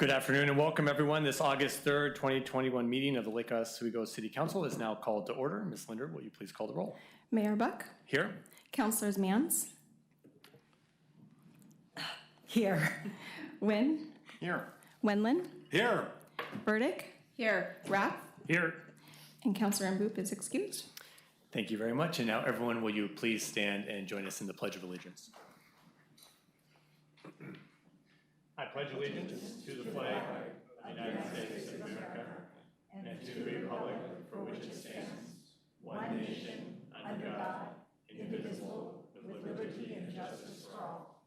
Good afternoon and welcome everyone. This August 3rd, 2021 meeting of the Lake Oswego City Council is now called to order. Ms. Linder, will you please call the roll? Mayor Buck. Here. Councilors Mans. Here. Wynn. Here. Wendland. Here. Burdick. Here. Rapp. Here. And Councilor Mboop is excused. Thank you very much. And now everyone, will you please stand and join us in the Pledge of Allegiance? I pledge allegiance to the flag of the United States of America and to the republic for which it stands, one nation, under God, indivisible, with liberty and justice for all.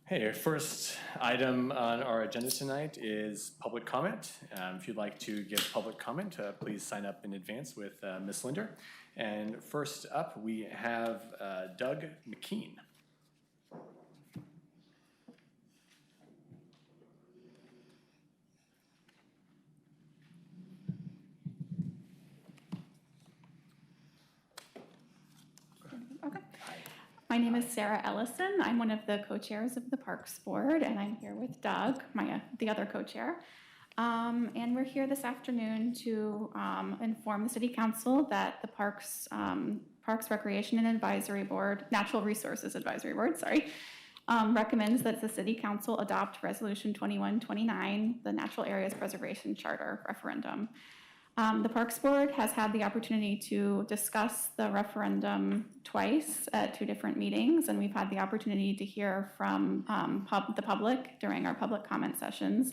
Hey, our first item on our agenda tonight is public comment. If you'd like to give public comment, please sign up in advance with Ms. Linder. And first up, we have Doug McKean. Okay. My name is Sarah Ellison. I'm one of the co-chairs of the Parks Board, and I'm here with Doug, the other co-chair. And we're here this afternoon to inform the City Council that the Parks Recreation and Advisory Board, Natural Resources Advisory Board, recommends that the City Council adopt Resolution 2129, the Natural Areas Preservation Charter Referendum. The Parks Board has had the opportunity to discuss the referendum twice at two different meetings, and we've had the opportunity to hear from the public during our public comment sessions.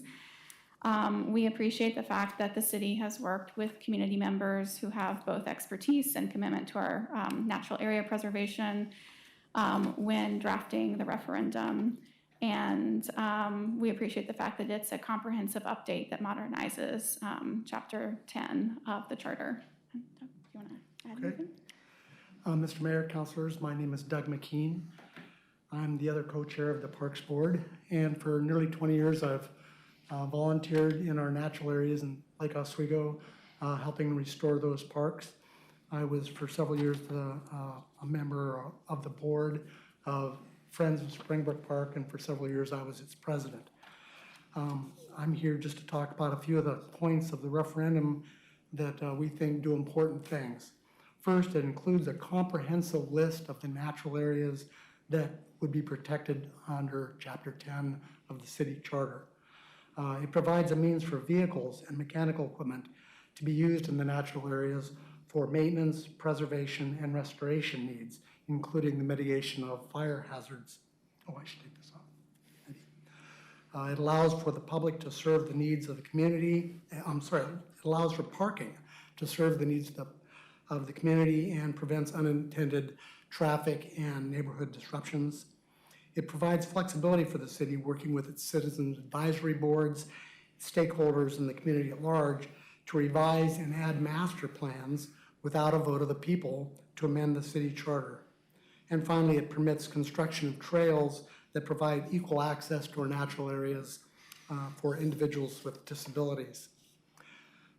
We appreciate the fact that the city has worked with community members who have both expertise and commitment to our natural area preservation when drafting the referendum. And we appreciate the fact that it's a comprehensive update that modernizes Chapter 10 of the Charter. Do you want to add anything? Mr. Mayor, Councilors, my name is Doug McKean. I'm the other co-chair of the Parks Board, and for nearly 20 years I've volunteered in our natural areas in Lake Oswego, helping restore those parks. I was for several years a member of the board of Friends of Springbrook Park, and for several years I was its president. I'm here just to talk about a few of the points of the referendum that we think do important things. First, it includes a comprehensive list of the natural areas that would be protected under Chapter 10 of the City Charter. It provides a means for vehicles and mechanical equipment to be used in the natural areas for maintenance, preservation, and restoration needs, including the mitigation of fire hazards. Oh, I should take this off. It allows for the public to serve the needs of the community. It allows for parking to serve the needs of the community and prevents unintended traffic and neighborhood disruptions. It provides flexibility for the city, working with its citizens advisory boards, stakeholders, and the community at large to revise and add master plans without a vote of the people to amend the city charter. And finally, it permits construction of trails that provide equal access to our natural areas for individuals with disabilities.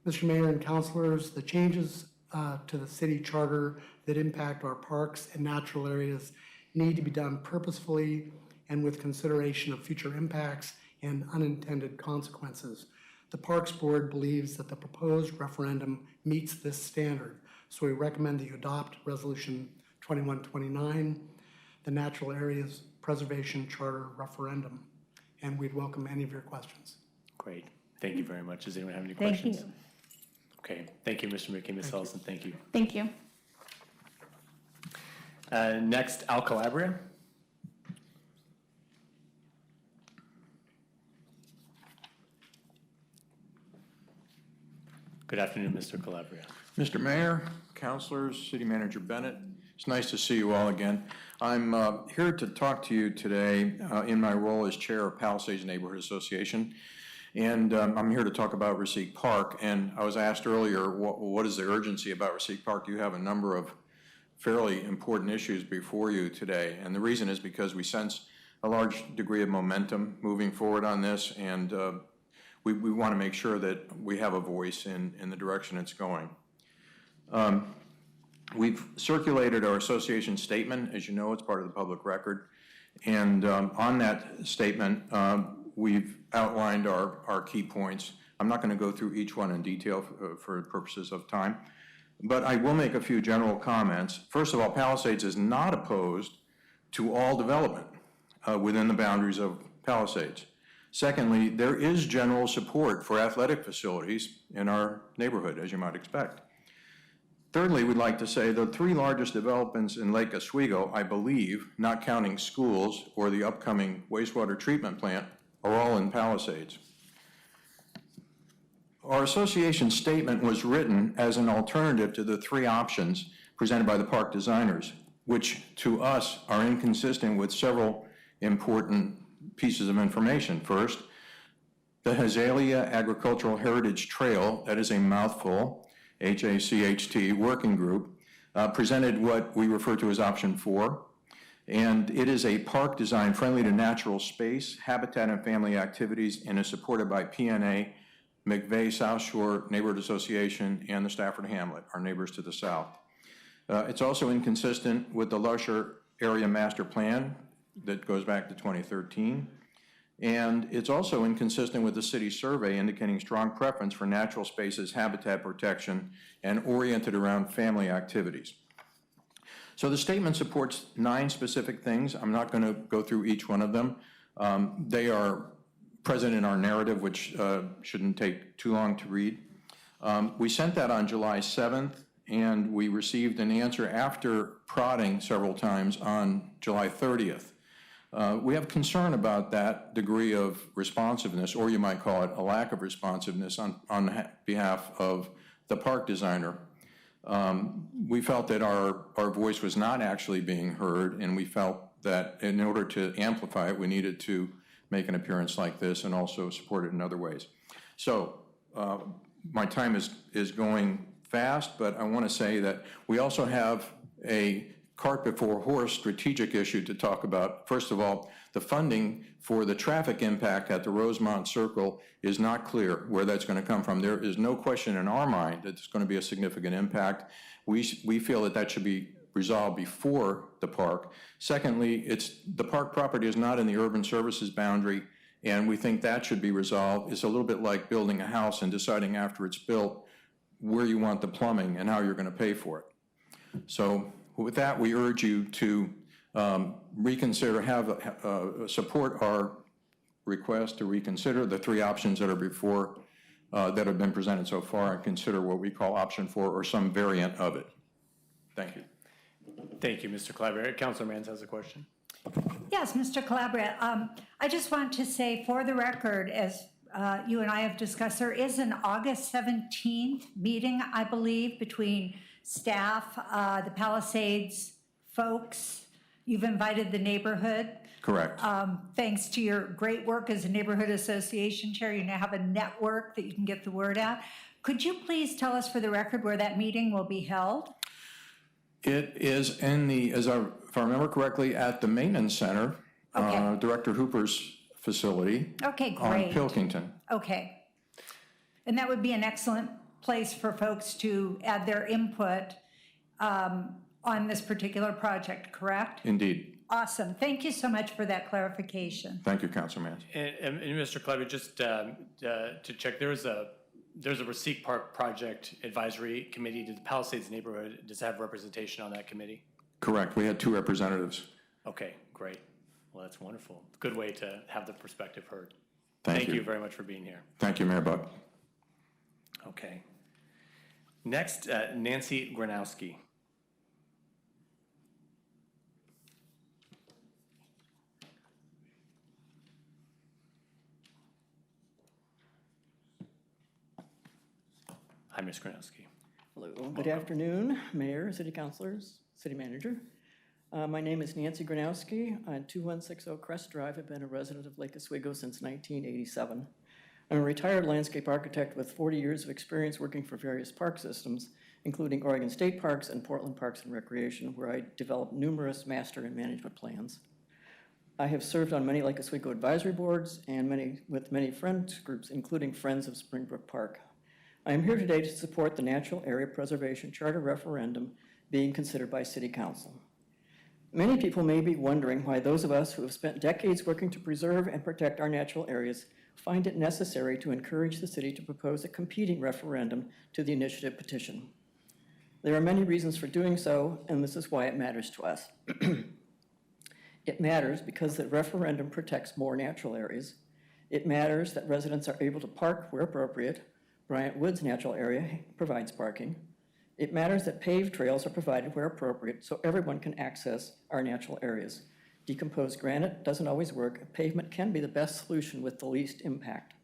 Mr. Mayor and Councilors, the changes to the city charter that impact our parks and natural areas need to be done purposefully and with consideration of future impacts and unintended consequences. The Parks Board believes that the proposed referendum meets this standard, so we recommend that you adopt Resolution 2129, the Natural Areas Preservation Charter Referendum, and we'd welcome any of your questions. Great. Thank you very much. Does anyone have any questions? Thank you. Okay. Thank you, Mr. McKean. Ms. Ellison, thank you. Thank you. Next, Al Calabria. Good afternoon, Mr. Calabria. Mr. Mayor, Councilors, City Manager Beckett, it's nice to see you all again. I'm here to talk to you today in my role as Chair of Palisades Neighborhood Association, and I'm here to talk about Receipt Park. And I was asked earlier, what is the urgency about Receipt Park? You have a number of fairly important issues before you today, and the reason is because we sense a large degree of momentum moving forward on this, and we want to make sure that we have a voice in the direction it's going. We've circulated our association statement. As you know, it's part of the public record, And on that statement, we've outlined our key points. I'm not going to go through each one in detail for purposes of time, but I will make a few general comments. First of all, Palisades is not opposed to all development within the boundaries of Palisades. Secondly, there is general support for athletic facilities in our neighborhood, as you might expect. Thirdly, we'd like to say the 3 largest developments in Lake Oswego, I believe, not counting schools or the upcoming wastewater treatment plant, are all in Palisades. Our association statement was written as an alternative to the 3 options presented by the park designers, which to us are inconsistent with several important pieces of information. First, the Hazalia Agricultural Heritage Trail, that is a mouthful, HACHT working group, presented what we refer to as option 4. And it is a park design friendly to natural space, habitat and family activities, and is supported by PNA, McVeigh South Shore Neighborhood Association, and the Stafford Hamlet, our neighbors to the south. It's also inconsistent with the Lusher Area Master Plan that goes back to 2013. And it's also inconsistent with the city survey indicating strong preference for natural spaces, habitat protection, and oriented around family activities. So the statement supports 9 specific things. I'm not going to go through each one of them. They are present in our narrative, which shouldn't take too long to read. We sent that on July 7th, and we received an answer after prodding several times on July 30th. We have concern about that degree of responsiveness, or you might call it a lack of responsiveness on behalf of the park designer. We felt that our voice was not actually being heard, and we felt that in order to amplify it, we needed to make an appearance like this and also support it in other ways. So my time is going fast, but I want to say that we also have a cart before horse strategic issue to talk about. First of all, the funding for the traffic impact at the Rosemont Circle is not clear where that's going to come from. There is no question in our mind that it's going to be a significant impact. We feel that that should be resolved before the park. Secondly, the park property is not in the urban services boundary, and we think that should be resolved. It's a little bit like building a house and deciding after it's built where you want the plumbing and how you're going to pay for it. So with that, we urge you to reconsider, support our request to reconsider the 3 options that are before, that have been presented so far, and consider what we call option 4 or some variant of it. Thank you. Thank you, Mr. Calabria. Councilor Mans has a question. Yes, Mr. Calabria, I just want to say for the record, as you and I have discussed, there is an August 17th meeting, I believe, between staff, the Palisades folks. You've invited the neighborhood. Correct. Thanks to your great work as a neighborhood association chair, you now have a network that you can get the word out. Could you please tell us for the record where that meeting will be held? It is in the, if I remember correctly, at the maintenance center, Okay. Director Hooper's facility. Okay, great. On Pilkington. Okay. And that would be an excellent place for folks to add their input on this particular project, correct? Indeed. Awesome. Thank you so much for that clarification. Thank you, Councilor Mans. And Mr. Calabria, just to check, there's a Reseek Park Project Advisory Committee. Does the Palisades neighborhood, does it have representation on that committee? Correct. We had 2 representatives. Okay, great. Well, that's wonderful. Good way to have the perspective heard. Thank you. You very much for being here. Thank you, Mayor Buck. Okay. Next, Nancy Granowski. Hi, Ms. Granowski. Hello, good afternoon, Mayor, City Councilors, City Manager. My name is Nancy Granowski. On 2160 Crest Drive. I've been a resident of Lake Oswego since 1987. I'm a retired landscape architect with 40 years of experience working for various park systems, including Oregon State Parks and Portland Parks and Recreation, where I developed numerous master and management plans. I have served on many Lake Oswego advisory boards and with many friends groups, including Friends of Springbrook Park. I am here today to support the Natural Area Preservation Charter referendum being considered by City Council. Many people may be wondering why those of us who have spent decades working to preserve and protect our natural areas find it necessary to encourage the city to propose a competing referendum to the initiative petition. There are many reasons for doing so, and this is why it matters to us. It matters because the referendum protects more natural areas. It matters that residents are able to park where appropriate. Bryant Woods Natural Area provides parking. It matters that paved trails are provided where appropriate so everyone can access our natural areas. Decomposed granite doesn't always work. Pavement can be the best solution with the least impact.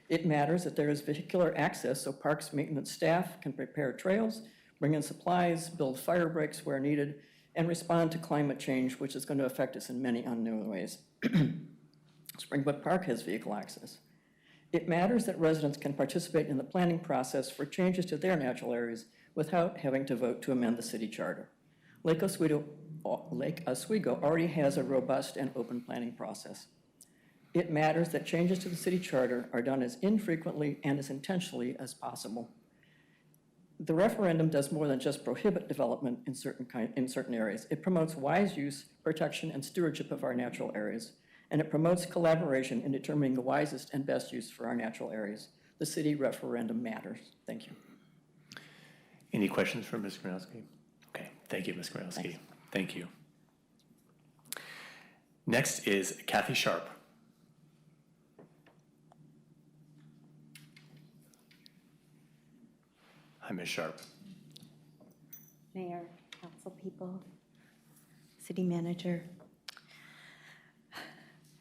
It matters that there is vehicular access so parks maintenance staff can prepare trails, bring in supplies, build fire breaks where needed, and respond to climate change, which is going to affect us in many unknown ways. Springbrook Park has vehicle access. It matters that residents can participate in the planning process for changes to their natural areas without having to vote to amend the city charter. Lake Oswego already has a robust and open planning process. It matters that changes to the city charter are done as infrequently and as intentionally as possible. The referendum does more than just prohibit development in certain areas. It promotes wise use, protection, and stewardship of our natural areas, and it promotes collaboration in determining the wisest and best use for our natural areas. The city referendum matters. Thank you. Any questions for Ms. Gronowski? Okay, thank you, Ms. Gronowski. Thanks. Thank you. Next is Kathy Sharp. Hi, Ms. Sharp. Mayor, council people, city manager.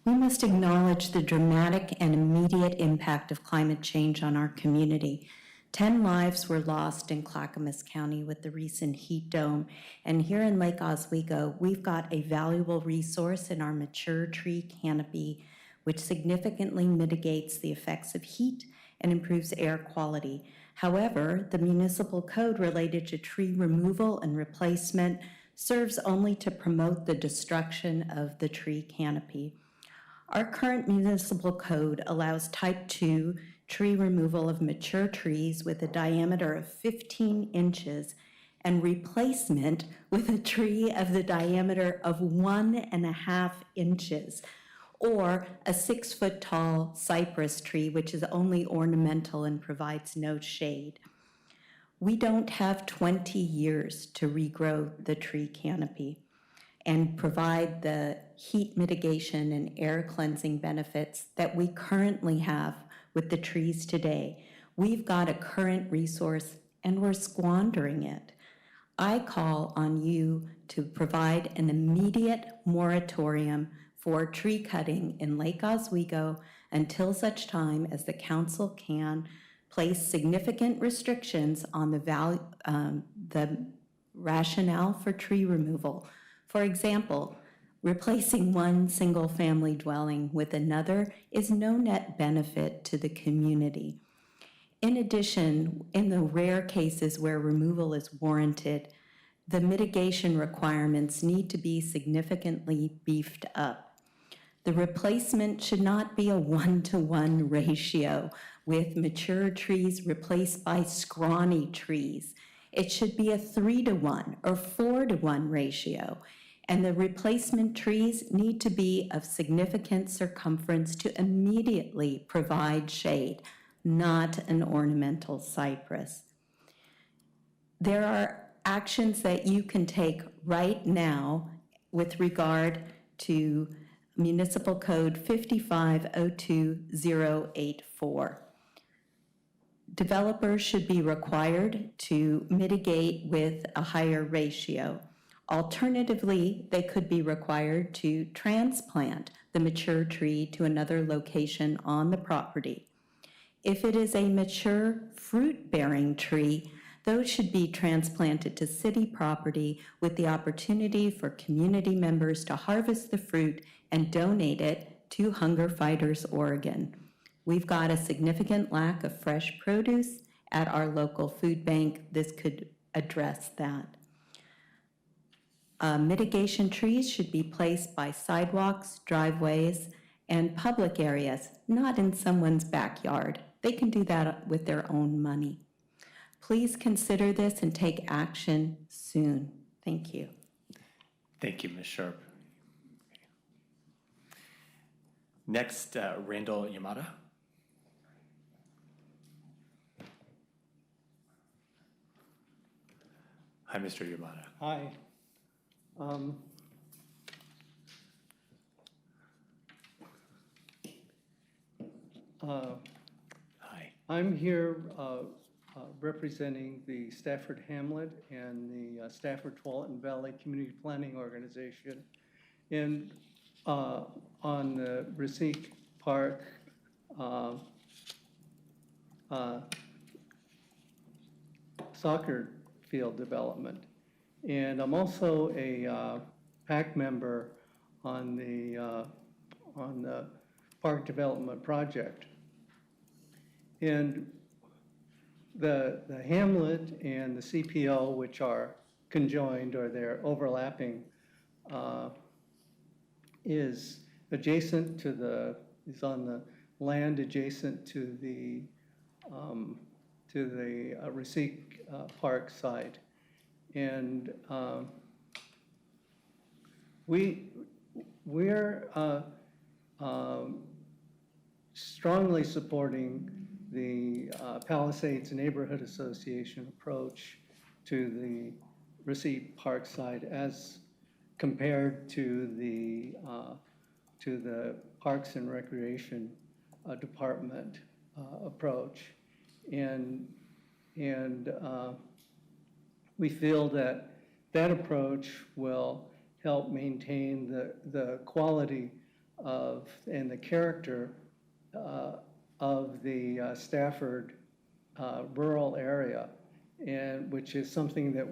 We must acknowledge the dramatic and immediate impact of climate change on our community. 10 lives were lost in Clackamas County with the recent heat dome, and here in Lake Oswego, we've got a valuable resource in our mature tree canopy, which significantly mitigates the effects of heat and improves air quality. However, the municipal code related to tree removal and replacement serves only to promote the destruction of the tree canopy. Our current municipal code allows type 2 tree removal of mature trees with a diameter of 15 inches and replacement with a tree of the diameter of 1.5 inches, or a 6-foot tall cypress tree, which is only ornamental and provides no shade. We don't have 20 years to regrow the tree canopy and provide the heat mitigation and air cleansing benefits that we currently have with the trees today. We've got a current resource and we're squandering it. I call on you to provide an immediate moratorium for tree cutting in Lake Oswego until such time as the council can place significant restrictions on the rationale for tree removal. For example, replacing one single-family dwelling with another is no net benefit to the community. In addition, in the rare cases where removal is warranted, the mitigation requirements need to be significantly beefed up. The replacement should not be a 1-to-1 ratio with mature trees replaced by scrawny trees. It should be a 3-to-1 or 4-to-1 ratio. And the replacement trees need to be of significant circumference to immediately provide shade, not an ornamental cypress. There are actions that you can take right now with regard to Municipal Code 5502084. Developers should be required to mitigate with a higher ratio. Alternatively, they could be required to transplant the mature tree to another location on the property. If it is a mature fruit-bearing tree, those should be transplanted to city property with the opportunity for community members to harvest the fruit and donate it to Hunger Fighters Oregon. We've got a significant lack of fresh produce at our local food bank. This could address that. Mitigation trees should be placed by sidewalks, driveways, and public areas, not in someone's backyard. They can do that with their own money. Please consider this and take action soon. Thank you. Thank you, Ms. Sharp. Next, Randall Yamada. Hi, Mr. Yamada. Hi. Hi. I'm here representing the Stafford Hamlet and the Stafford Tualatin Valley Community Planning Organization and on the Reseek Park soccer field development. And I'm also a PAC member on the park development project. And the hamlet and the CPO, which are conjoined or they're overlapping, is adjacent to is on the land adjacent to the Reseek Park site. And we're strongly supporting the Palisades Neighborhood Association approach to the Reseek Park site as compared to the Parks and Recreation Department approach. And we feel that that approach will help maintain the quality of and the character of the Stafford rural area, and which is something that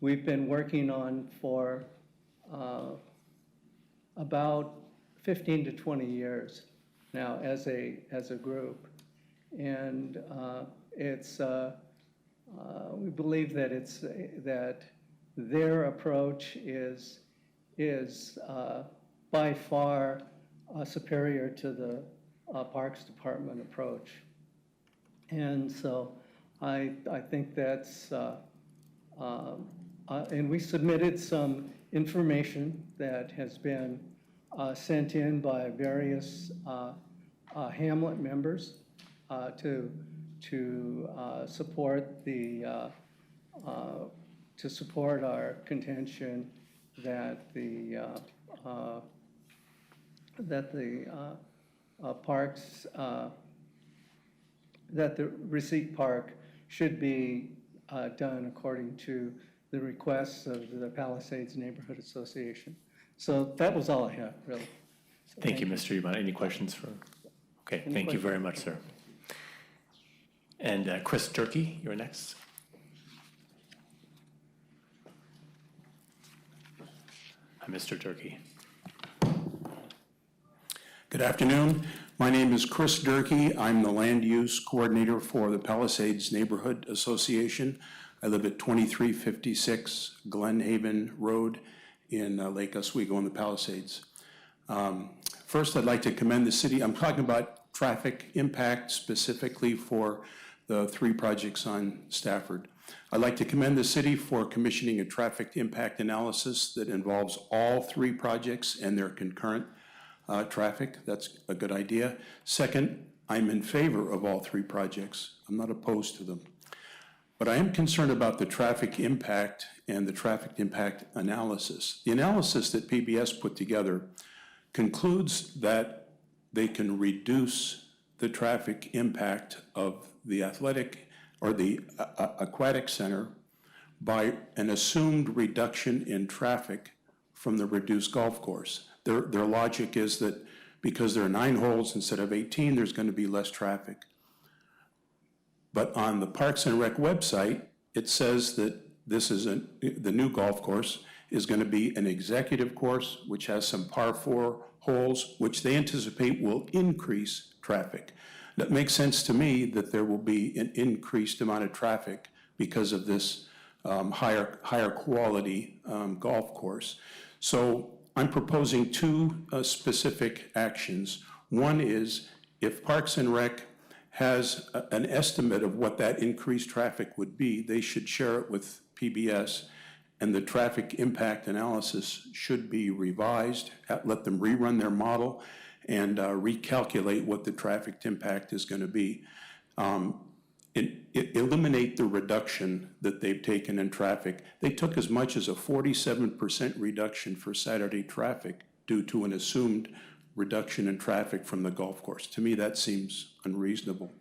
we've been working on for about 15 to 20 years now as a group, and we believe that their approach is by far superior to the Parks Department approach. And so I think that's, and we submitted some information that has been sent in by various Hamlet members to support to support our contention that the parks, that the Reseek Park should be done according to the requests of the Palisades Neighborhood Association. So that was all I have, really. So Thank you, Mr. Yamada. Any questions for? Okay, thank you very much, sir. And Chris Durkee, you're next. Hi, Mr. Durkee. Good afternoon. My name is Chris Durkee. I'm the land use coordinator for the Palisades Neighborhood Association. I live at 2356 Glenhaven Road in Lake Oswego in the Palisades. First, I'd like to commend the city. I'm talking about traffic impact specifically for the 3 projects on Stafford. I'd like to commend the city for commissioning a traffic impact analysis that involves all 3 projects and their concurrent traffic. That's a good idea. Second, I'm in favor of all 3 projects. I'm not opposed to them. But I am concerned about the traffic impact and the traffic impact analysis. The analysis that PBS put together concludes that they can reduce the traffic impact of the athletic or the aquatic center by an assumed reduction in traffic from the reduced golf course. Their logic is that because there are 9 holes instead of 18, there's going to be less traffic. But on the Parks and Rec website, it says that this is the new golf course is going to be an executive course, which has some par 4 holes, which they anticipate will increase traffic. That makes sense to me that there will be an increased amount of traffic because of this higher quality golf course. So I'm proposing 2 specific actions. One is if Parks and Rec has an estimate of what that increased traffic would be, they should share it with PBS and the traffic impact analysis should be revised, let them rerun their model, and recalculate what the traffic impact is going to be. Eliminate the reduction that they've taken in traffic. They took as much as a 47% reduction for Saturday traffic due to an assumed reduction in traffic from the golf course. To me, that seems unreasonable.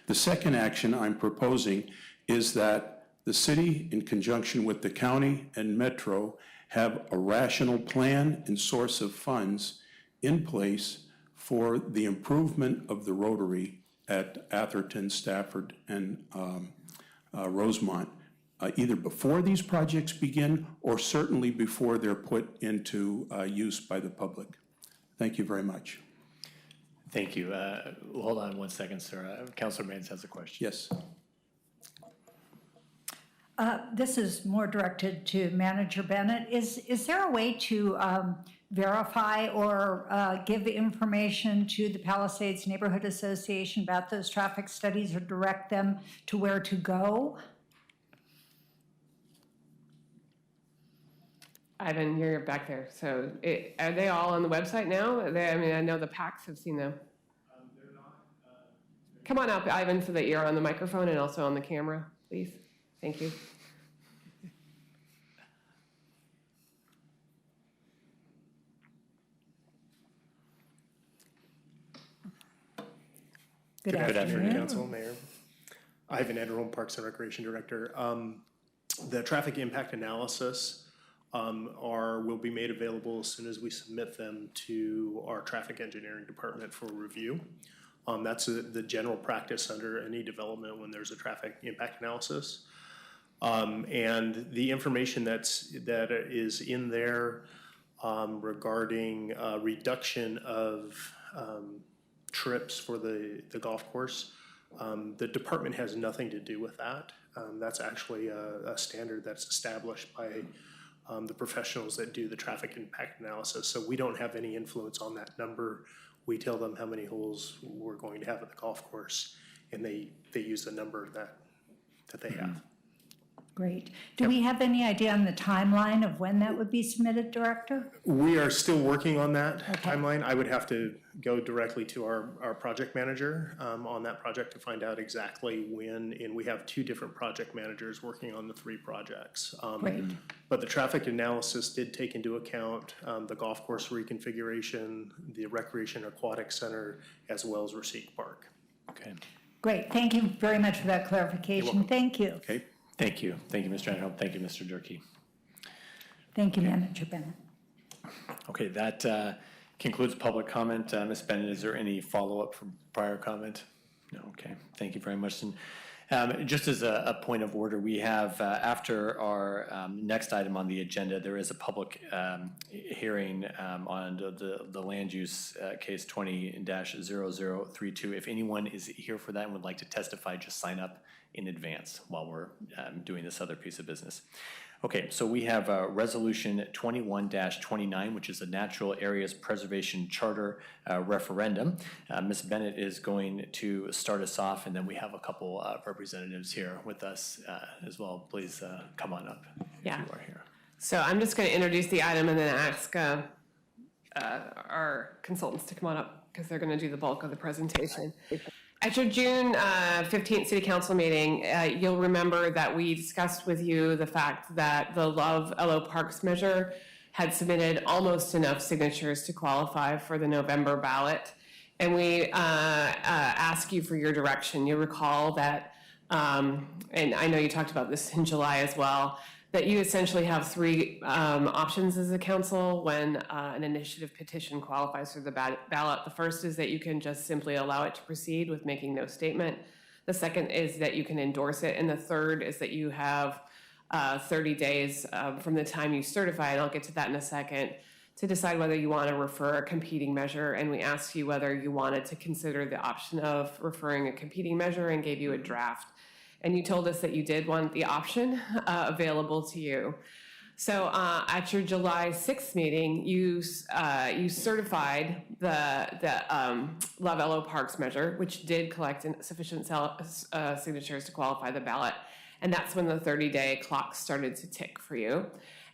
The second action I'm proposing is that the city, in conjunction with the county and Metro, have a rational plan and source of funds in place for the improvement of the Rotary at Atherton, Stafford, and Rosemont, either before these projects begin or certainly before they're put into use by the public. Thank you very much. Thank you. Hold on one second, sir. Councilor Maines has a question. Yes. This is more directed to Manager Bennett. Is there a way to verify or give information to the Palisades Neighborhood Association about those traffic studies or direct them to where to go? Ivan, you're back there. So are they all on the website now? I mean, I know the PACs have seen them. They're not. Come on up, Ivan, so that you're on the microphone and also on the camera, please. Thank you. Good afternoon, Council, Mayor. Ivan Ederholm, Parks and Recreation Director. The traffic impact analysis will be made available as soon as we submit them to our traffic engineering department for review. That's the general practice under any development when there's a traffic impact analysis. And the information that is in there regarding reduction of trips for the golf course, the department has nothing to do with that. That's actually a standard that's established by the professionals that do the traffic impact analysis. So we don't have any influence on that number. We tell them how many holes we're going to have at the golf course, and they use the number that they have. Great. Do we have any idea on the timeline of when that would be submitted, Director? We are still working on that timeline. I would have to go directly to our project manager on that project to find out exactly when, and we have 2 different project managers working on the 3 projects. Great. But the traffic analysis did take into account the golf course reconfiguration, the recreation aquatic center, as well as Receipt Park. Okay. Great. Thank you very much for that clarification. Thank you. Okay. Thank you. Thank you, Mr. Ederholm. Thank you, Mr. Durkee. Thank you, Manager Bennett. Okay, that concludes public comment. Ms. Bennett, is there any follow-up from prior comment? No, okay. Thank you very much. And just as a point of order, we have, after our next item on the agenda, there is a public hearing on the land use case 20-0032. If anyone is here for that and would like to testify, just sign up in advance while we're doing this other piece of business. Okay, so we have Resolution 21-29, which is a Natural Areas Preservation Charter referendum. Ms. Bennett is going to start us off, and then we have a couple representatives here with us as well. Please come on up if you are here. So I'm just going to introduce the item and then ask our consultants to come on up because they're going to do the bulk of the presentation. At your June 15th City Council meeting, you'll remember that we discussed with you the fact that the Love LO Parks measure had submitted almost enough signatures to qualify for the November ballot. And we ask you for your direction. You recall that, and I know you talked about this in July as well, that you essentially have 3 options as a council when an initiative petition qualifies for the ballot. The first is that you can just simply allow it to proceed with making no statement. The second is that you can endorse it. And the third is that you have 30 days from the time you certify, and I'll get to that in a second, to decide whether you want to refer a competing measure. And we asked you whether you wanted to consider the option of referring a competing measure and gave you a draft. And you told us that you did want the option available to you. So at your July 6th meeting, you certified the Love LO Parks measure, which did collect sufficient signatures to qualify the ballot. And that's when the 30-day clock started to tick for you.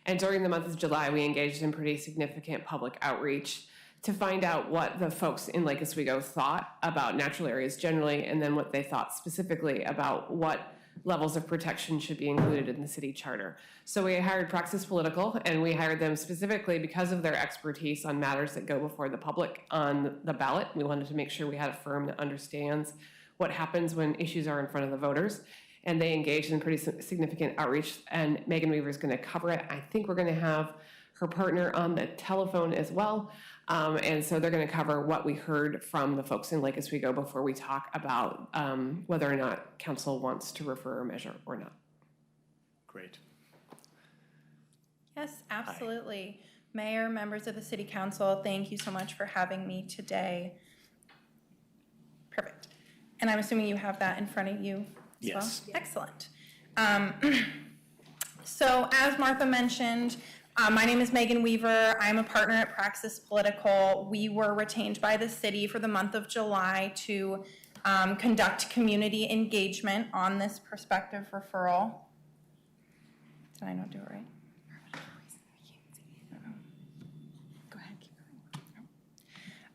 And during the month of July, we engaged in pretty significant public outreach to find out what the folks in Lake Oswego thought about natural areas generally, and then what they thought specifically about what levels of protection should be included in the city charter. So we hired Praxis Political, and we hired them specifically because of their expertise on matters that go before the public on the ballot. We wanted to make sure we had a firm that understands what happens when issues are in front of the voters. And they engaged in pretty significant outreach, and Megan Weaver is going to cover it. I think we're going to have her partner on the telephone as well. And so they're going to cover what we heard from the folks in Lake Oswego before we talk about whether or not council wants to refer a measure or not. Great. Yes, absolutely. Mayor, members of the City Council, thank you so much for having me today. Perfect. And I'm assuming you have that in front of you as well? Yes. Excellent. So as Martha mentioned, my name is Megan Weaver. I'm a partner at Praxis Political. We were retained by the city for the month of July to conduct community engagement on this prospective referral. Did I not do it right? Go ahead, keep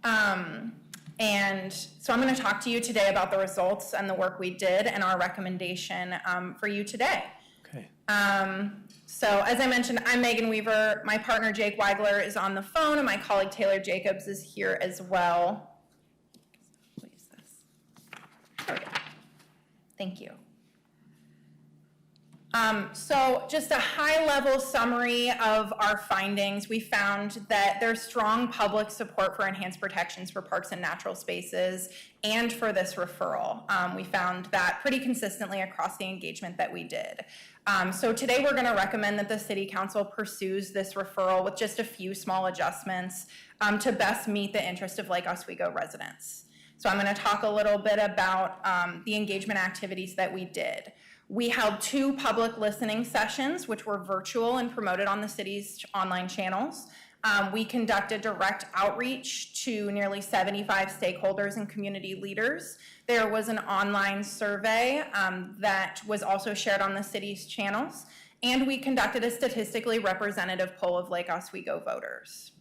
going. And so I'm going to talk to you today about the results and the work we did and our recommendation for you today. Okay. So as I mentioned, I'm Megan Weaver. My partner Jake Weigler is on the phone, and my colleague Taylor Jacobs is here as well. Please, there we go. Thank you. So just a high-level summary of our findings. We found that there's strong public support for enhanced protections for parks and natural spaces and for this referral. We found that pretty consistently across the engagement that we did. So today we're going to recommend that the City Council pursues this referral with just a few small adjustments to best meet the interest of Lake Oswego residents. So I'm going to talk a little bit about the engagement activities that we did. We held 2 public listening sessions, which were virtual and promoted on the city's online channels. We conducted direct outreach to nearly 75 stakeholders and community leaders. There was an online survey that was also shared on the city's channels, and we conducted a statistically representative poll of Lake Oswego voters.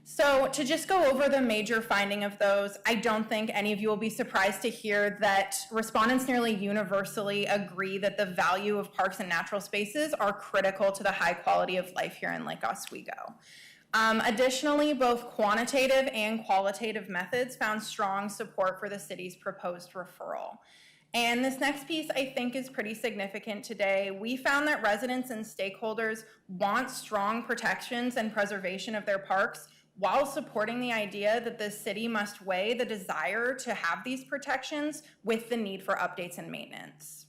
So to just go over the major finding of those, I don't think any of you will be surprised to hear that respondents nearly universally agree that the value of parks and natural spaces are critical to the high quality of life here in Lake Oswego. Additionally, both quantitative and qualitative methods found strong support for the city's proposed referral. And this next piece I think is pretty significant today. We found that residents and stakeholders want strong protections and preservation of their parks while supporting the idea that the city must weigh the desire to have these protections with the need for updates and maintenance.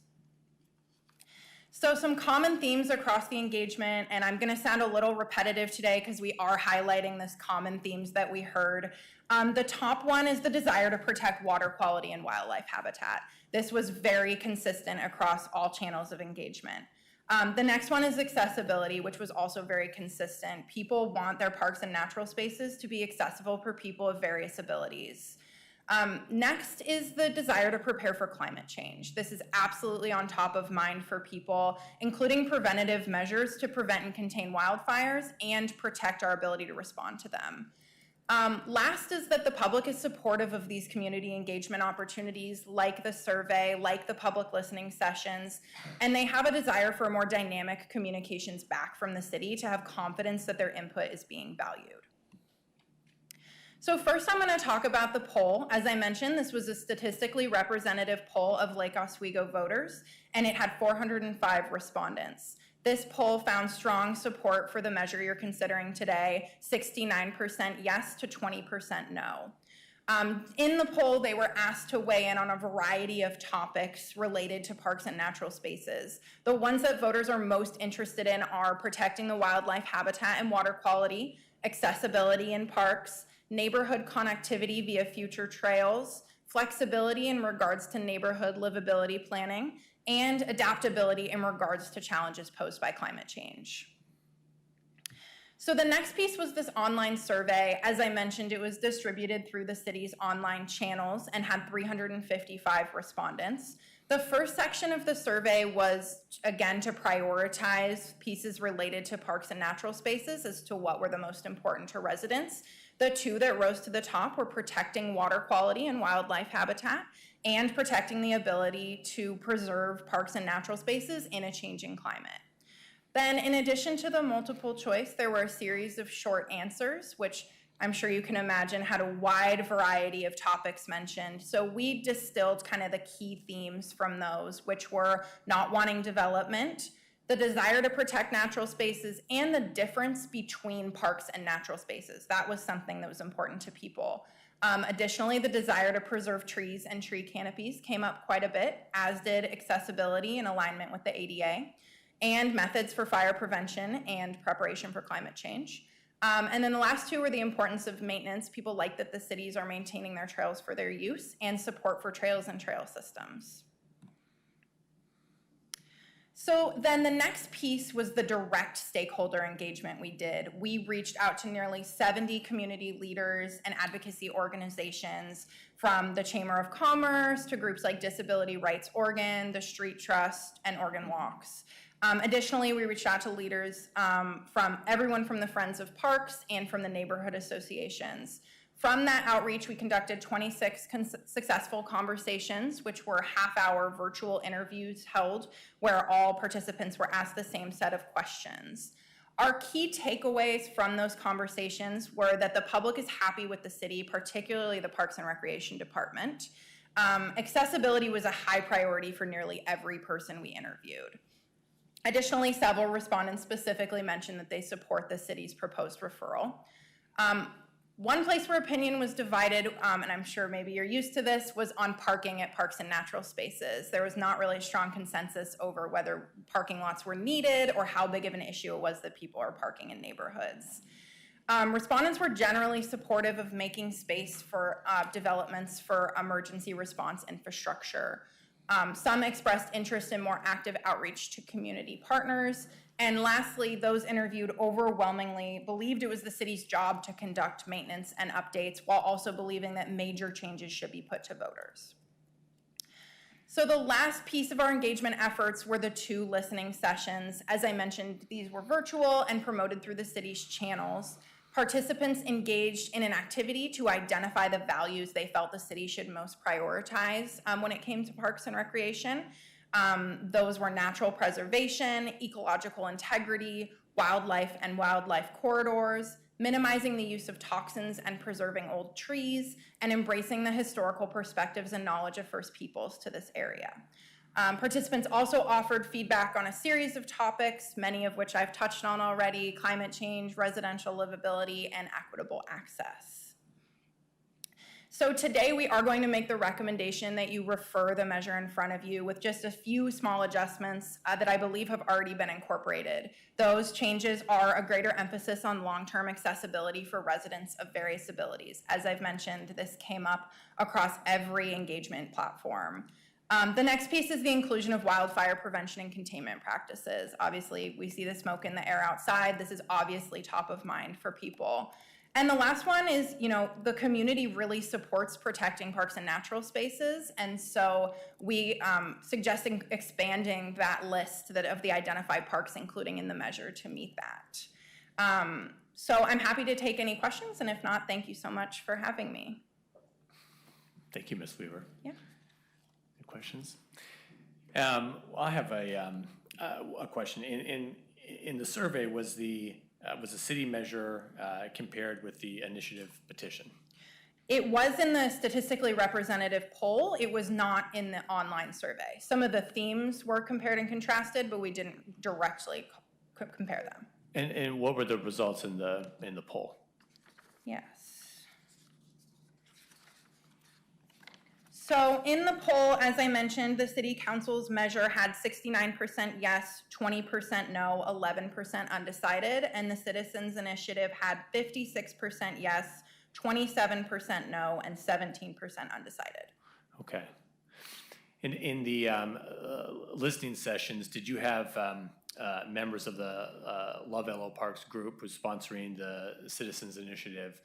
So some common themes across the engagement, and I'm going to sound a little repetitive today because we are highlighting this common themes that we heard. The top one is the desire to protect water quality and wildlife habitat. This was very consistent across all channels of engagement. The next one is accessibility, which was also very consistent. People want their parks and natural spaces to be accessible for people of various abilities. Next is the desire to prepare for climate change. This is absolutely on top of mind for people, including preventative measures to prevent and contain wildfires and protect our ability to respond to them. Last is that the public is supportive of these community engagement opportunities like the survey, like the public listening sessions, and they have a desire for more dynamic communications back from the city to have confidence that their input is being valued. So first I'm going to talk about the poll. As I mentioned, this was a statistically representative poll of Lake Oswego voters, and it had 405 respondents. This poll found strong support for the measure you're considering today, 69% yes to 20% no. In the poll, they were asked to weigh in on a variety of topics related to parks and natural spaces. The ones that voters are most interested in are protecting the wildlife habitat and water quality, accessibility in parks, neighborhood connectivity via future trails, flexibility in regards to neighborhood livability planning, and adaptability in regards to challenges posed by climate change. So the next piece was this online survey. As I mentioned, it was distributed through the city's online channels and had 355 respondents. The first section of the survey was, again, to prioritize pieces related to parks and natural spaces as to what were the most important to residents. The two that rose to the top were protecting water quality and wildlife habitat and protecting the ability to preserve parks and natural spaces in a changing climate. Then, in addition to the multiple choice, there were a series of short answers, which I'm sure you can imagine had a wide variety of topics mentioned. So we distilled kind of the key themes from those, which were not wanting development, the desire to protect natural spaces, and the difference between parks and natural spaces. That was something that was important to people. Additionally, the desire to preserve trees and tree canopies came up quite a bit, as did accessibility in alignment with the ADA, and methods for fire prevention and preparation for climate change. And then the last two were the importance of maintenance. People like that the cities are maintaining their trails for their use, and support for trails and trail systems. So then the next piece was the direct stakeholder engagement we did. We reached out to nearly 70 community leaders and advocacy organizations, from the Chamber of Commerce to groups like Disability Rights Oregon, the Street Trust, and Oregon Walks. Additionally, we reached out to leaders from everyone from the Friends of Parks and from the neighborhood associations. From that outreach, we conducted 26 successful conversations, which were half-hour virtual interviews held where all participants were asked the same set of questions. Our key takeaways from those conversations were that the public is happy with the city, particularly the Parks and Recreation Department. Accessibility was a high priority for nearly every person we interviewed. Additionally, several respondents specifically mentioned that they support the city's proposed referral. One place where opinion was divided, and I'm sure maybe you're used to this, was on parking at parks and natural spaces. There was not really a strong consensus over whether parking lots were needed or how big of an issue it was that people are parking in neighborhoods. Respondents were generally supportive of making space for developments for emergency response infrastructure. Some expressed interest in more active outreach to community partners. And lastly, those interviewed overwhelmingly believed it was the city's job to conduct maintenance and updates, while also believing that major changes should be put to voters. So the last piece of our engagement efforts were the 2 listening sessions. As I mentioned, these were virtual and promoted through the city's channels. Participants engaged in an activity to identify the values they felt the city should most prioritize when it came to parks and recreation. Those were natural preservation, ecological integrity, wildlife and wildlife corridors, minimizing the use of toxins and preserving old trees, and embracing the historical perspectives and knowledge of First Peoples to this area. Participants also offered feedback on a series of topics, many of which I've touched on already: climate change, residential livability, and equitable access. So today we are going to make the recommendation that you refer the measure in front of you with just a few small adjustments that I believe have already been incorporated. Those changes are a greater emphasis on long-term accessibility for residents of various abilities. As I've mentioned, this came up across every engagement platform. The next piece is the inclusion of wildfire prevention and containment practices. Obviously, we see the smoke in the air outside. This is obviously top of mind for people. And the last one is, the community really supports protecting parks and natural spaces. And so we suggesting expanding that list of the identified parks, including in the measure, to meet that. So I'm happy to take any questions. And if not, thank you so much for having me. Thank you, Ms. Weaver. Yeah. Any questions? I have a question. In the survey, was the city measure compared with the initiative petition? It was in the statistically representative poll. It was not in the online survey. Some of the themes were compared and contrasted, but we didn't directly compare them. And what were the results in the poll? Yes. So in the poll, as I mentioned, the city council's measure had 69% yes, 20% no, 11% undecided, and the citizens initiative had 56% yes, 27% no, and 17% undecided. Okay. In the listening sessions, did you have members of the Love LO Parks group who's sponsoring the citizens initiative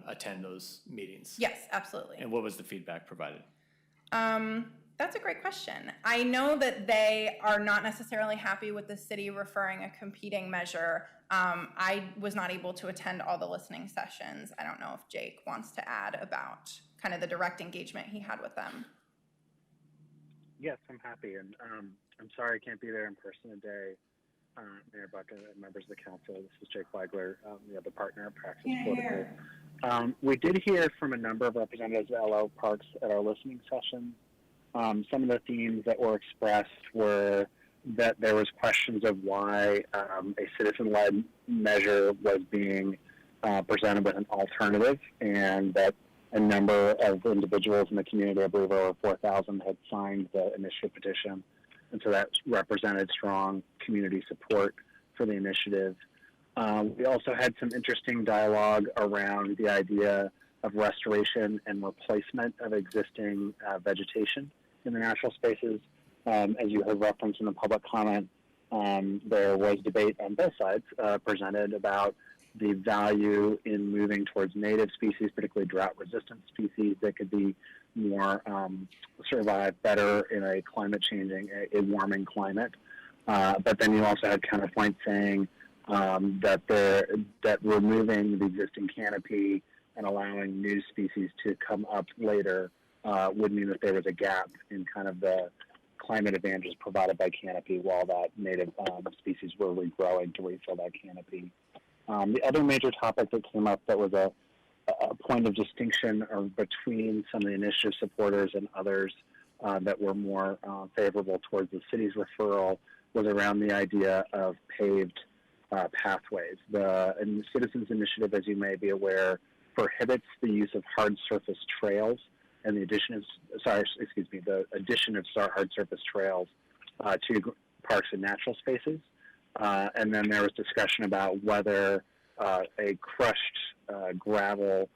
attend those meetings? Yes, absolutely. And what was the feedback provided? That's a great question. I know that they are not necessarily happy with the city referring a competing measure. I was not able to attend all the listening sessions. I don't know if Jake wants to add about kind of the direct engagement he had with them. Yes, I'm happy, and I'm sorry I can't be there in person today. Mayor Beckett and members of the council, this is Jake Weigler, the other partner of Praxis Political. We did hear from a number of representatives of LO Parks at our listening session. Some of the themes that were expressed were that there was questions of why a citizen-led measure was being presented with an alternative, and that a number of individuals in the community, I believe over 4,000, had signed the initiative petition. And so that represented strong community support for the initiative. We also had some interesting dialogue around the idea of restoration and replacement of existing vegetation in the natural spaces. As you have referenced in the public comment, there was debate on both sides presented about the value in moving towards native species, particularly drought-resistant species that could be more survive better in a climate changing, a warming climate. But then you also had counterpoint saying that removing the existing canopy and allowing new species to come up later would mean that there was a gap in kind of the climate advantages provided by canopy while that native species were regrowing to refill that canopy. The other major topic that came up that was a point of distinction between some of the initiative supporters and others that were more favorable towards the city's referral was around the idea of paved pathways. The Citizens Initiative, as you may be aware, prohibits the use of hard surface trails and the addition of hard surface trails to parks and natural spaces. And then there was discussion about whether a crushed gravel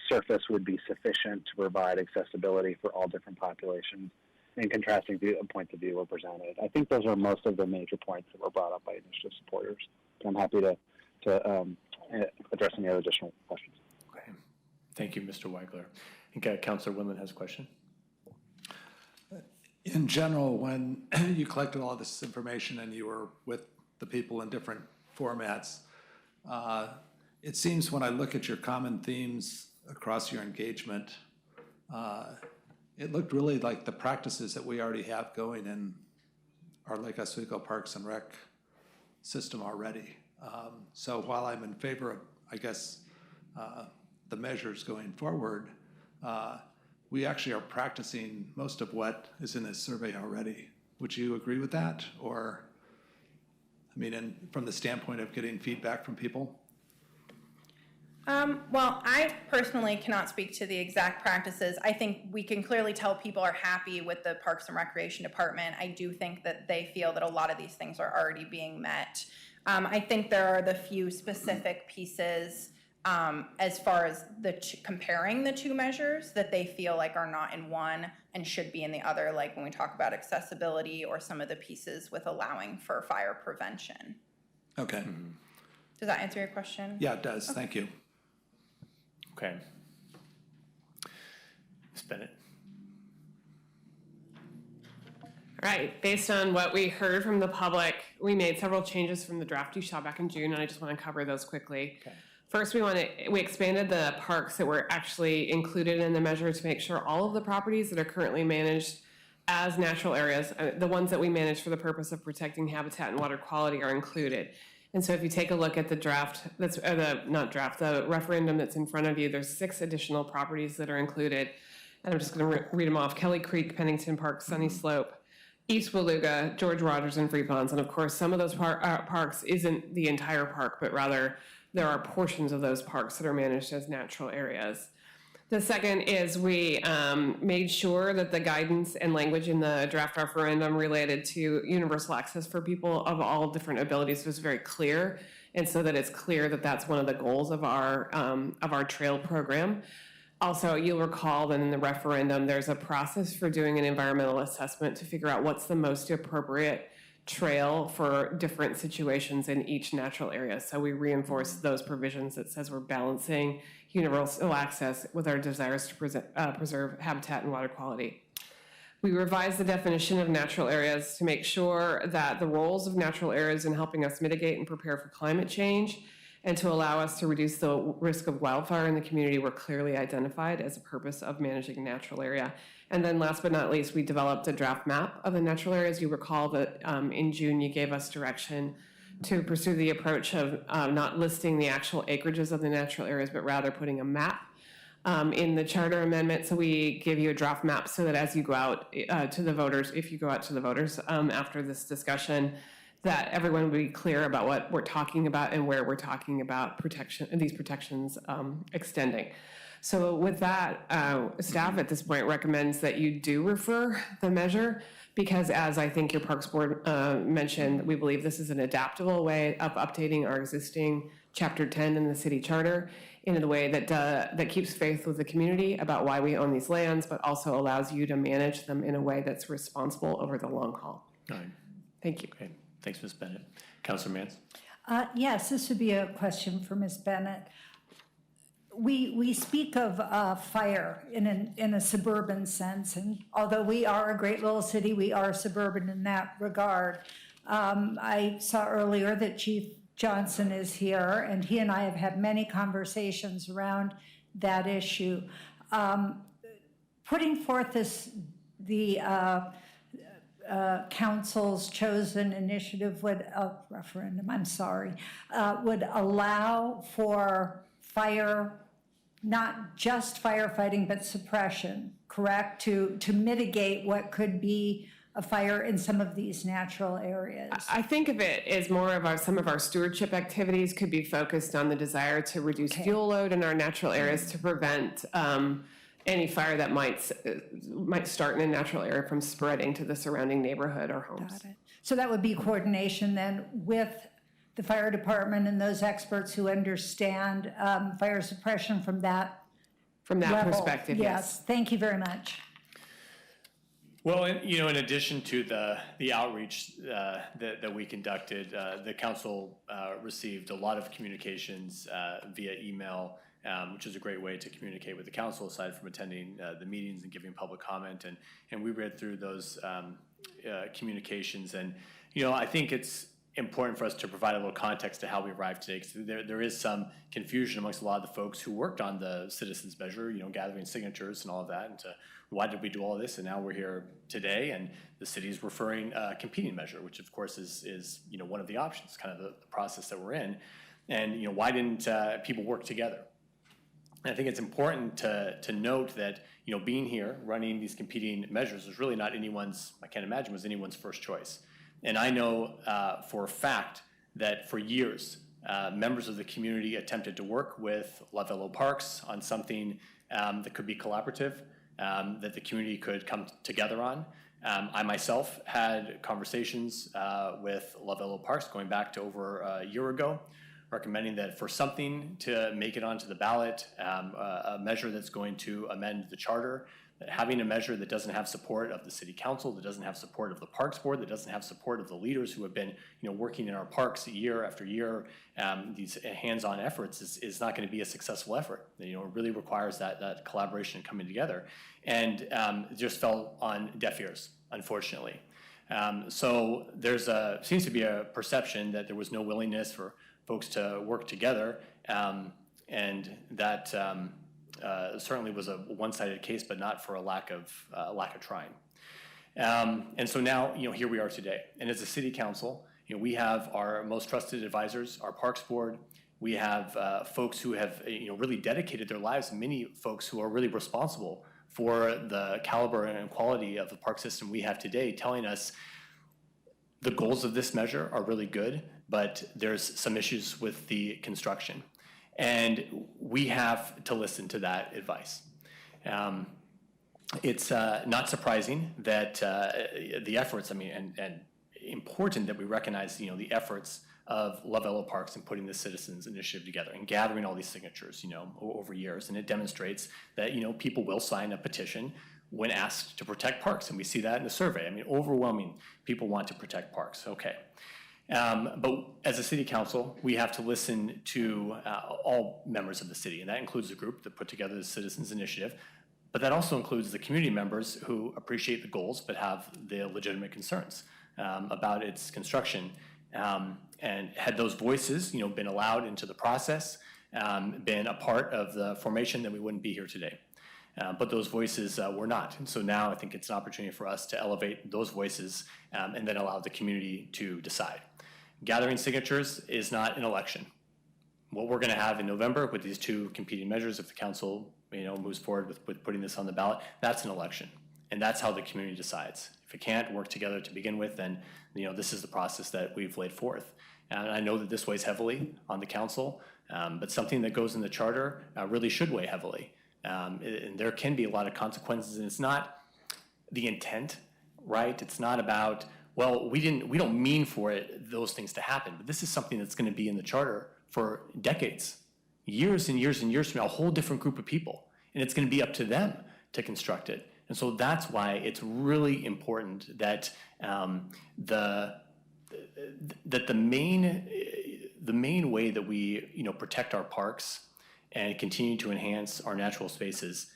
surface would be sufficient to provide accessibility for all different populations, and contrasting points of view were presented. I think those are most of the major points that were brought up by initiative supporters. I'm happy to address any other additional questions. Okay. Thank you, Mr. Weigler. I think Councilor Winland has a question. In general, when you collected all this information and you were with the people in different formats, it seems when I look at your common themes across your engagement, it looked really like the practices that we already have going in our Lake Oswego Parks and Rec system already. So while I'm in favor of, I guess, the measures going forward, we actually are practicing most of what is in this survey already. Would you agree with that? Or, I mean, from the standpoint of getting feedback from people? Well, I personally cannot speak to the exact practices. I think we can clearly tell people are happy with the Parks and Recreation Department. I do think that they feel that a lot of these things are already being met. I think there are the few specific pieces as far as comparing the two measures that they feel like are not in one and should be in the other, like when we talk about accessibility or some of the pieces with allowing for fire prevention. Okay. Does that answer your question? Yeah, it does. Okay. Thank you. Okay. Ms. Bennett. All right, based on what we heard from the public, we made several changes from the draft you saw back in June, and I just want to cover those quickly. Okay. First, we expanded the parks that were actually included in the measure to make sure all of the properties that are currently managed as natural areas, the ones that we manage for the purpose of protecting habitat and water quality, are included. And so if you take a look at the draft, the referendum that's in front of you, there's 6 additional properties that are included. And I'm just going to read them off. Kelly Creek, Pennington Park, Sunny Slope, East Beluga, George Rogers, and Free Ponds. And of course, some of those parks isn't the entire park, but rather there are portions of those parks that are managed as natural areas. The second is we made sure that the guidance and language in the draft referendum related to universal access for people of all different abilities was very clear, and so that it's clear that that's one of the goals of our trail program. Also, you'll recall that in the referendum, there's a process for doing an environmental assessment to figure out what's the most appropriate trail for different situations in each natural area. So we reinforce those provisions that says we're balancing universal access with our desires to preserve habitat and water quality. We revised the definition of natural areas to make sure that the roles of natural areas in helping us mitigate and prepare for climate change and to allow us to reduce the risk of wildfire in the community were clearly identified as a purpose of managing a natural area. And then last but not least, we developed a draft map of the natural areas. You recall that in June you gave us direction to pursue the approach of not listing the actual acreages of the natural areas, but rather putting a map in the charter amendment. So we give you a draft map so that as you go out to the voters, if you go out to the voters after this discussion, that everyone will be clear about what we're talking about and where we're talking about these protections extending. So with that, staff at this point recommends that you do refer the measure, because as I think your Parks Board mentioned, we believe this is an adaptable way of updating our existing Chapter 10 in the city charter in a way that keeps faith with the community about why we own these lands, but also allows you to manage them in a way that's responsible over the long haul. All right. Thank you. Okay. Thanks, Ms. Bennett. Councilor Mance? Yes, this would be a question for Ms. Bennett. We speak of fire in a suburban sense, and although we are a great little city, we are suburban in that regard. I saw earlier that Chief Johnson is here, and he and I have had many conversations around that issue. Putting forth the council's chosen initiative referendum, would allow for fire, not just firefighting, but suppression, correct? To mitigate what could be a fire in some of these natural areas. I think of it as more of some of our stewardship activities could be focused on the desire to reduce fuel load in our natural areas to prevent any fire that might start in a natural area from spreading to the surrounding neighborhood or homes. Got it. So that would be coordination then with the fire department and those experts who understand fire suppression from that level. Perspective, yes. Thank you very much. Well, in addition to the outreach that we conducted, the council received a lot of communications via email, which is a great way to communicate with the council aside from attending the meetings and giving public comment. And we read through those communications, and I think it's important for us to provide a little context to how we arrived today, because there is some confusion amongst a lot of the folks who worked on the citizens measure, gathering signatures and all of that, and why did we do all this, and now we're here today, and the city's referring a competing measure, which of course is one of the options, kind of the process that we're in, and why didn't people work together? And I think it's important to note that being here running these competing measures was really not I can't imagine was anyone's first choice. And I know for a fact that for years, members of the community attempted to work with LaVelo Parks on something that could be collaborative, that the community could come together on. I myself had conversations with LaVelo Parks going back to over a year ago, recommending that for something to make it onto the ballot, a measure that's going to amend the charter, that having a measure that doesn't have support of the city council, that doesn't have support of the Parks Board, that doesn't have support of the leaders who have been working in our parks year after year, these hands-on efforts is not going to be a successful effort. It really requires that collaboration coming together, and it just fell on deaf ears, unfortunately. So seems to be a perception that there was no willingness for folks to work together, and that certainly was a one-sided case, but not for a lack of trying. And so now, here we are today. And as a city council, we have our most trusted advisors, our Parks Board. We have folks who have, really dedicated their lives, and many folks who are really responsible for the caliber and quality of the park system we have today, telling us the goals of this measure are really good, but there's some issues with the construction. And we have to listen to that advice. It's not surprising that the efforts, and important that we recognize, the efforts of LaVelo Parks in putting the citizens initiative together and gathering all these signatures, over years. And it demonstrates that, people will sign a petition when asked to protect parks. And we see that in the survey. Overwhelming people want to protect parks. Okay. But as a city council, we have to listen to all members of the city, and that includes the group that put together the Citizens Initiative. But that also includes the community members who appreciate the goals but have the legitimate concerns about its construction. And had those voices, been allowed into the process, been a part of the formation, then we wouldn't be here today. But those voices were not. And so now I think it's an opportunity for us to elevate those voices and then allow the community to decide. Gathering signatures is not an election. What we're going to have in November with these two competing measures, if the council moves forward with putting this on the ballot, that's an election. And that's how the community decides. If it can't work together to begin with, then this is the process that we've laid forth. And I know that this weighs heavily on the council, but something that goes in the charter really should weigh heavily. And there can be a lot of consequences, and it's not the intent, right? It's not about, well, we don't mean for those things to happen, but this is something that's going to be in the charter for decades, years and years and years from now, a whole different group of people, and it's going to be up to them to construct it. And so that's why it's really important that the main way that we protect our parks and continue to enhance our natural spaces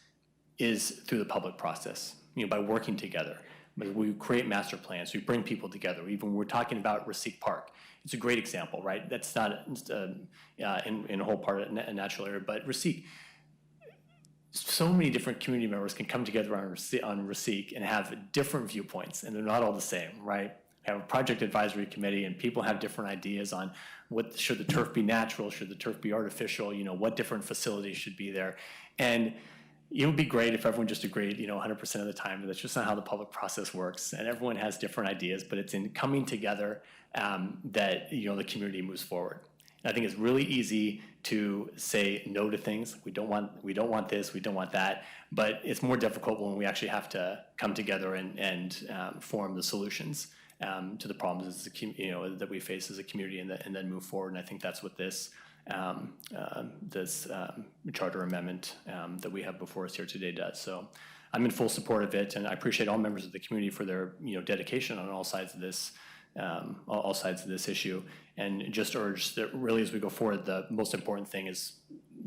is through the public process, by working together. We create master plans, we bring people together. Even when we're talking about Reseek Park, it's a great example, right? That's not in a whole part of a natural area, but Reseek, so many different community members can come together on Reseek and have different viewpoints, and they're not all the same, right? We have a project advisory committee, and people have different ideas on what should the turf be natural, should the turf be artificial, what different facilities should be there. And it would be great if everyone just agreed, 100% of the time, but that's just not how the public process works. And everyone has different ideas, but it's in coming together that, the community moves forward. And I think it's really easy to say no to things. We don't want this, we don't want that. But it's more difficult when we actually have to come together and form the solutions to the problems that we face as a community, and then move forward. And I think that's what this charter amendment that we have before us here today does. So I'm in full support of it, and I appreciate all members of the community for their dedication on all sides of this issue, and just urge that really as we go forward, the most important thing is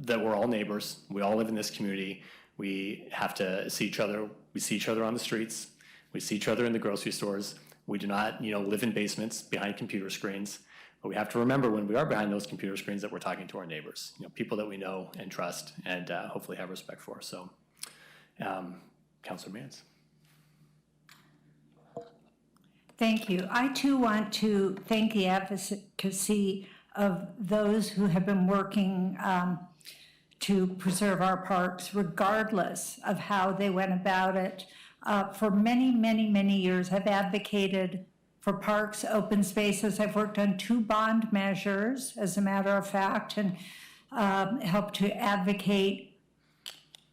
that we're all neighbors. We all live in this community. We have to see each other. We see each other on the streets. We see each other in the grocery stores. We do not live in basements behind computer screens. But we have to remember when we are behind those computer screens that we're talking to our neighbors, people that we know and trust and hopefully have respect for. So, Councilor Mans. Thank you. I too want to thank the advocacy of those who have been working to preserve our parks, regardless of how they went about it. For many, many, many years, I've advocated for parks, open spaces. I've worked on 2 bond measures, as a matter of fact, and helped to advocate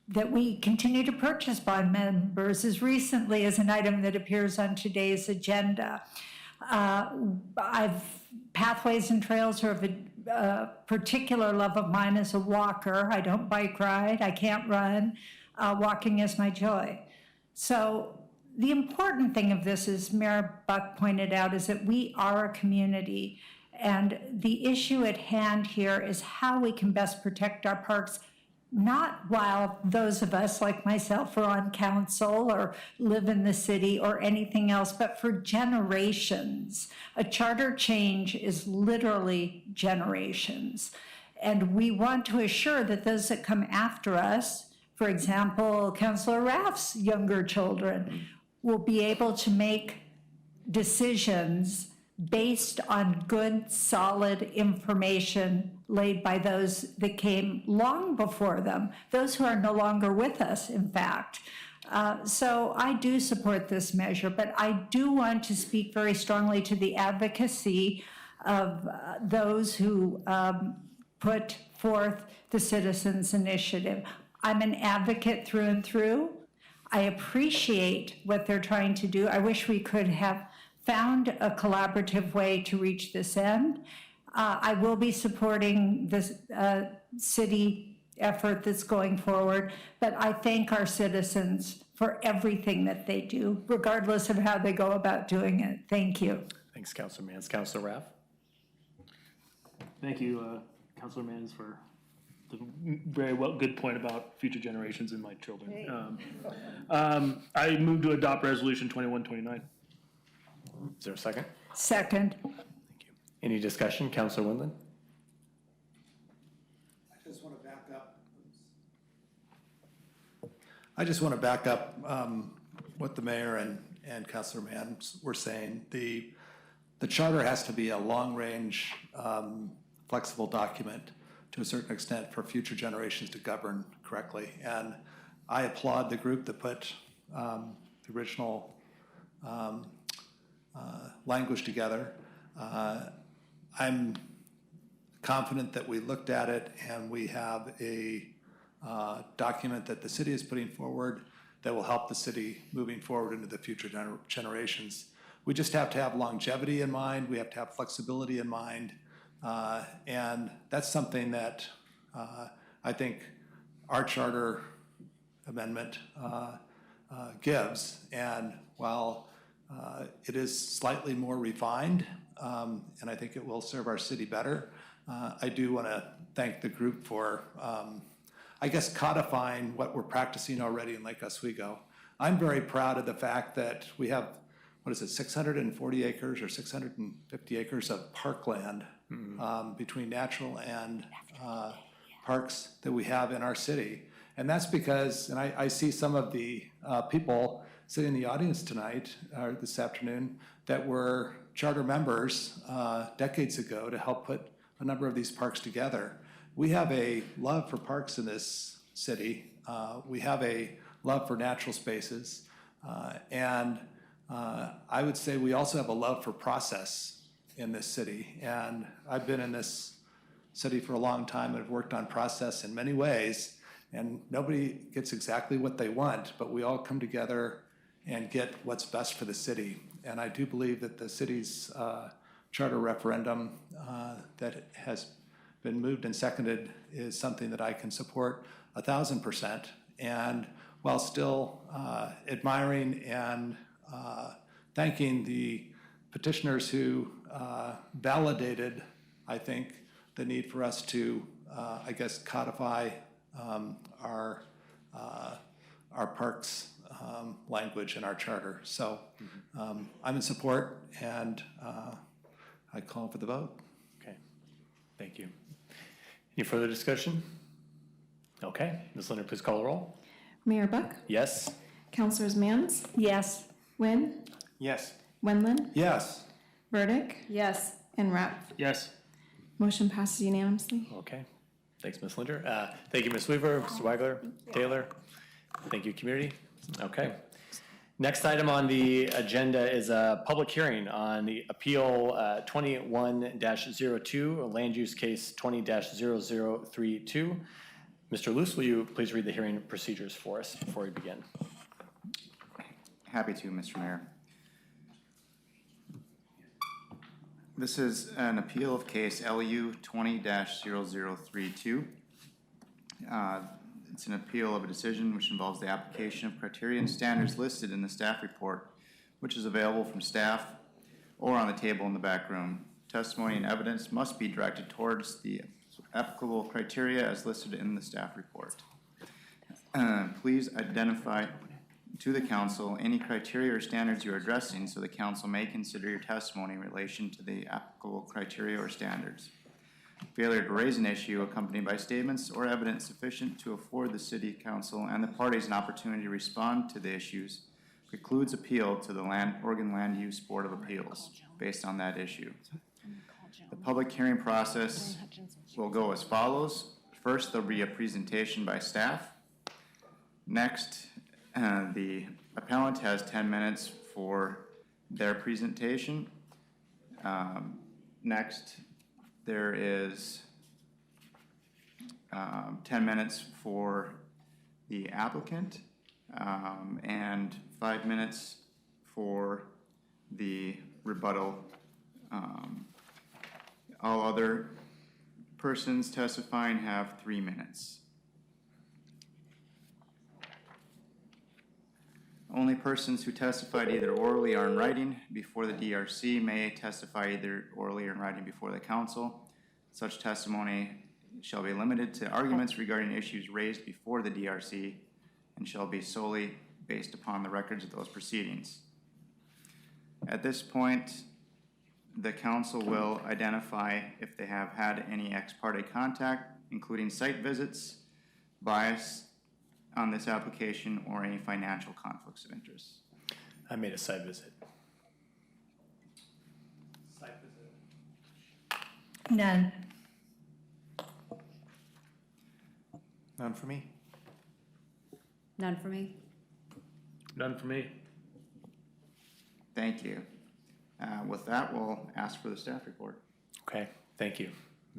that we continue to purchase bond members as recently as an item that appears on today's agenda. Pathways and trails are of a particular love of mine as a walker. I don't bike ride, I can't run. Walking is my joy. So the important thing of this, as Mayor Buck pointed out, is that we are a community. And the issue at hand here is how we can best protect our parks, not while those of us like myself are on council or live in the city or anything else, but for generations. A charter change is literally generations. And we want to assure that those that come after us, for example, Councilor Raff's younger children, will be able to make decisions based on good, solid information laid by those that came long before them, those who are no longer with us, in fact. So I do support this measure, but I do want to speak very strongly to the advocacy of those who put forth the Citizens Initiative. I'm an advocate through and through. I appreciate what they're trying to do. I wish we could have found a collaborative way to reach this end. I will be supporting this city effort that's going forward, but I thank our citizens for everything that they do, regardless of how they go about doing it. Thank you. Thanks, Councilor Mans. Councilor Raff. Thank you, Councilor Mans, for very good point about future generations and my children. I move to adopt Resolution 2129. Is there a second? Second. Any discussion? Councilor Windland? I just want to back up what the mayor and Councilor Mann were saying. The charter has to be a long-range, flexible document to a certain extent for future generations to govern correctly. And I applaud the group that put the original language together. I'm confident that we looked at it and we have a document that the city is putting forward that will help the city moving forward into the future generations. We just have to have longevity in mind. We have to have flexibility in mind. And that's something that I think our charter amendment gives. And while it is slightly more refined, and I think it will serve our city better, I do want to thank the group for I guess codifying what we're practicing already in Lake Oswego. I'm very proud of the fact that we have, 640 acres or 650 acres of parkland between natural and parks that we have in our city. And that's because, and I see some of the people sitting in the audience tonight, or this afternoon, that were charter members decades ago to help put a number of these parks together. We have a love for parks in this city. We have a love for natural spaces. And I would say we also have a love for process in this city. And I've been in this city for a long time and have worked on process in many ways. And nobody gets exactly what they want, but we all come together and get what's best for the city. And I do believe that the city's charter referendum that has been moved and seconded is something that I can support 1,000%. And while still admiring and thanking the petitioners who validated, I think, the need for us to, I guess, codify our parks language in our charter. So I'm in support, and I call for the vote. Okay, thank you. Any further discussion? Okay, Ms. Leonard, please call the roll. Mayor Buck? Yes? Councilors Mans? Yes. Wynn? Yes. Wendland? Yes. Burdick? Yes. And Rapp? Yes. Motion passes unanimously. Okay, thanks, Ms. Linder. Thank you, Ms. Weaver, Mr. Weigler, Taylor. Thank you, community. Okay. Next item on the agenda is a public hearing on the Appeal 21-02, Land Use Case 20-0032. Mr. Luce, will you please read the hearing procedures for us before we begin? Happy to, Mr. Mayor. This is an appeal of case LU 20-0032. It's an appeal of a decision which involves the application of criteria and standards listed in the staff report, which is available from staff or on the table in the back room. Testimony and evidence must be directed towards the applicable criteria as listed in the staff report. Please identify to the council any criteria or standards you are addressing so the council may consider your testimony in relation to the applicable criteria or standards. Failure to raise an issue accompanied by statements or evidence sufficient to afford the city council and the parties an opportunity to respond to the issues precludes appeal to the Oregon Land Use Board of Appeals based on that issue. The public hearing process will go as follows. First, there'll be a presentation by staff. Next, the appellant has 10 minutes for their presentation. Next, there is 10 minutes for the applicant and 5 minutes for the rebuttal. All other persons testifying have 3 minutes. Only persons who testified either orally or in writing before the DRC may testify either orally or in writing before the council. Such testimony shall be limited to arguments regarding issues raised before the DRC and shall be solely based upon the records of those proceedings. At this point, the council will identify if they have had any ex parte contact, including site visits, bias on this application, or any financial conflicts of interest. I made a site visit. None. None for me. None for me. None for me. Thank you. With that, we'll ask for the staff report. Okay, thank you,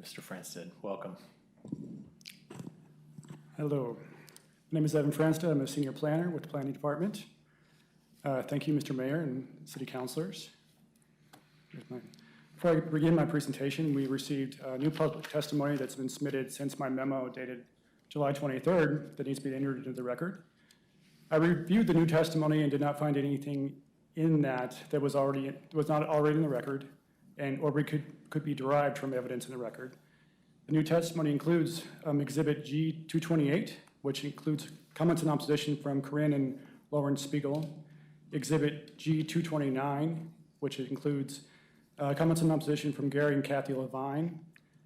Mr. Franstead. Welcome. Hello. My name is Evan Franstead. I'm a senior planner with the Planning Department. Thank you, Mr. Mayor and City Councilors. Before I begin my presentation, we received new public testimony that's been submitted since my memo dated July 23rd that needs to be entered into the record. I reviewed the new testimony and did not find anything in that was not already in the record or could be derived from evidence in the record. The new testimony includes Exhibit G228, which includes comments in opposition from Corinne and Lauren Spiegel. Exhibit G229, which includes comments in opposition from Gary and Kathy Levine.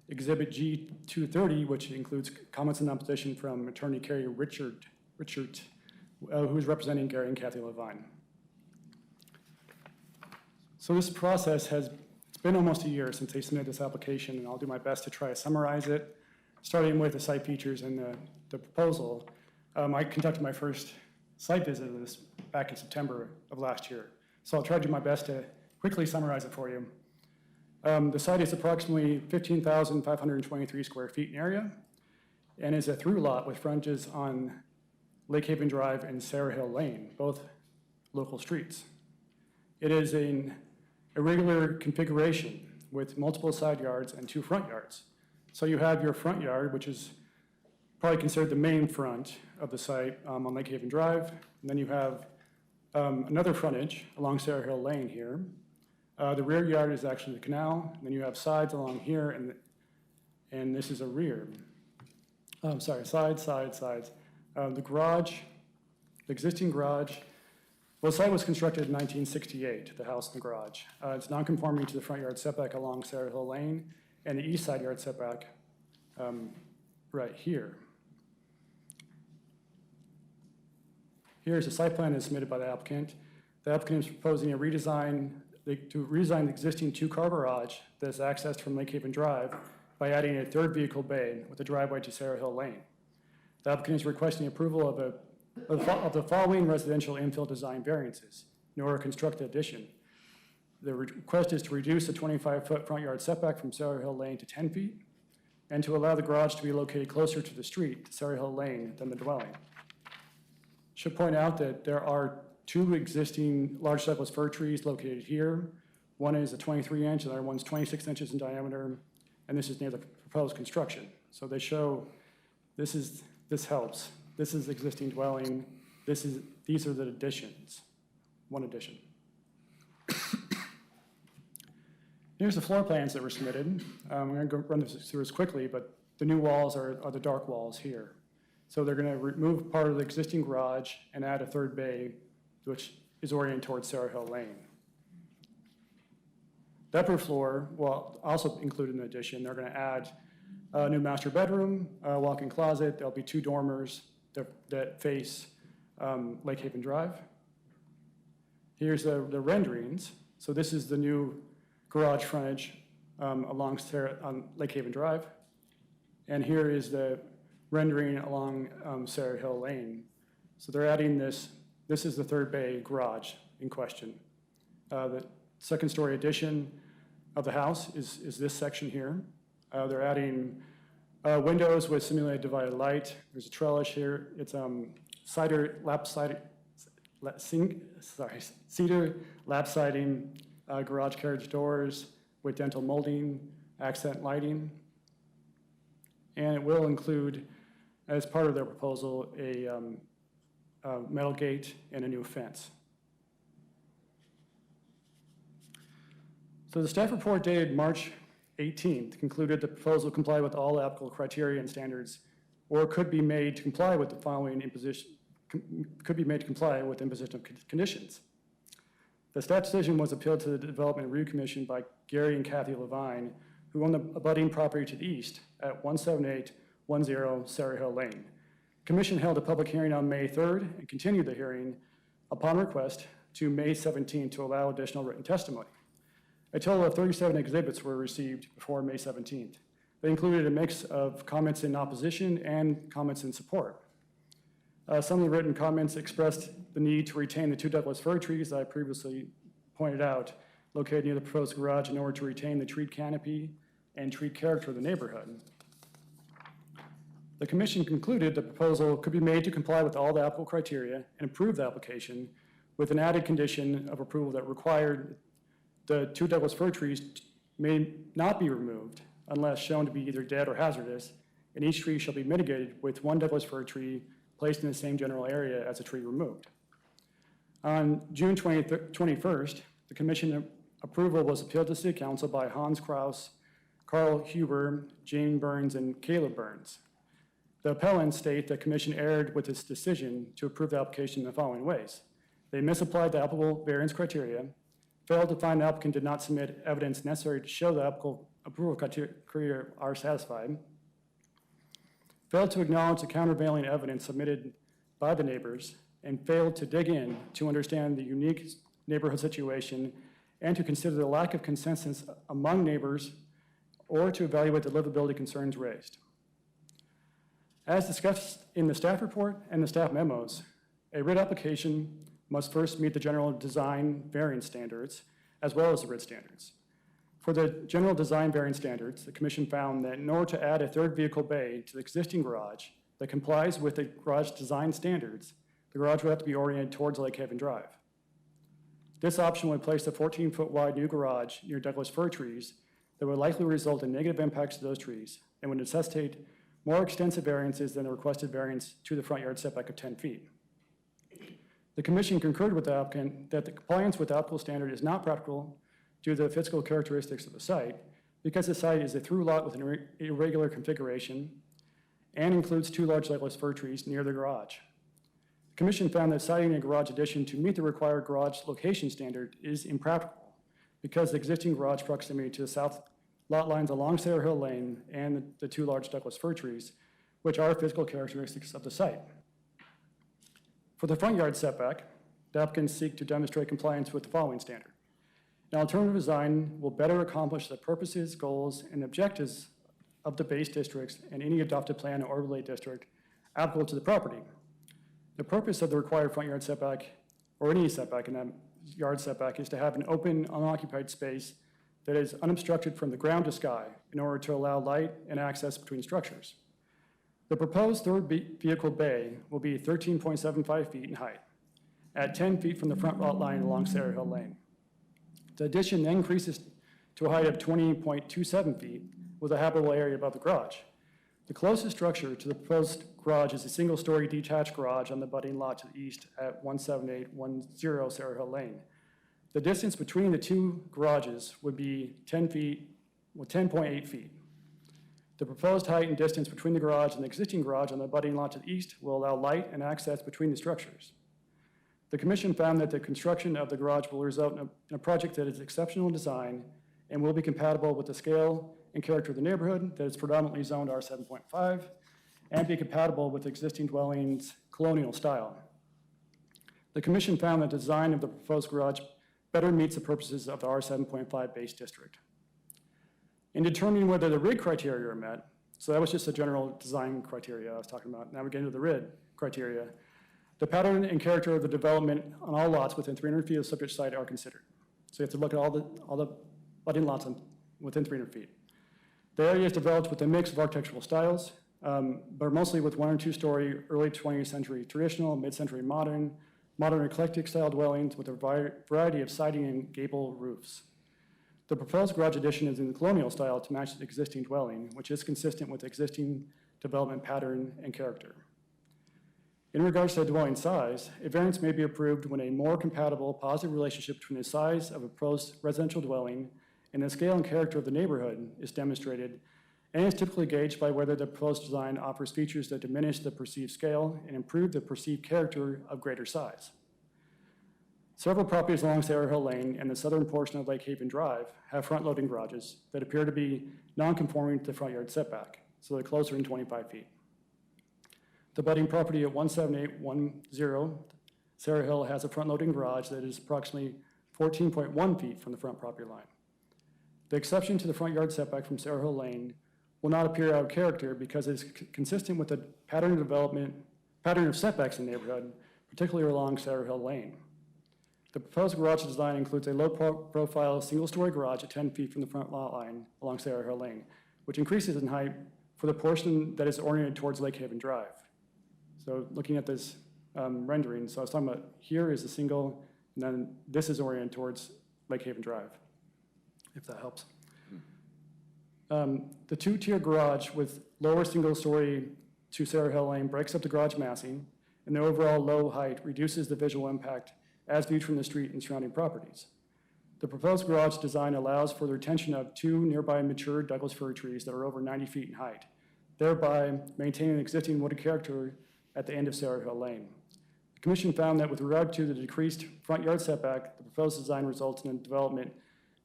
Exhibit G230, which includes comments in opposition from Attorney Carrie Richard, who is representing Gary and Kathy Levine. So this process it's been almost a year since they submitted this application, and I'll do my best to try to summarize it, starting with the site features and the proposal. I conducted my first site visit of this back in September of last year. So I'll try to do my best to quickly summarize it for you. The site is approximately 15,523 square feet in area and is a through lot with frontages on Lake Haven Drive and Sarah Hill Lane, both local streets. It is an irregular configuration with multiple side yards and 2 front yards. So you have your front yard, which is probably considered the main front of the site on Lake Haven Drive. And then you have another frontage along Sarah Hill Lane here. The rear yard is actually the canal. And then you have sides along here, and this is a rear. Sides. The garage, the existing garage, well, the site was constructed in 1968, the house and the garage. It's non-conforming to the front yard setback along Sarah Hill Lane and the east side yard setback right here. Here's a site plan that's submitted by the applicant. The applicant is proposing to redesign the existing 2-car garage that's accessed from Lake Haven Drive by adding a 3rd vehicle bay with a driveway to Sarah Hill Lane. The applicant is requesting approval of the following residential infill design variances in order to construct the addition. The request is to reduce the 25-foot front yard setback from Sarah Hill Lane to 10 feet and to allow the garage to be located closer to the street, Sarah Hill Lane, than the dwelling. Should point out that there are 2 existing large cypress fir trees located here. One is a 23-inch, the other one's 26 inches in diameter, and this is near the proposed construction. So they show this helps. This is existing dwelling. These are the additions, one addition. Here's the floor plans that were submitted. I'm going to go run this through this quickly, but the new walls are the dark walls here. So they're going to remove part of the existing garage and add a 3rd bay, which is oriented towards Sarah Hill Lane. The upper floor will also include an addition. They're going to add a new master bedroom, a walk-in closet. There'll be 2 dormers that face Lake Haven Drive. Here's the renderings. So this is the new garage frontage along Lake Haven Drive. And here is the rendering along Sarah Hill Lane. So they're adding this. This is the 3rd bay garage in question. The 2nd story addition of the house is this section here. They're adding windows with simulated divided light. There's a trellis here. It's cedar lap siding, garage carriage doors with dental molding, accent lighting. And it will include, as part of their proposal, a metal gate and a new fence. So the staff report dated March 18th concluded the proposal complied with all applicable criteria and standards, or could be made to comply with the following imposition of conditions. The staff decision was appealed to the Development Review Commission by Gary and Kathy Levine, who own the abutting property to the east at 17810 Sarah Hill Lane. The commission held a public hearing on May 3rd and continued the hearing upon request to May 17th to allow additional written testimony. A total of 37 exhibits were received before May 17th. They included a mix of comments in opposition and comments in support. Some of the written comments expressed the need to retain the 2 Douglas fir trees that I previously pointed out, located near the proposed garage, in order to retain the tree canopy and tree character of the neighborhood. The commission concluded the proposal could be made to comply with all the applicable criteria and approve the application, with an added condition of approval that required the 2 Douglas fir trees may not be removed unless shown to be either dead or hazardous, and each tree shall be mitigated with 1 Douglas fir tree placed in the same general area as a tree removed. On June 21st, the commission approval was appealed to City Council by Hans Kraus, Carl Huber, Jane Burns, and Caleb Burns. The appellants state the commission erred with its decision to approve the application in the following ways. They misapplied the applicable variance criteria, failed to find the applicant did not submit evidence necessary to show the applicable approval criteria are satisfied, failed to acknowledge the countervailing evidence submitted by the neighbors, and failed to dig in to understand the unique neighborhood situation and to consider the lack of consensus among neighbors or to evaluate the livability concerns raised. As discussed in the staff report and the staff memos, a RID application must first meet the general design variance standards as well as the RID standards. For the general design variance standards, the commission found that in order to add a 3rd vehicle bay to the existing garage that complies with the garage design standards, the garage would have to be oriented towards Lake Haven Drive. This option would place a 14-foot wide new garage near Douglas fir trees that would likely result in negative impacts to those trees and would necessitate more extensive variances than the requested variance to the front yard setback of 10 feet. The commission concurred with the applicant that the compliance with the applicable standard is not practical due to the physical characteristics of the site, because the site is a through lot with an irregular configuration and includes 2 large Douglas fir trees near the garage. The commission found that siting a garage addition to meet the required garage location standard is impractical because the existing garage proximity to the south lot lines along Sarah Hill Lane and the 2 large Douglas fir trees, which are physical characteristics of the site. For the front yard setback, the applicants seek to demonstrate compliance with the following standard. An alternative design will better accomplish the purposes, goals, and objectives of the base districts and any adopted plan or overlay district applicable to the property. The purpose of the required front yard setback, or any setback in that yard setback, is to have an open, unoccupied space that is unobstructed from the ground to sky in order to allow light and access between structures. The proposed 3rd vehicle bay will be 13.75 feet in height, at 10 feet from the front lot line along Sarah Hill Lane. The addition then increases to a height of 20.27 feet with a habitable area above the garage. The closest structure to the proposed garage is a single-story detached garage on the abutting lot to the east at 17810 Sarah Hill Lane. The distance between the 2 garages would be 10.8 feet. The proposed height and distance between the garage and the existing garage on the abutting lot to the east will allow light and access between the structures. The commission found that the construction of the garage will result in a project that is exceptional design and will be compatible with the scale and character of the neighborhood that is predominantly zoned R7.5 and be compatible with existing dwellings' colonial style. The commission found that the design of the proposed garage better meets the purposes of the R7.5 base district. In determining whether the RID criteria are met, so that was just a general design criteria I was talking about. Now we get into the RID criteria. The pattern and character of the development on all lots within 300 feet of the subject site are considered. So you have to look at all the budding lots within 300 feet. The area is developed with a mix of architectural styles, but mostly with 1 or 2 story early 20th century traditional, mid-century modern eclectic style dwellings with a variety of siding and gable roofs. The proposed garage addition is in the colonial style to match the existing dwelling, which is consistent with existing development pattern and character. In regards to the dwelling size, a variance may be approved when a more compatible positive relationship between the size of a proposed residential dwelling and the scale and character of the neighborhood is demonstrated and is typically gauged by whether the proposed design offers features that diminish the perceived scale and improve the perceived character of greater size. Several properties along Sarah Hill Lane and the southern portion of Lake Haven Drive have front-loading garages that appear to be non-conforming to the front yard setback, so they're closer than 25 feet. The budding property at 17810 Sarah Hill has a front-loading garage that is approximately 14.1 feet from the front property line. The exception to the front yard setback from Sarah Hill Lane will not appear out of character because it is consistent with the pattern of setbacks in the neighborhood, particularly along Sarah Hill Lane. The proposed garage design includes a low-profile single-story garage at 10 feet from the front lot line along Sarah Hill Lane, which increases in height for the portion that is oriented towards Lake Haven Drive. So looking at this rendering, so I was talking about here is a single, and then this is oriented towards Lake Haven Drive, if that helps. The two-tier garage with lower single-story to Sarah Hill Lane breaks up the garage massing, and the overall low height reduces the visual impact as viewed from the street and surrounding properties. The proposed garage design allows for the retention of 2 nearby mature Douglas fir trees that are over 90 feet in height, thereby maintaining an existing wooded character at the end of Sarah Hill Lane. The Commission found that with regard to the decreased front yard setback, the proposed design results in a development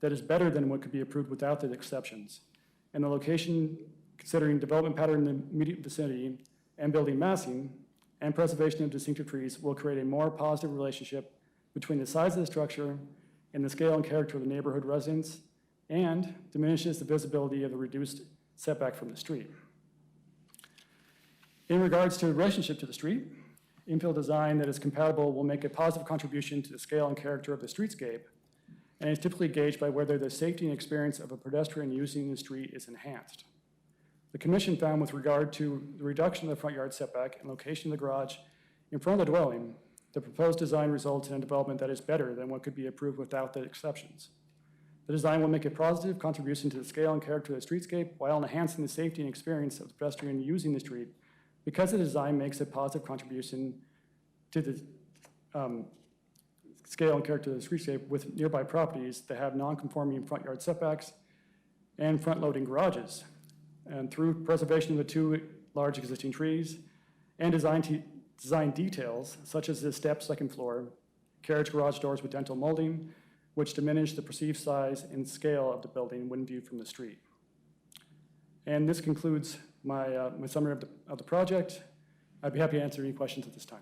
that is better than what could be approved without the exceptions. And the location, considering development pattern in the immediate vicinity and building massing and preservation of distinctive trees, will create a more positive relationship between the size of the structure and the scale and character of the neighborhood residents, and diminishes the visibility of the reduced setback from the street. In regards to the relationship to the street, infill design that is compatible will make a positive contribution to the scale and character of the streetscape, and is typically gauged by whether the safety and experience of a pedestrian using the street is enhanced. The Commission found with regard to the reduction of the front yard setback and location of the garage in front of the dwelling, the proposed design results in a development that is better than what could be approved without the exceptions. The design will make a positive contribution to the scale and character of the streetscape while enhancing the safety and experience of the pedestrian using the street, because the design makes a positive contribution to the scale and character of the streetscape with nearby properties that have non-conforming front yard setbacks and front-loading garages. And through preservation of the 2 large existing trees and design details, such as the step second floor, carriage garage doors with dental molding, which diminish the perceived size and scale of the building when viewed from the street. And this concludes my summary of the project. I'd be happy to answer any questions at this time.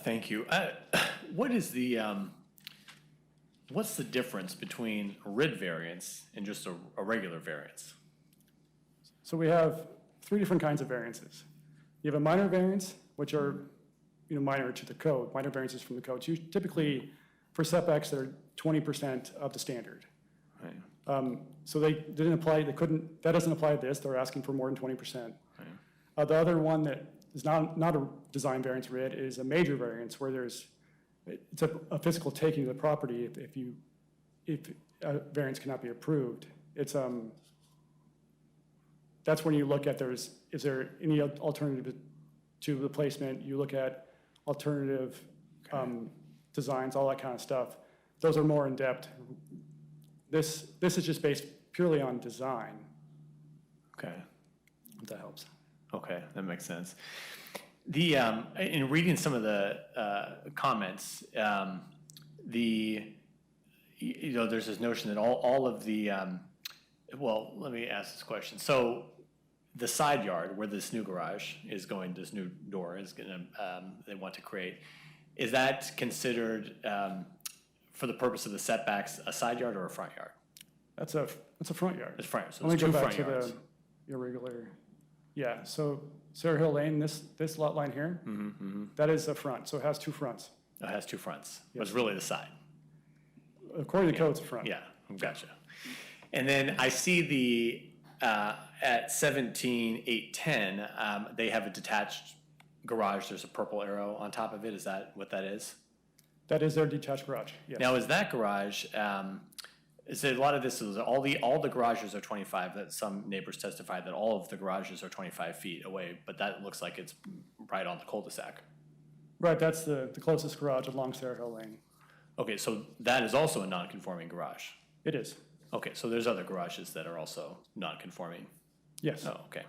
Thank you. What is what's the difference between a RID variance and just a regular variance? So we have 3 different kinds of variances. You have a minor variance, which are minor to the code, minor variances from the code. So typically, for setbacks, they're 20% of the standard. Right. So they didn't apply, that doesn't apply to this. They're asking for more than 20%. Right. The other one that is not a design variance RID is a major variance where it's a physical taking of the property if a variance cannot be approved. It's that's when you look at is there any alternative to the placement? You look at alternative designs, all that kind of stuff. Those are more in depth. This is just based purely on design. Okay. If that helps. Okay, that makes sense. In reading some of the comments, there's this notion that all of the well, let me ask this question. So the side yard where this new garage is going, this new door is going to, they want to create, is that considered, for the purpose of the setbacks, a side yard or a front yard? That's a front yard. It's front yard, so Let me it's go 2 back front to yards. the irregular. Yeah, so Sarah Hill Lane, this lot line here, that is a front, so it has 2 fronts. It has 2 fronts, but it's really the side. According to code, it's a front. Yeah, gotcha. And then I see at 17,810, they have a detached garage. There's a purple arrow on top of it. Is that what that is? That is their detached garage, yes. Now, is that garage, is it a lot of this is all the garages are 25, that some neighbors testified that all of the garages are 25 feet away, but that looks like it's right on the cul-de-sac. Right, that's the closest garage along Sarah Hill Lane. Okay, so that is also a non-conforming garage? It is. Okay, so there's other garages that are also non-conforming? Yes. Oh, okay.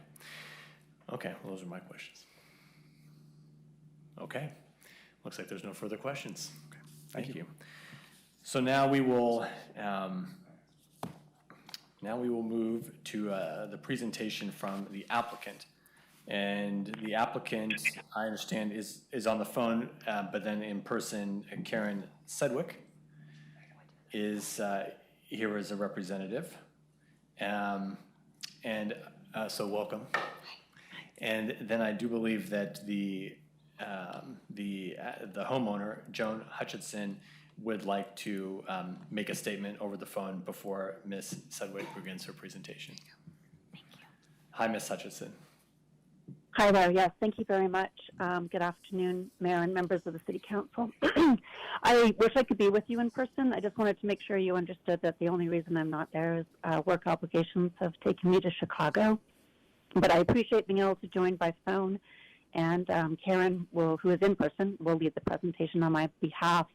Okay, well, those are my questions. Okay, looks like there's no further questions. Okay, thank you. So now we will move to the presentation from the applicant. And the applicant, I understand, is on the phone, but then in person, Karen Sedgwick is here as a representative. So welcome. And then I do believe that the homeowner, Joan Hutchinson, would like to make a statement over the phone before Ms. Sedgwick begins her presentation. Thank you. Hi, Ms. Hutchinson. Hi there. Yes, thank you very much. Good afternoon, Mayor and members of the City Council. I wish I could be with you in person. I just wanted to make sure you understood that the only reason I'm not there is work obligations have taken me to Chicago. But I appreciate being able to join by phone. And Karen, who is in person, will lead the presentation on my behalf.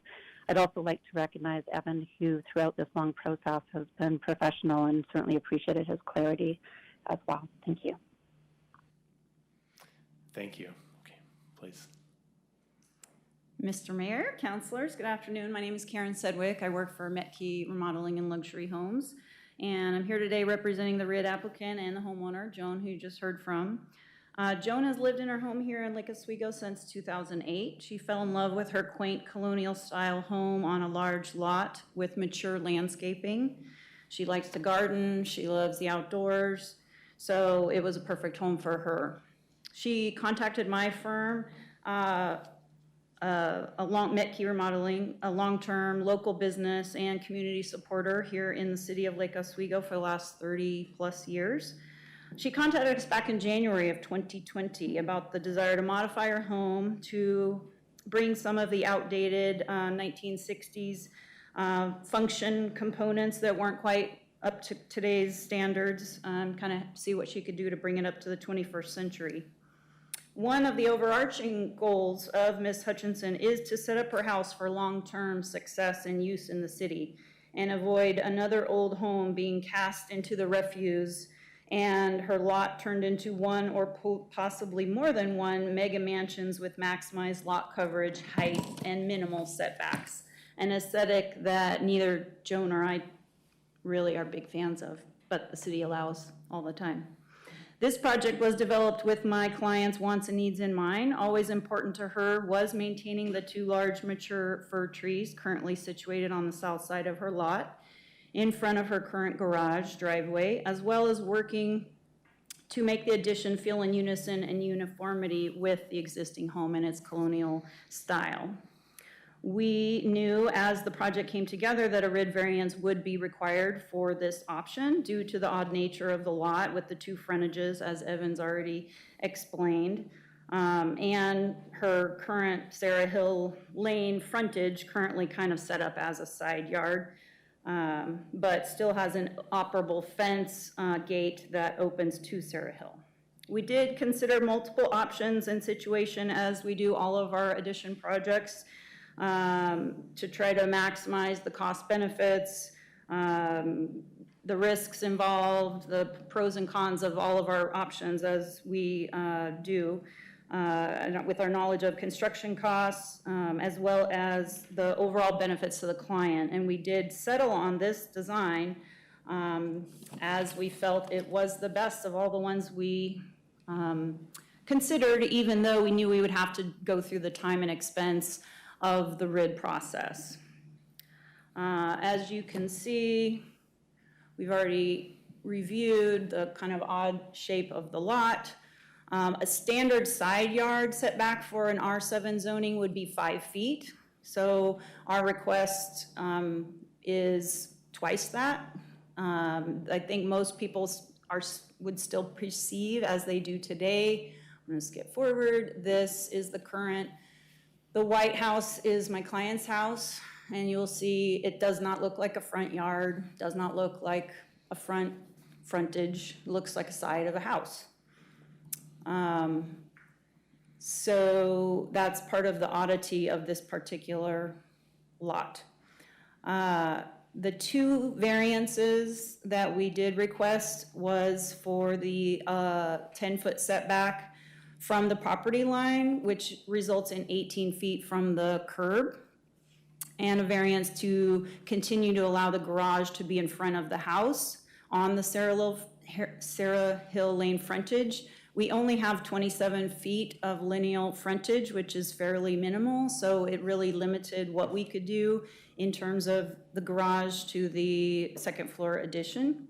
I'd also like to recognize Evan, who throughout this long process has been professional and certainly appreciated his clarity as well. Thank you. Thank you. Okay, please. Mr. Mayor, councilors, good afternoon. My name is Karen Sedgwick. I work for MHCAC Remodeling and Luxury Homes. And I'm here today representing the RID applicant and the homeowner, Joan, who you just heard from. Joan has lived in her home here in Lake Oswego since 2008. She fell in love with her quaint colonial-style home on a large lot with mature landscaping. She likes to garden. She loves the outdoors. So it was a perfect home for her. She contacted my firm, MHCAC Remodeling, a long-term local business and community supporter here in the city of Lake Oswego for the last 30-plus years. She contacted us back in January of 2020 about the desire to modify her home to bring some of the outdated 1960s function components that weren't quite up to today's standards, kind of see what she could do to bring it up to the 21st century. One of the overarching goals of Ms. Hutchinson is to set up her house for long-term success and use in the city and avoid another old home being cast into the refuse and her lot turned into one or possibly more than one mega mansions with maximized lot coverage, height, and minimal setbacks, an aesthetic that neither Joan or I really are big fans of, but the city allows all the time. This project was developed with my client's wants and needs in mind. Always important to her was maintaining the two large mature fir trees currently situated on the south side of her lot in front of her current garage driveway, as well as working to make the addition feel in unison and uniformity with the existing home and its colonial style. We knew as the project came together that a RID variance would be required for this option due to the odd nature of the lot with the two frontages, as Evan's already explained, and her current Sarah Hill Lane frontage currently kind of set up as a side yard, but still has an operable fence gate that opens to Sarah Hill. We did consider multiple options and situation as we do all of our addition projects, to try to maximize the cost benefits, the risks involved, the pros and cons of all of our options as we do with our knowledge of construction costs, as well as the overall benefits to the client. And we did settle on this design as we felt it was the best of all the ones we considered, even though we knew we would have to go through the time and expense of the RID process. As you can see, we've already reviewed the kind of odd shape of the lot. A standard side yard setback for an R7 zoning would be 5 feet. So our request is twice that. I think most people would still perceive as they do today. I'm gonna skip forward. This is the current. The white house is my client's house, and you'll see it does not look like a front yard, does not look like a frontage, looks like a side of a house. So that's part of the oddity of this particular lot. The two variances that we did request was for the 10-foot setback from the property line, which results in 18 feet from the curb, and a variance to continue to allow the garage to be in front of the house on the Sarah Hill Lane frontage. We only have 27 feet of lineal frontage, which is fairly minimal, so it really limited what we could do in terms of the garage to the second floor addition.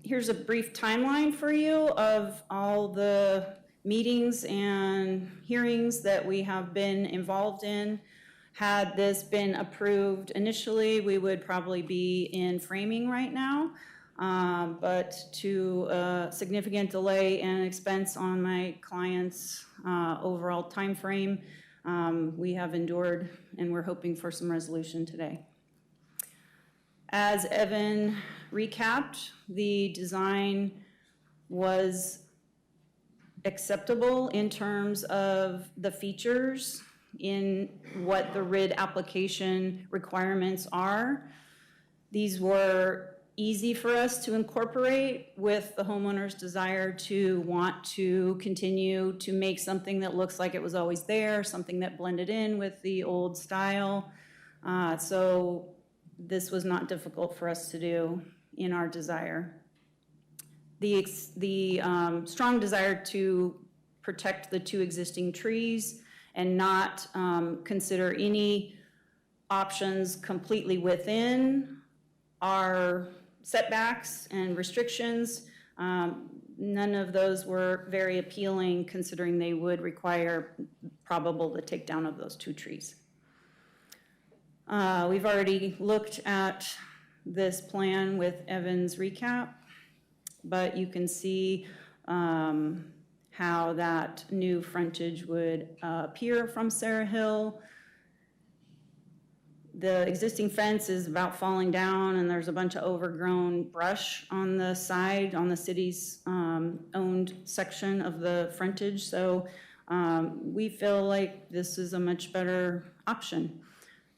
Here's a brief timeline for you of all the meetings and hearings that we have been involved in. Had this been approved initially, we would probably be in framing right now. But to a significant delay and expense on my client's overall time frame, we have endured, and we're hoping for some resolution today. As Evan recapped, the design was acceptable in terms of the features in what the RID application requirements are. These were easy for us to incorporate with the homeowner's desire to want to continue to make something that looks like it was always there, something that blended in with the old style. So this was not difficult for us to do in our desire. The strong desire to protect the two existing trees and not consider any options completely within our setbacks and restrictions. None of those were very appealing, considering they would require probable the takedown of those two trees. We've already looked at this plan with Evan's recap, but you can see how that new frontage would appear from Sarah Hill. The existing fence is about falling down, and there's a bunch of overgrown brush on the side, on the city's owned section of the frontage. So we feel like this is a much better option,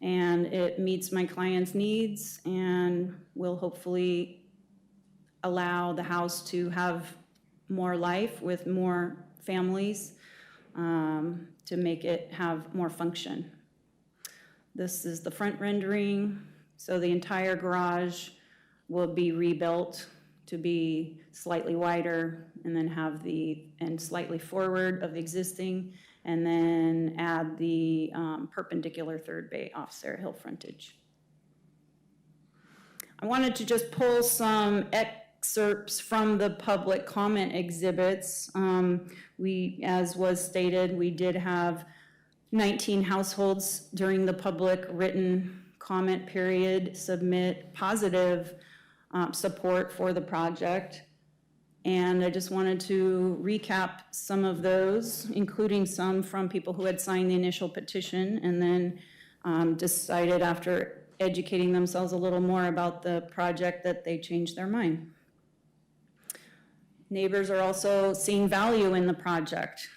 and it meets my client's needs and will hopefully allow the house to have more life with more families, to make it have more function. This is the front rendering. So the entire garage will be rebuilt to be slightly wider, and then have the end slightly forward of the existing, and then add the perpendicular third bay off Sarah Hill frontage. I wanted to just pull some excerpts from the public comment exhibits. As was stated, we did have 19 households during the public written comment period submit positive support for the project. And I just wanted to recap some of those, including some from people who had signed the initial petition and then decided after educating themselves a little more about the project that they changed their mind. Neighbors are also seeing value in the project.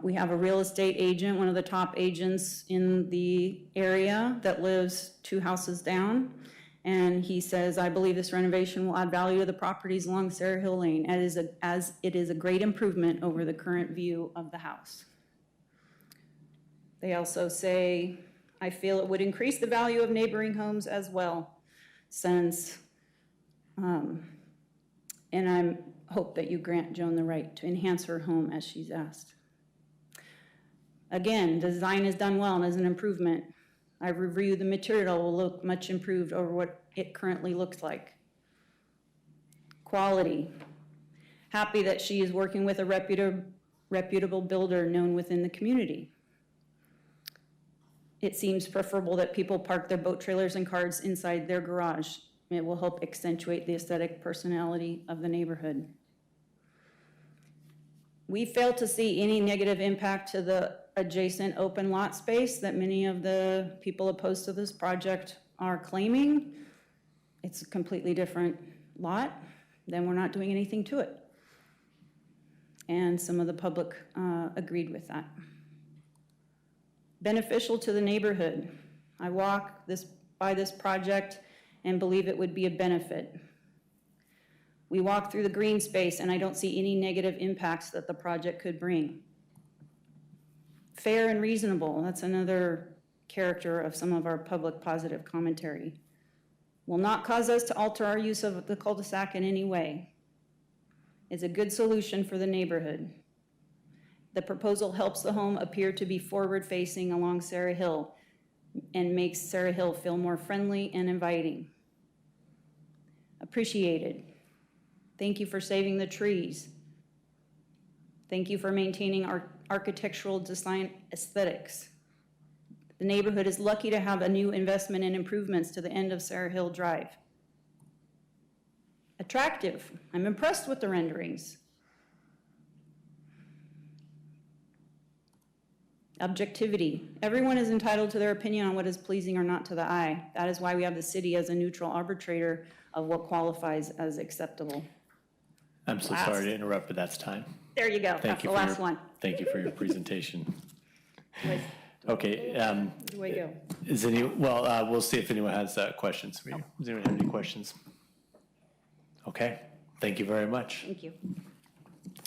We have a real estate agent, one of the top agents in the area, that lives 2 houses down. And he says, I believe this renovation will add value to the properties along Sarah Hill Lane, as it is a great improvement over the current view of the house. They also say, I feel it would increase the value of neighboring homes as well, since, and I hope that you grant Joan the right to enhance her home as she's asked. Again, the design is done well and is an improvement. I reviewed the material will look much improved over what it currently looks like. Quality. Happy that she is working with a reputable builder known within the community. It seems preferable that people park their boat trailers and cars inside their garage. It will help accentuate the aesthetic personality of the neighborhood. We fail to see any negative impact to the adjacent open lot space that many of the people opposed to this project are claiming. It's a completely different lot, then we're not doing anything to it. And some of the public agreed with that. beneficial to the neighborhood. I walk by this project and believe it would be a benefit. We walk through the green space and I don't see any negative impacts that the project could bring. Fair and reasonable, that's another character of some of our public positive commentary. Will not cause us to alter our use of the cul-de-sac in any way. It's a good solution for the neighborhood. The proposal helps the home appear to be forward-facing along Sarah Hill and makes Sarah Hill feel more friendly and inviting. Appreciated. Thank you for saving the trees. Thank you for maintaining our architectural design aesthetics. The neighborhood is lucky to have a new investment and improvements to the end of Sarah Hill Drive. Attractive. I'm impressed with the renderings. Objectivity. Everyone is entitled to their opinion on what is pleasing or not to the eye. That is why we have the city as a neutral arbitrator of what qualifies as acceptable. I'm so sorry to interrupt, but that's time. There you go. That's the last one. Thank you for your presentation. Okay. Where do I go? Is any, well, we'll see if anyone has questions for you. Does anyone have any questions? Okay. Thank you very much. Thank you.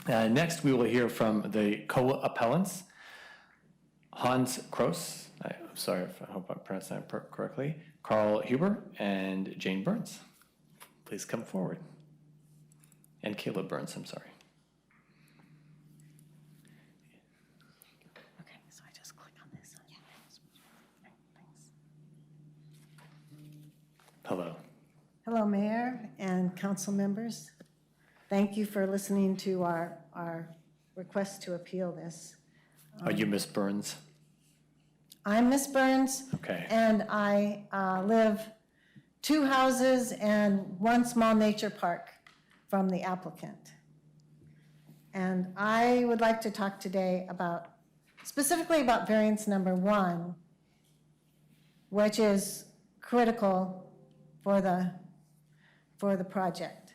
Next, we will hear from the co-appellants, Hans Kroos, I'm sorry if I hope I pronounced that correctly, Carl Huber, and Jane Burns. Please come forward. And Caleb Burns, I'm sorry. Okay, so I just click on this. Yeah. Thanks. Hello. Hello, Mayor and council members. Thank you for listening to our request to appeal this. Are you Miss Burns? I'm Miss Burns. Okay. And I live 2 houses and 1 small nature park from the applicant. And I would like to talk today specifically about variance number 1, which is critical for the project.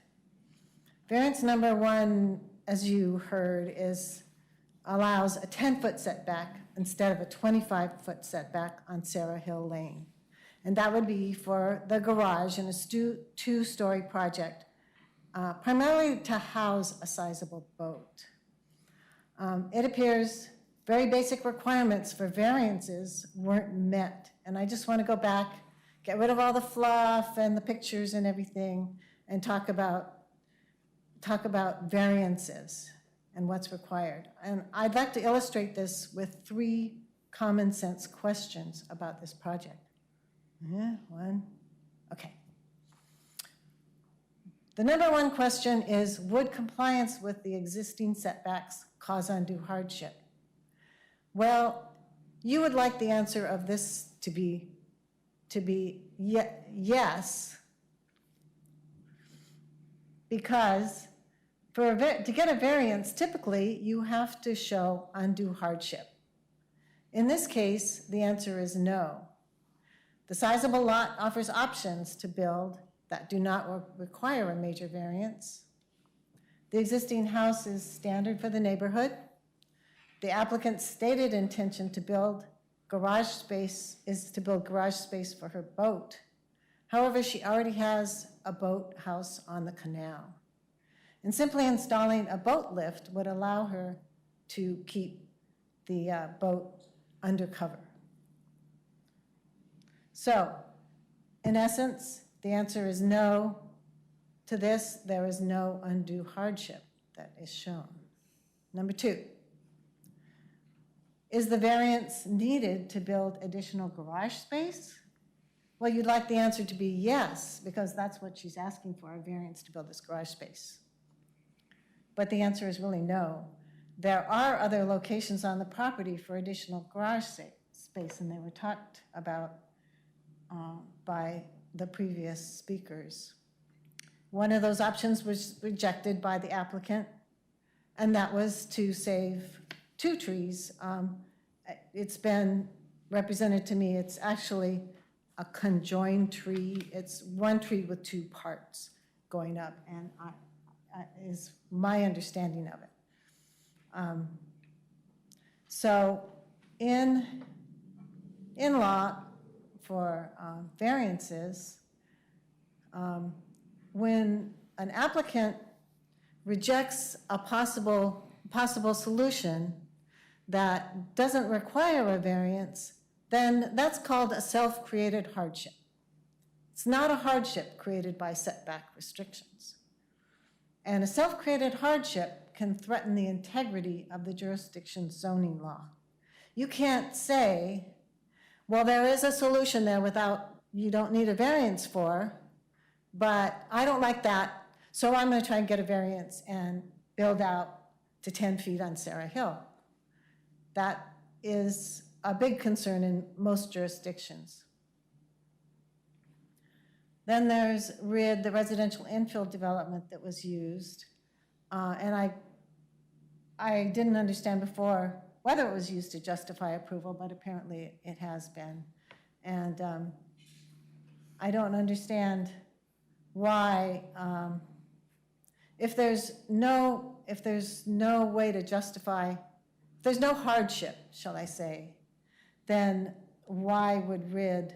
Variance number 1, as you heard, allows a 10-foot setback instead of a 25-foot setback on Sarah Hill Lane. And that would be for the garage in a 2-story project, primarily to house a sizable boat. It appears very basic requirements for variances weren't met. And I just want to go back, get rid of all the fluff and the pictures and everything, and talk about variances and what's required. And I'd like to illustrate this with 3 common sense questions about this project. One, okay. The number 1 question is, would compliance with the existing setbacks cause undue hardship? Well, you would like the answer of this to be yes, because to get a variance, typically you have to show undue hardship. In this case, the answer is no. The sizable lot offers options to build that do not require a major variance. The existing house is standard for the neighborhood. The applicant's stated intention to build garage space is to build garage space for her boat. However, she already has a boat house on the canal. And simply installing a boat lift would allow her to keep the boat undercover. So, in essence, the answer is no to this. There is no undue hardship that is shown. Number 2, is the variance needed to build additional garage space? Well, you'd like the answer to be yes, because that's what she's asking for, a variance to build this garage space. But the answer is really no. There are other locations on the property for additional garage space, and they were talked about by the previous speakers. One of those options was rejected by the applicant, and that was to save 2 trees. It's been represented to me, it's actually a conjoined tree. It's 1 tree with 2 parts going up, and is my understanding of it. So in in law for variances, when an applicant rejects a possible solution that doesn't require a variance, then that's called a self-created hardship. It's not a hardship created by setback restrictions. And a self-created hardship can threaten the integrity of the jurisdiction's zoning law. You can't say, well, there is a solution there you don't need a variance for, but I don't like that, so I'm going to try and get a variance and build out to 10 feet on Sarah Hill. That is a big concern in most jurisdictions. Then there's RID, the residential infill development that was used. And I didn't understand before whether it was used to justify approval, but apparently it has been. And I don't understand why, if there's no way to justify, if there's no hardship, shall I say, then why would RID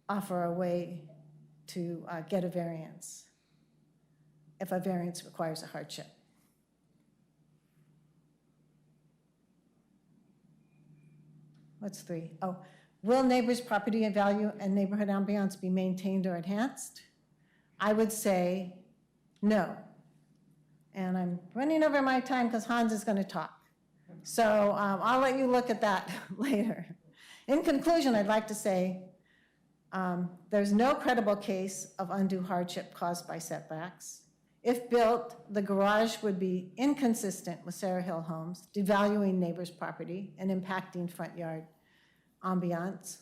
offer a way to get a variance if a variance requires a hardship? What's 3? Oh, will neighbors' property and value and neighborhood ambiance be maintained or enhanced? I would say no. And I'm running over my time because Hans is going to talk. So I'll let you look at that later. In conclusion, I'd like to say there's no credible case of undue hardship caused by setbacks. If built, the garage would be inconsistent with Sarah Hill homes, devaluing neighbors' property and impacting front yard ambiance.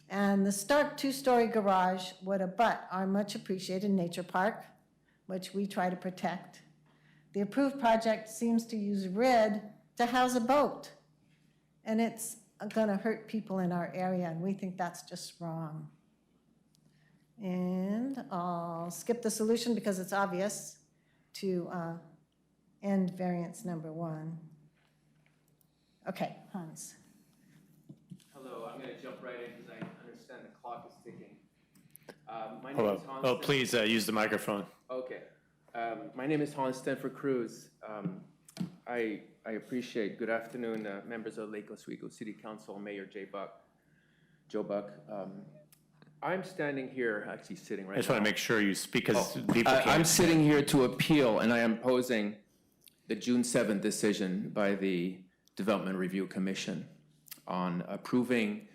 And the stark 2-story garage would abut our much appreciated nature park, which we try to protect. The approved project seems to use RID to house a boat, and it's going to hurt people in our area, and we think that's just wrong. And I'll skip the solution because it's obvious to end variance number 1. Okay, Hans. Hello, I'm going to jump right in because I understand the clock is ticking. My name Hello. is Hans. Oh, please use the microphone. Okay. My name is Hans Stenford Cruz. I appreciate, good afternoon, members of Lake Oswego City Council, Mayor Joe Buck. I'm standing here, actually sitting right now. I just want to make sure you speak because people can't. I'm sitting here to appeal, and I am opposing the June 7th decision by the Development Review Commission on approving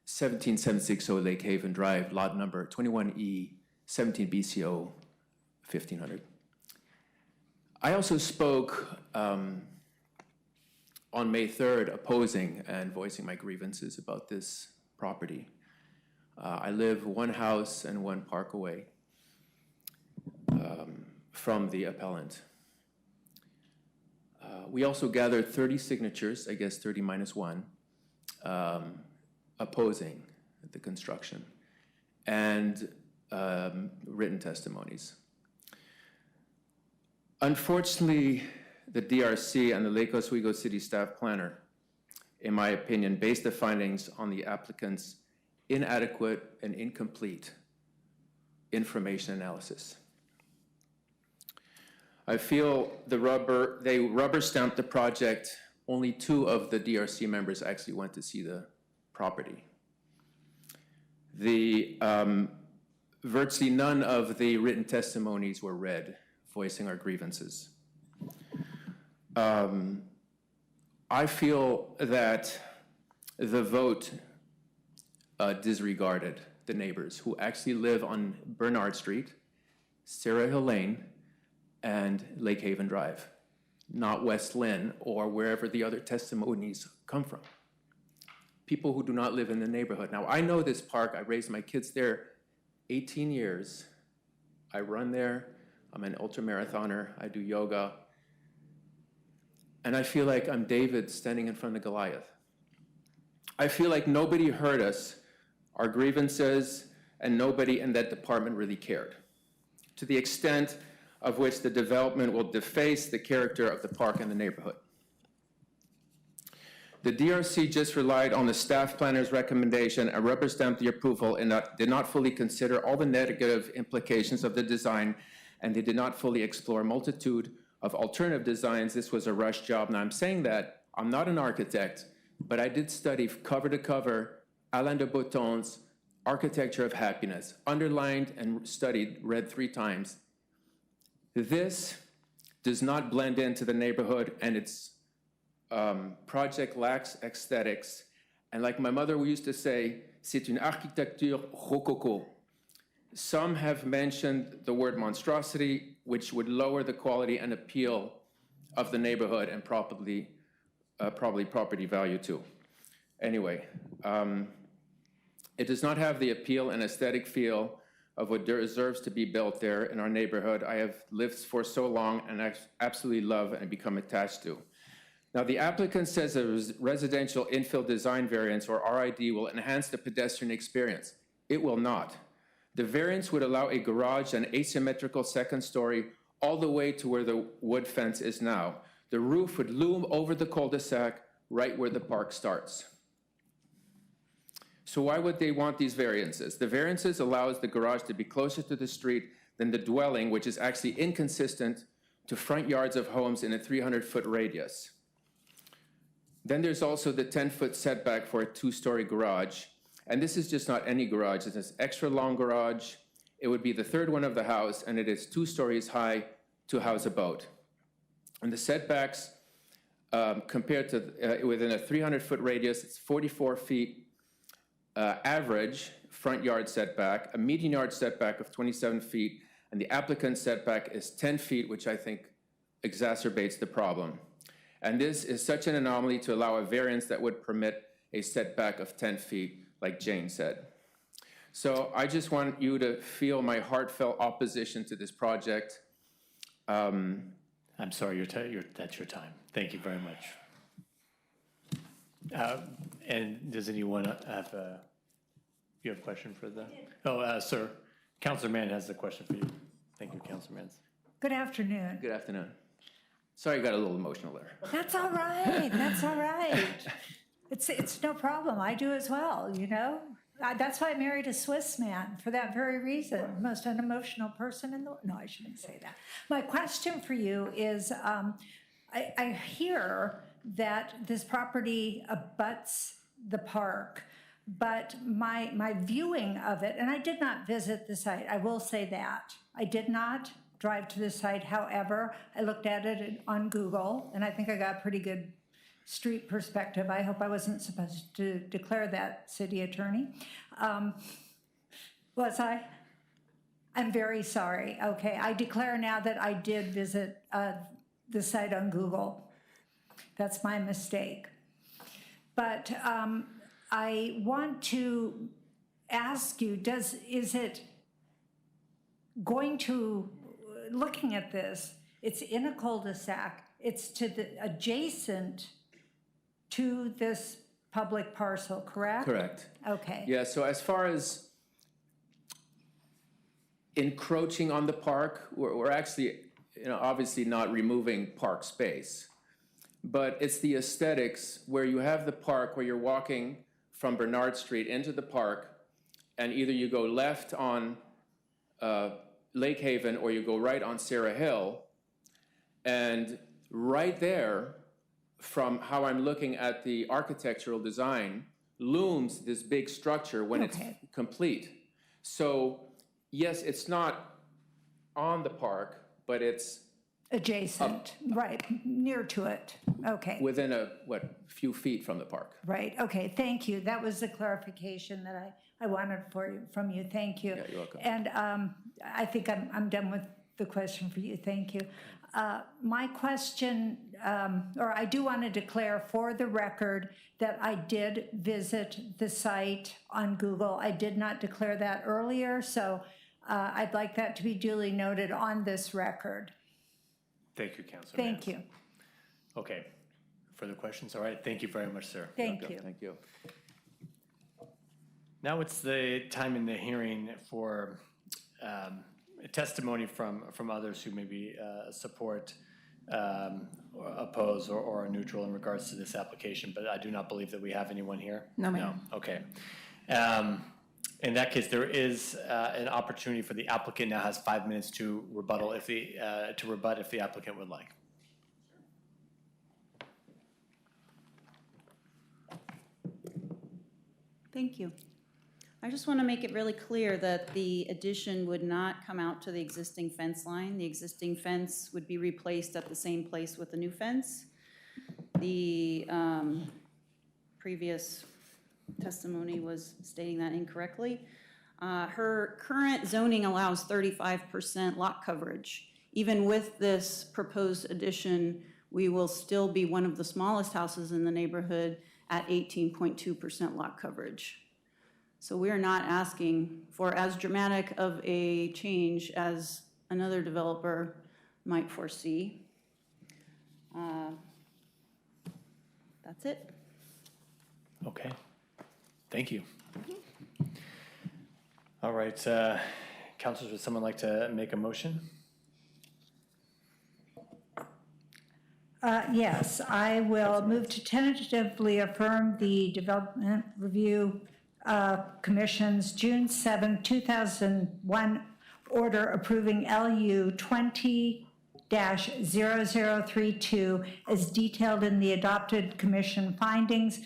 17760 Lake Haven Drive, lot number 21E, 17 BCO 1500. I also spoke on May 3rd opposing and voicing my grievances about this property. I live 1 house and 1 park away from the appellant. We also gathered 30 signatures, I guess 30 minus 1, opposing the construction and written testimonies. Unfortunately, the DRC and the Lake Oswego City Staff Planner, in my opinion, based the findings on the applicant's inadequate and incomplete information analysis. I feel they rubber stamped the project. Only 2 of the DRC members actually went to see the property. Virtually none of the written testimonies were read, voicing our grievances. I feel that the vote disregarded the neighbors who actually live on Bernard Street, Sarah Hill Lane, and Lake Haven Drive, not West Lynn or wherever the other testimonies come from. People who do not live in the neighborhood. Now, I know this park. I raised my kids there 18 years. I run there. I'm an ultramarathoner. I do yoga. And I feel like I'm David standing in front of Goliath. I feel like nobody heard us, our grievances, and nobody in that department really cared, to the extent of which the development will deface the character of the park and the neighborhood. The DRC just relied on the staff planner's recommendation and rubber stamped the approval and did not fully consider all the negative implications of the design, and they did not fully explore a multitude of alternative designs. This was a rush job. Now, I'm saying that I'm not an architect, but I did study cover to cover Alain de Botton's Architecture of Happiness, underlined and studied, read 3 times. This does not blend into the neighborhood, and its project lacks aesthetics. And like my mother used to say, c'est une architecture rococo. Some have mentioned the word monstrosity, which would lower the quality and appeal of the neighborhood and probably property value too. Anyway, it does not have the appeal and aesthetic feel of what deserves to be built there in our neighborhood. I have lived for so long and I absolutely love and become attached to. Now, the applicant says a residential infill design variance, or RID, will enhance the pedestrian experience. It will not. The variance would allow a garage and asymmetrical second story all the way to where the wood fence is now. The roof would loom over the cul-de-sac right where the park starts. So why would they want these variances? The variances allows the garage to be closer to the street than the dwelling, which is actually inconsistent to front yards of homes in a 300-foot radius. Then there's also the 10-foot setback for a 2-story garage. And this is just not any garage. It's an extra long garage. It would be the 3rd one of the house, and it is 2 stories high to house a boat. And the setbacks compared to within a 300-foot radius, it's 44 feet average front yard setback, a median yard setback of 27 feet, and the applicant's setback is 10 feet, which I think exacerbates the problem. And this is such an anomaly to allow a variance that would permit a setback of 10 feet, like Jane said. So I just want you to feel my heartfelt opposition to this project. I'm sorry, that's your time. Thank you very much. And does anyone have you have a question for the? Oh, sir, Councilor Mann has a question for you. Thank you, Councilor Mann. Good afternoon. Good afternoon. Sorry, I got a little emotional there. That's all right. That's all right. It's no problem. I do as well, you know? That's why I married a Swiss man, for that very reason. Most unemotional person in the... No, I shouldn't say that. My question for you is, I hear that this property abuts the park, but my viewing of it, and I did not visit the site, I will say that. I did not drive to the site. However, I looked at it on Google, and I think I got a pretty good street perspective. I hope I wasn't supposed to declare that, city attorney. Was I? I'm very sorry. Okay, I declare now that I did visit the site on Google. That's my mistake. But I want to ask you, is it going to, looking at this, it's in a cul-de-sac, it's to the adjacent to this public parcel, correct? Correct. Okay. Yeah, so as far as encroaching on the park, we're actually, obviously not removing park space, but it's the aesthetics where you have the park where you're walking from Bernard Street into the park, and either you go left on Lake Haven or you go right on Sarah Hill, and right there, from how I'm looking at the architectural design, looms this big structure when it's complete. So yes, it's not on the park, but it's adjacent, right, near to it. Okay. Within a few feet from the park. Right. Okay. Thank you. That was the clarification that I wanted from you. Thank you. Yeah, you're welcome. And I think I'm done with the question for you. Thank you. My question, or I do want to declare for the record that I did visit the site on Google. I did not declare that earlier, so I'd like that to be duly noted on this record. Thank you, Councilor. Thank you. Okay. Further questions? All right. Thank you very much, sir. Thank you. Thank you. Now it's the time in the hearing for testimony from others who maybe support oppose or are neutral in regards to this application, but I do not believe that we have anyone here. No, ma'am. No, okay. In that case, there is an opportunity for the applicant now has 5 minutes to rebuttal if to rebut if the applicant would like. Thank you. I just want to make it really clear that the addition would not come out to the existing fence line. The existing fence would be replaced at the same place with the new fence. The previous testimony was stating that incorrectly. Her current zoning allows 35% lot coverage. Even with this proposed addition, we will still be one of the smallest houses in the neighborhood at 18.2% lot coverage. So we are not asking for as dramatic of a change as another developer might foresee. That's it. Okay, thank you. All right, councilors, would someone like to make a motion? Yes, I will move to tentatively affirm the Development Review Commission's June 7, 2001 order approving LU 20-0032 as detailed in the adopted commission findings,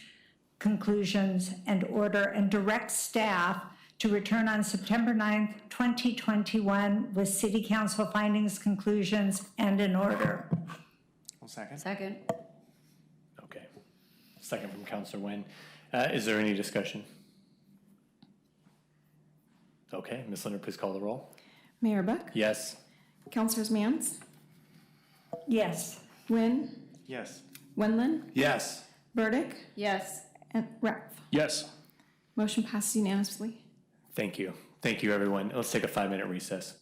conclusions, and order, and direct staff to return on September 9th, 2021 with city council findings, conclusions, and an order. Second. Second. Okay. Second from Councilor Nguyen. Is there any discussion? Okay, Ms. Leonard, please call the roll. Mayor Buck? Yes. Councilors Mans? Yes. Nguyen? Yes. Wendland? Yes. Burdick? Yes. And Ref? Yes. Motion passes unanimously. Thank you. Thank you, everyone. Let's take a 5-minute recess.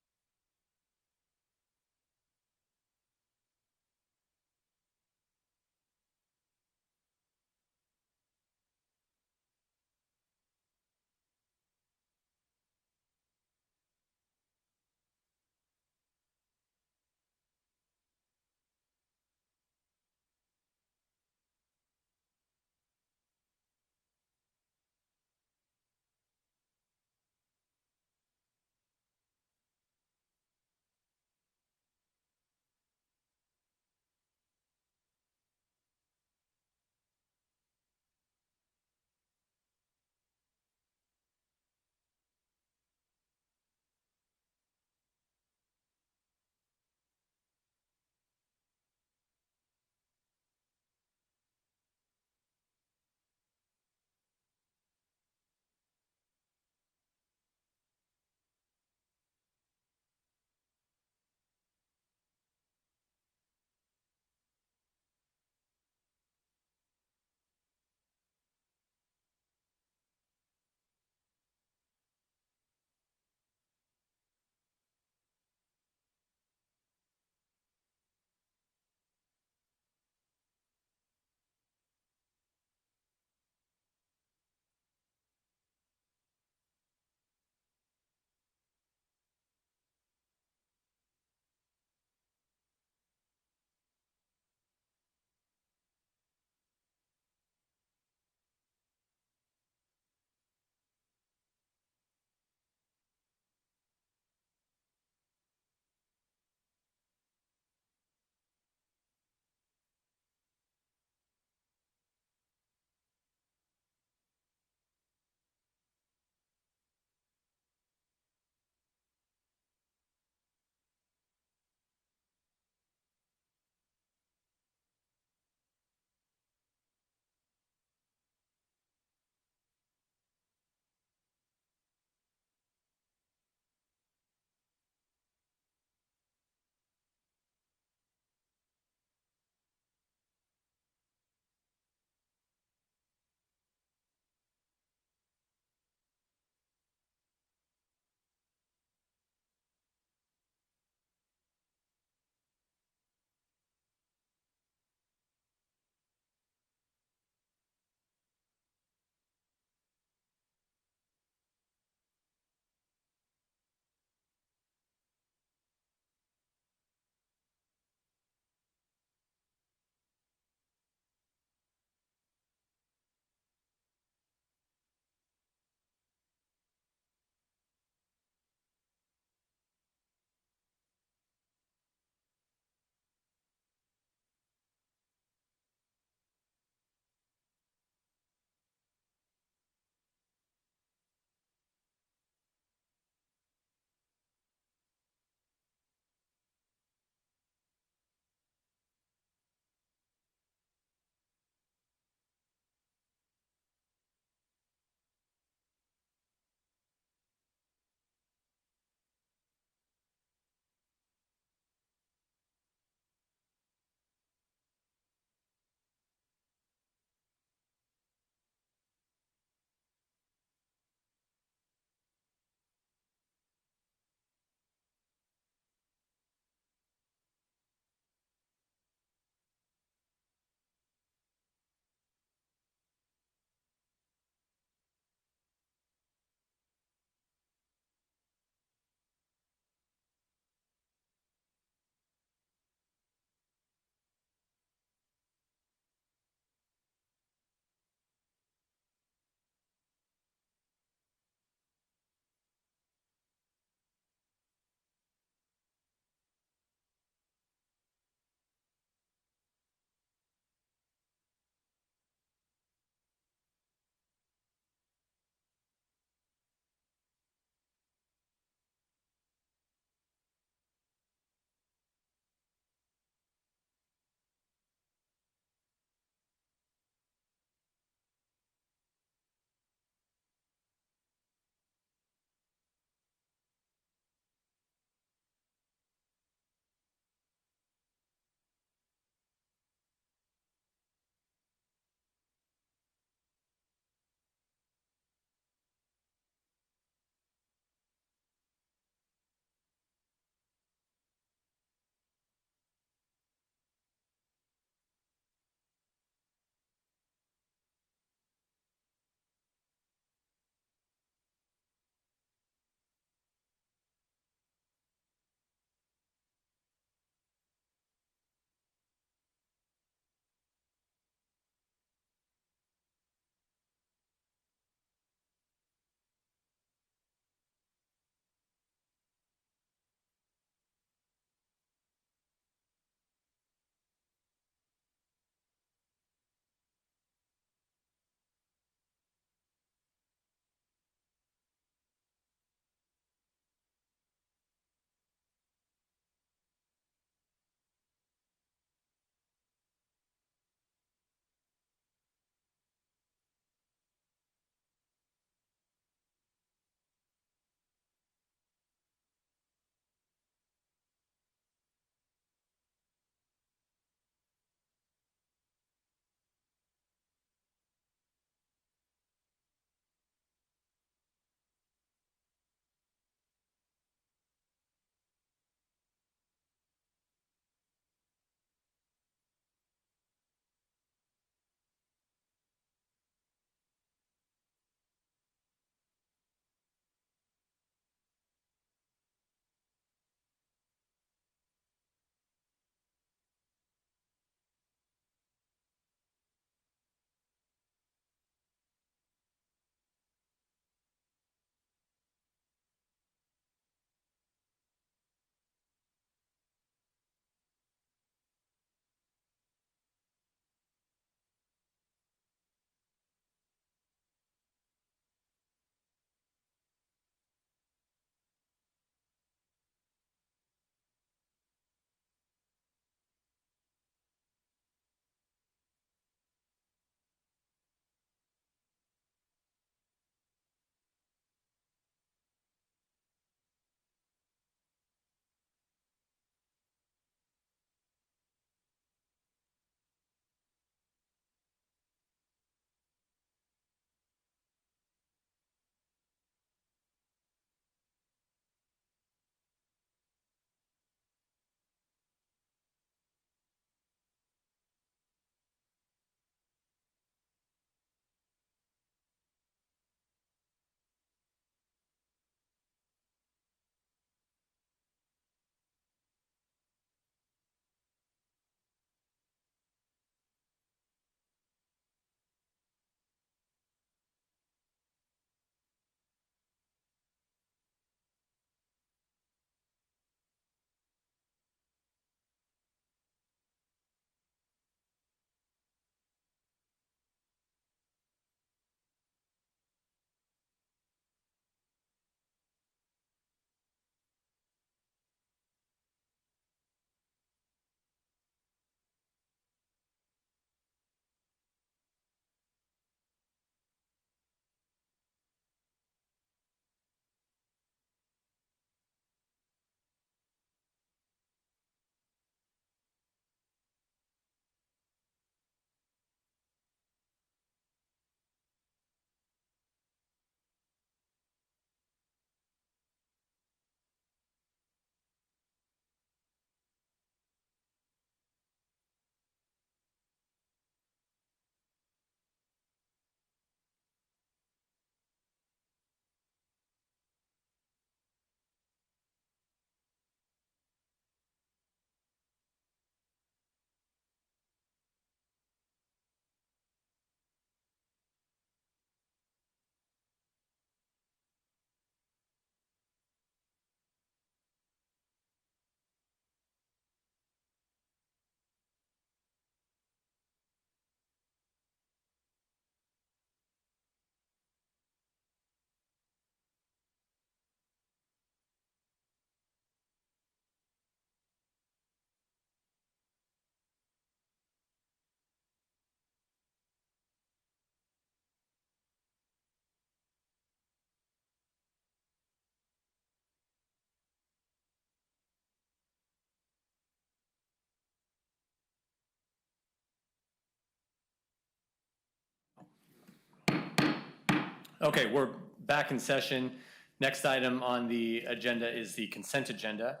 Okay, we're back in session. Next item on the agenda is the consent agenda.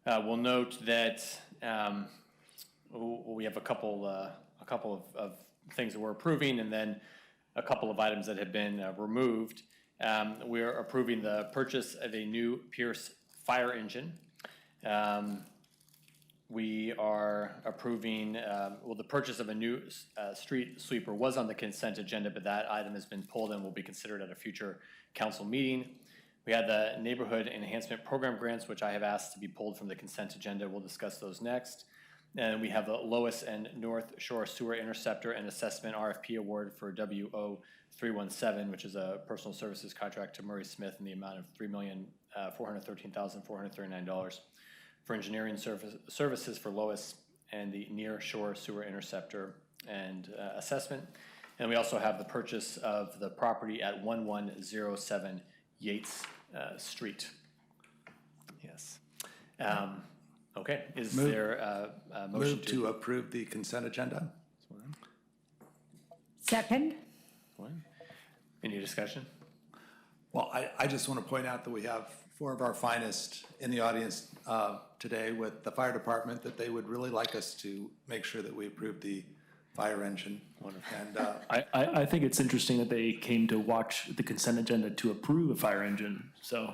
We'll note that we have a couple of things that we're approving, and then a couple of items that have been removed. We're approving the purchase of a new Pierce fire engine. We are approving, the purchase of a new street sweeper was on the consent agenda, but that item has been pulled and will be considered at a future council meeting. We had the neighborhood enhancement program grants, which I have asked to be pulled from the consent agenda. We'll discuss those next. And we have the LOIS and North Shore Sewer Interceptor and Assessment RFP award for WO317, which is a personal services contract to Murray Smith in the amount of $3,413,439 for engineering services for LOIS and the Near Shore Sewer Interceptor and Assessment. And we also have the purchase of the property at 1107 Yates Street. Yes. Okay, is there a motion Move to approve the consent agenda. Second. Any discussion? Well, I just want to point out that we have four of our finest in the audience today with the fire department, that they would really like us to make sure that we approve the fire engine. And I think it's interesting that they came to watch the consent agenda to approve a fire engine. So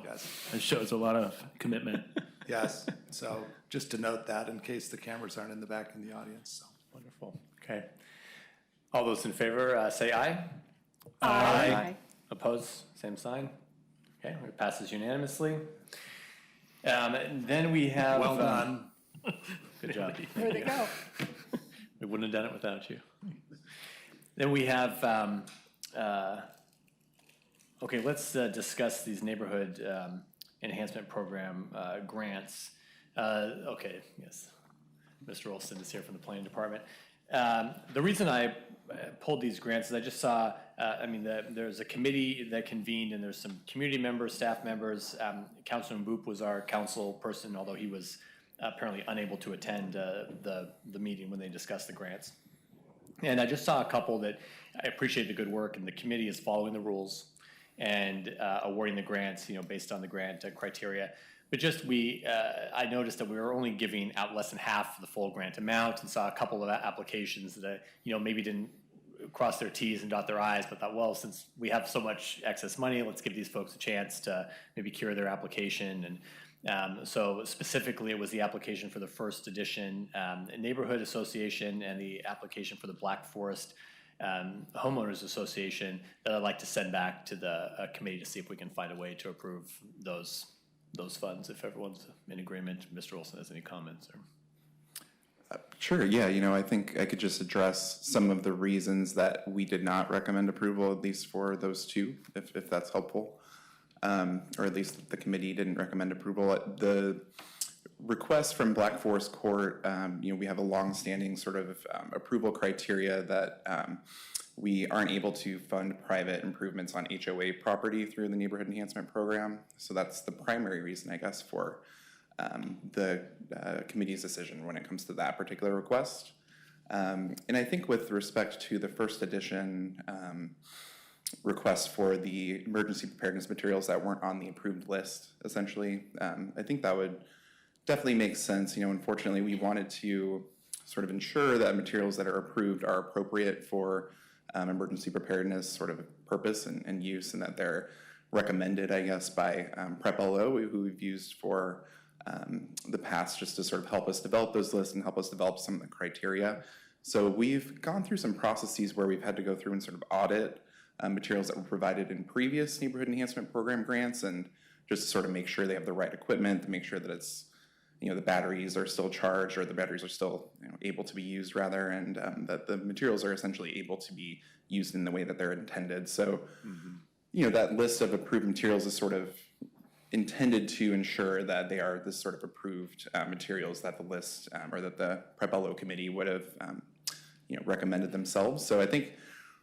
it shows a lot of commitment. Yes, so just to note that in case the cameras aren't in the back in the audience. So. Wonderful. Okay. All those in favor say aye. Aye. Opposed, same sign. Okay, it passes unanimously. Then we have. Well done. Good job. Where'd they go? We wouldn't have done it without you. Then we have, okay, let's discuss these neighborhood enhancement program grants. Okay, yes. Mr. Olson is here from the planning department. The reason I pulled these grants is I just saw, there's a committee that convened, and there's some community members, staff members. Councilman Boop was our council person, although he was apparently unable to attend the meeting when they discussed the grants. And I just saw a couple that I appreciate the good work, and the committee is following the rules and awarding the grants, based on the grant criteria. But just I noticed that we were only giving out less than half of the full grant amount, and saw a couple of applications that maybe didn't cross their T's and dot their I's, but thought, well, since we have so much excess money, let's give these folks a chance to maybe cure their application. And so specifically, it was the application for the first edition neighborhood association and the application for the Black Forest Homeowners Association that I'd like to send back to the committee to see if we can find a way to approve those funds, if everyone's in agreement. Mr. Olson has any comments? Sure, yeah, I think I could just address some of the reasons that we did not recommend approval, at least for those two, if that's helpful. Or at least the committee didn't recommend approval. The request from Black Forest Court, we have a long-standing sort of approval criteria that we aren't able to fund private improvements on HOA property through the Neighborhood Enhancement Program. So that's the primary reason, I guess, for the committee's decision when it comes to that particular request. And I think with respect to the first edition request for the emergency preparedness materials that weren't on the approved list, essentially, I think that would definitely make sense. Unfortunately, we wanted to sort of ensure that materials that are approved are appropriate for emergency preparedness sort of purpose and use, and that they're recommended, I guess, by PrepLO, who we've used for the past, just to sort of help us develop those lists and help us develop some of the criteria. So we've gone through some processes where we've had to go through and sort of audit materials that were provided in previous neighborhood enhancement program grants, and just to sort of make sure they have the right equipment, to make sure that it's, the batteries are still charged, or the batteries are still able to be used rather, and that the materials are essentially able to be used in the way that they're intended. So, that list of approved materials is sort of intended to ensure that they are this sort of approved materials that the list or that the PrepLO committee would have recommended themselves. So I think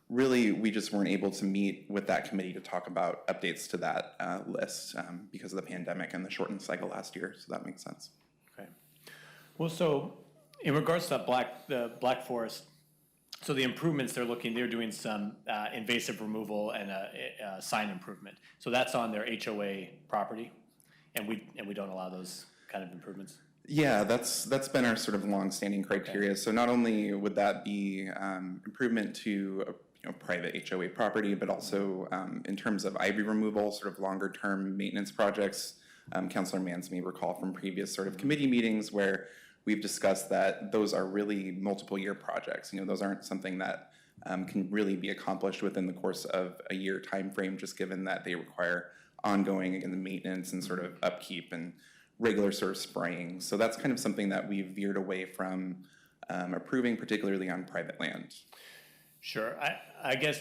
really we just weren't able to meet with that committee to talk about updates to that list because of the pandemic and the shortened cycle last year. So that makes sense. Okay. Well, so in regards to that the Black Forest So the improvements they're doing some invasive removal and a sign improvement. So that's on their HOA property, and we don't allow those kind of improvements. Yeah, that's been our sort of long-standing criteria. So not only would that be improvement to a private HOA property, but also in terms of ivy removal, sort of longer-term maintenance projects. Councilor Mans may recall from previous sort of committee meetings where we've discussed that those are really multiple-year projects. Those aren't something that can really be accomplished within the course of a year time frame, just given that they require ongoing, again, the maintenance and sort of upkeep and regular sort of spraying. So that's kind of something that we've veered away from approving, particularly on private land. Sure. I guess,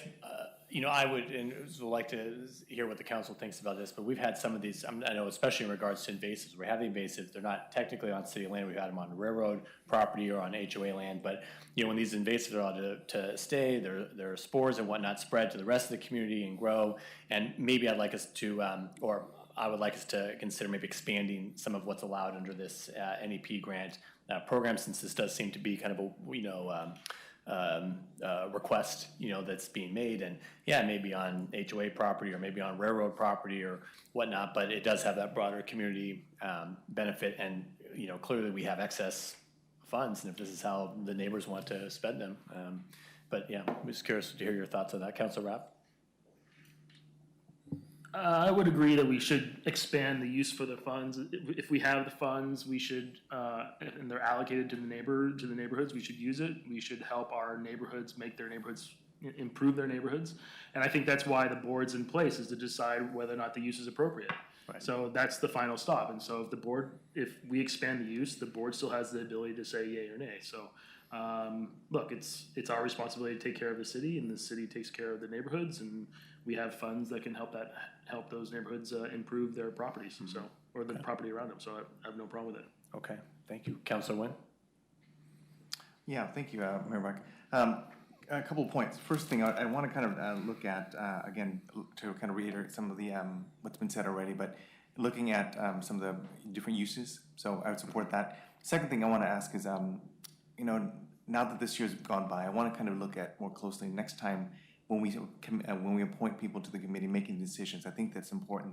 I would like to hear what the council thinks about this, but we've had some of these, I know especially in regards to invasives, we have the invasives, they're not technically on city land, we've had them on railroad property or on HOA land, but when these invasives are allowed to stay, their spores and whatnot spread to the rest of the community and grow, and maybe I'd like us to, or I would like us to consider maybe expanding some of what's allowed under this NEP grant program, since this does seem to be kind of a, request, that's being made, and maybe on HOA property or maybe on railroad property or whatnot, but it does have that broader community benefit, and clearly we have excess funds, and if this is how the neighbors want to spend them, but I'm just curious to hear your thoughts on that, Councilor Rapp. I would agree that we should expand the use for the funds. If we have the funds, we should, and they're allocated to the neighborhoods, we should use it. We should help our neighborhoods make their neighborhoods, improve their neighborhoods. And I think that's why the board's in place, is to decide whether or not the use is appropriate. Right. So that's the final stop. And so if we expand the use, the board still has the ability to say yay or nay. So look, it's our responsibility to take care of the city, and the city takes care of the neighborhoods, and we have funds that can help those neighborhoods improve their properties, so, or the property around them. So I have no problem with it. Okay, thank you. Councilor Nguyen? Yeah, thank you, Mayor Buck. A couple of points. First thing, I want to kind of look at, again, to kind of reiterate some of the, what's been said already, but looking at some of the different uses. So I would support that. Second thing I want to ask is, now that this year's gone by, I want to kind of look at more closely next time when we appoint people to the committee making decisions. I think that's important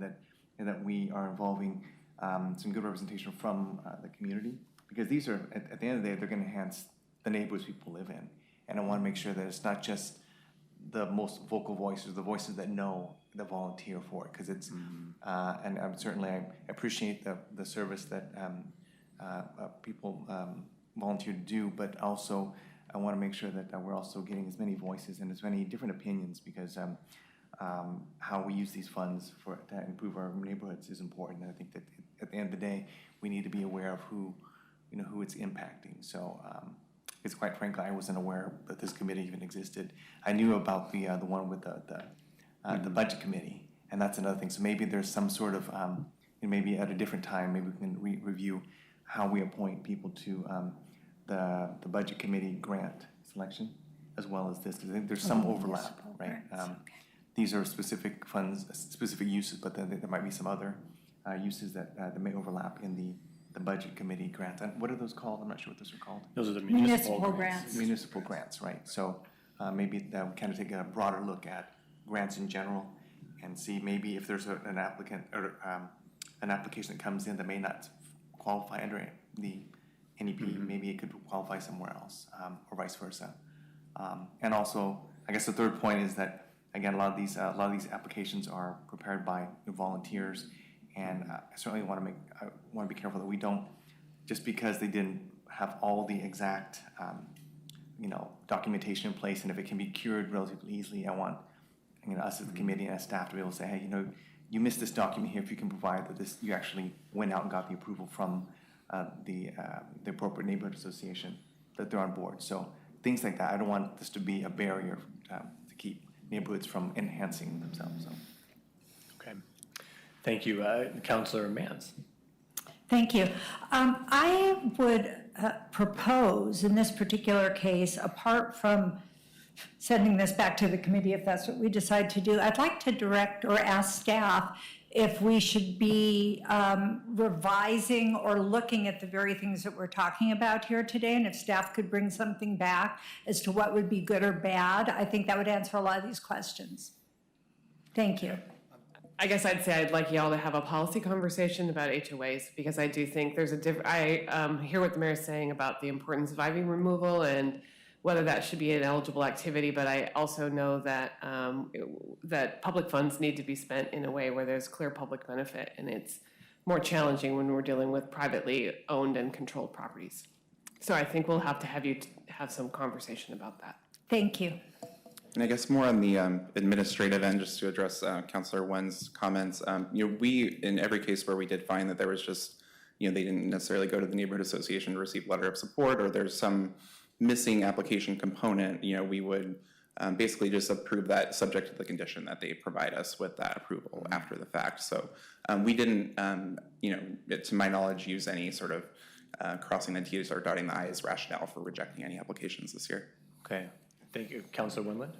that we are involving some good representation from the community, because these are, at the end of the day, they're going to enhance the neighborhoods people live in. And I want to make sure that it's not just the most vocal voices, the voices that know, that volunteer for it, because it's, and I appreciate the service that people volunteer to do, but also I want to make sure that we're also getting as many voices and as many different opinions, because how we use these funds to improve our neighborhoods is important. And I think that at the end of the day, we need to be aware of who it's impacting. So, because quite frankly, I wasn't aware that this committee even existed. I knew about the one with the budget committee, and that's another thing. So maybe there's some sort of, maybe at a different time, maybe we can review how we appoint people to the budget committee grant selection, as well as this, because I think there's some overlap, right? These are specific funds, specific uses, but then there might be some other uses that may overlap in the budget committee grants. And what are those called? I'm not sure what those are called. Those are the municipal grants. Municipal grants, right? So maybe that would kind of take a broader look at grants in general and see maybe if there's an applicant or an application that comes in that may not qualify under the NEP, maybe it could qualify somewhere else, or vice versa. And also, I guess the third point is that, again, a lot of these applications are prepared by volunteers, and I certainly want to be careful that we don't, just because they didn't have all the exact documentation in place, and if it can be cured relatively easily, I want us as the committee and as staff to be able to say, hey, you missed this document here. If you can provide that you actually went out and got the approval from the appropriate neighborhood association, that they're on board. So things like that. I don't want this to be a barrier to keep neighborhoods from enhancing themselves. So. Okay. Thank you. Councilor Mans. Thank you. I would propose in this particular case, apart from sending this back to the committee if that's what we decide to do. I'd like to direct or ask staff if we should be revising or looking at the very things that we're talking about here today, and if staff could bring something back as to what would be good or bad, I think that would answer a lot of these questions. Thank you. I guess I'd say I'd like y'all to have a policy conversation about HOAs, because I do think there's I hear what the mayor's saying about the importance of ivy removal and whether that should be an eligible activity, but I also know that that public funds need to be spent in a way where there's clear public benefit, and it's more challenging when we're dealing with privately owned and controlled properties. So I think we'll have to have you have some conversation about that. Thank you. And I guess more on the administrative end, just to address Councilor Wen's comments. We, in every case where we did find that there was just, they didn't necessarily go to the neighborhood association to receive letter of support, or there's some missing application component, we would basically just approve that subject to the condition that they provide us with that approval after the fact. So we didn't, to my knowledge, use any sort of crossing the T's or dotting the I's rationale for rejecting any applications this year. Okay, thank you. Councilor Winland?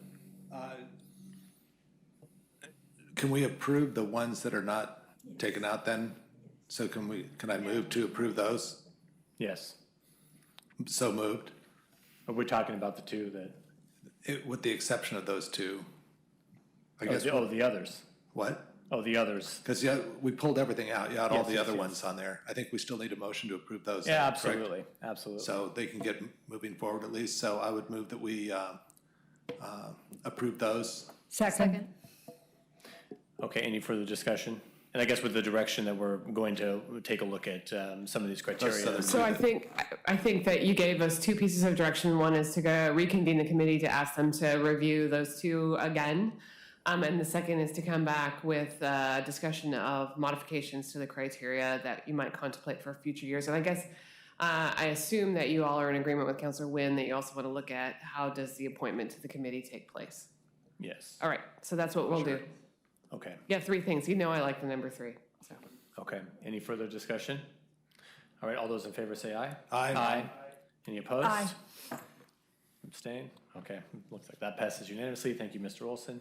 Can we approve the ones that are not taken out then? So can I move to approve those? Yes. So moved. We're talking about the two that... with the exception of those two. I guess. The others. What? Oh, the others. Because we pulled everything out. You had all the other ones on there. I think we still need a motion to approve those. Yeah, absolutely. Absolutely. So they can get moving forward at least. So I would move that we approve those. Second. Okay, any further discussion? And I guess with the direction that we're going to take a look at some of these criteria. So I think that you gave us two pieces of direction. One is to go reconvene the committee to ask them to review those two again. And the second is to come back with a discussion of modifications to the criteria that you might contemplate for future years. And I guess I assume that you all are in agreement with Councilor Wynn that you also want to look at how does the appointment to the committee take place. Yes. All right, so that's what we'll do. Okay. Yeah, three things. I like the number 3. So. Okay, any further discussion? All right, all those in favor say aye. Aye. Aye. Any opposed? Aye. Abstain? Okay, looks like that passes unanimously. Thank you, Mr. Olson.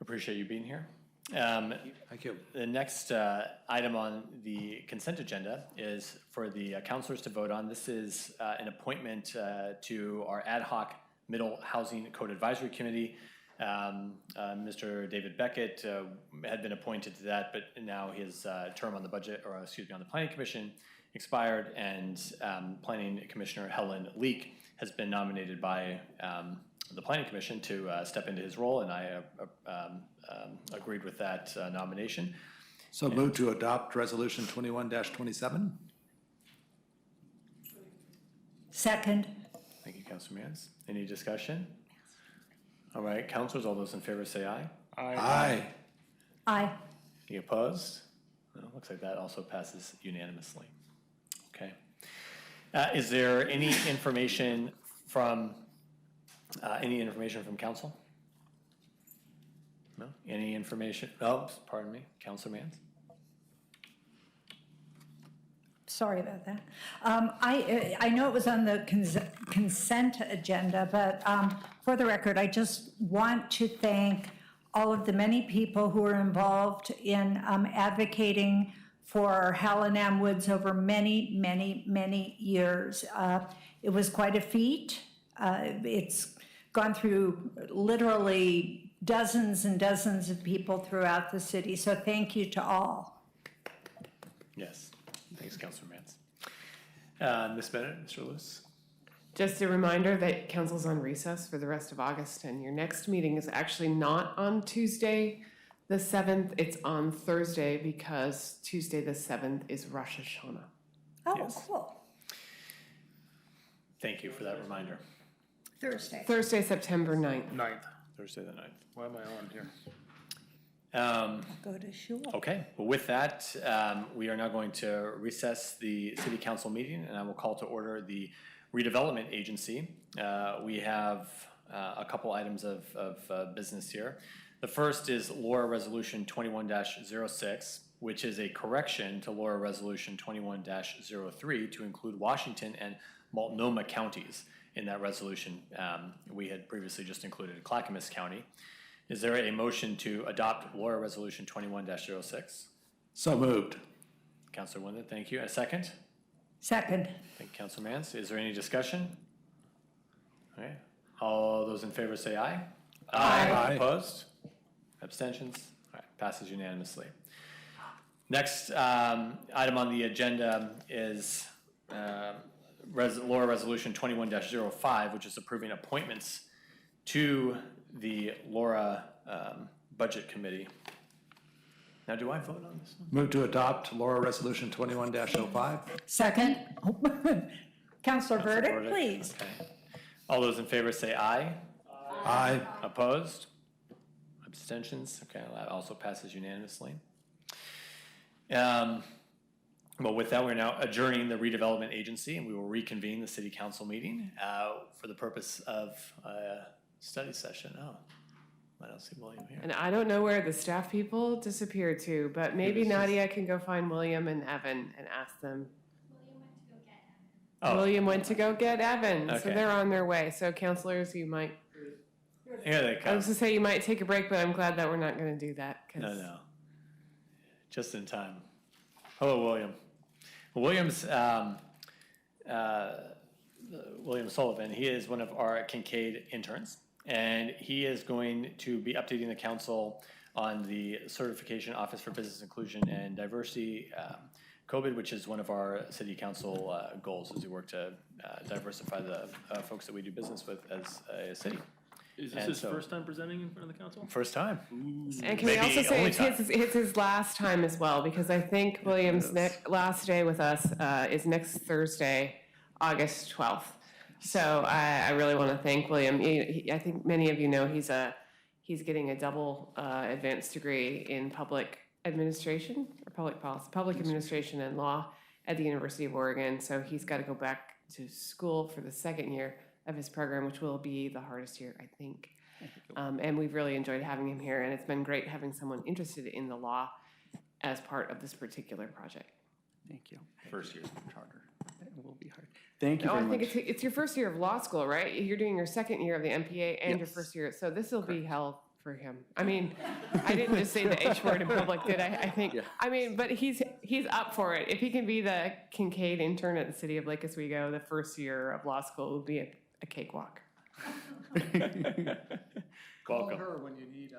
Appreciate you being here. Thank you. The next item on the consent agenda is for the councilors to vote on. This is an appointment to our ad hoc Middle Housing Code Advisory Committee. Mr. David Beckett had been appointed to that, but now his term on the on the Planning Commission expired, and Planning Commissioner Helen Leek has been nominated by the Planning Commission to step into his role, and I agreed with that nomination. So move to adopt Resolution 21-27. Second. Thank you, Councilor Mans. Any discussion? All right, councilors, all those in favor say aye. Aye. Aye. Any opposed? No, looks like that also passes unanimously. Okay. Is there any information from council? No? Any information? Oh, pardon me, Councilor Mans? Sorry about that. I know it was on the consent agenda, but for the record, I just want to thank all of the many people who are involved in advocating for Helen M. Woods over many, many, many years. It was quite a feat. It's gone through literally dozens and dozens of people throughout the city, so thank you to all. Yes. Thanks, Councilor Mans. Ms. Bennett, Mr. Lewis. Just a reminder that council's on recess for the rest of August, and your next meeting is actually not on Tuesday the 7th, it's on Thursday, because Tuesday the 7th is Rosh Hashanah. Oh, Yes. cool. Thank you for that reminder. Thursday, September 9th. Thursday the 9th. Why am I on here? Go to shul. Okay, well, with that, we are now going to recess the city council meeting, and I will call to order the redevelopment agency. We have a couple items of business here. The first is LORA Resolution 21-06, which is a correction to LORA Resolution 21-03 to include Washington and Multnomah counties. in that resolution. We had previously just included Clackamas County. Is there a motion to adopt LORA Resolution 21-06? So moved. Councilor Winded, thank you. A second? Second. Thank you, Councilor Mance. Is there any discussion? Okay. All those in favor say aye. Aye. Opposed? Abstentions? All right, passes unanimously. Next item on the agenda is LORA Resolution 21-05, which is approving appointments to the LORA Budget Committee. Now, do I vote on this one? Move to adopt LORA Resolution 21-05. Second. Counselor Burdick, Burdick, please. Okay. All those in favor say aye. Aye. Opposed? Abstentions? Okay, that also passes unanimously. Well, with that, we're now adjourning the redevelopment agency, and we will reconvene the city council meeting for the purpose of a study session. Oh, I don't see William here. And I don't know where the staff people disappeared to, but maybe Nadia can go find William and Evan and ask them. Oh. William went to go get Evan, so Okay. they're on their way. So councilors, you might, Here they I come. was gonna say you might take a break, but I'm glad that we're not gonna do that. 'Cause No. Just in time. Hello, William. Well, William Sullivan, he is one of our Kincaid interns, and he is going to be updating the council on the Certification Office for Business Inclusion and Diversity, COVID, which is one of our city council goals as we work to diversify the folks that we do business with as a city. Is this his first time presenting in front of the council? First time. And can we also say it's his last time as well, because I think William's last day with us is next Thursday, August 12th. So I really want to thank William. I think many of you know he's getting a double advanced degree in public administration or public policy, public administration and law at the University of Oregon. So he's got to go back to school for the second year of his program, which will be the hardest year, I think. And we've really enjoyed having him here, and it's been great having someone interested in the law as part of this particular project. Thank you. First year's harder. It will be hard. Thank you No, very I much. think it's your first year of law school, right? You're doing your second year of the MPA and your first year, so this will be hell for him. I mean, I didn't just say the H word in public, did I? I think, I mean, but he's up for it. If he can be the Kincaid intern at the city of Lake Oswego, the first year of law school will be a cakewalk. Call Welcome. her when you need,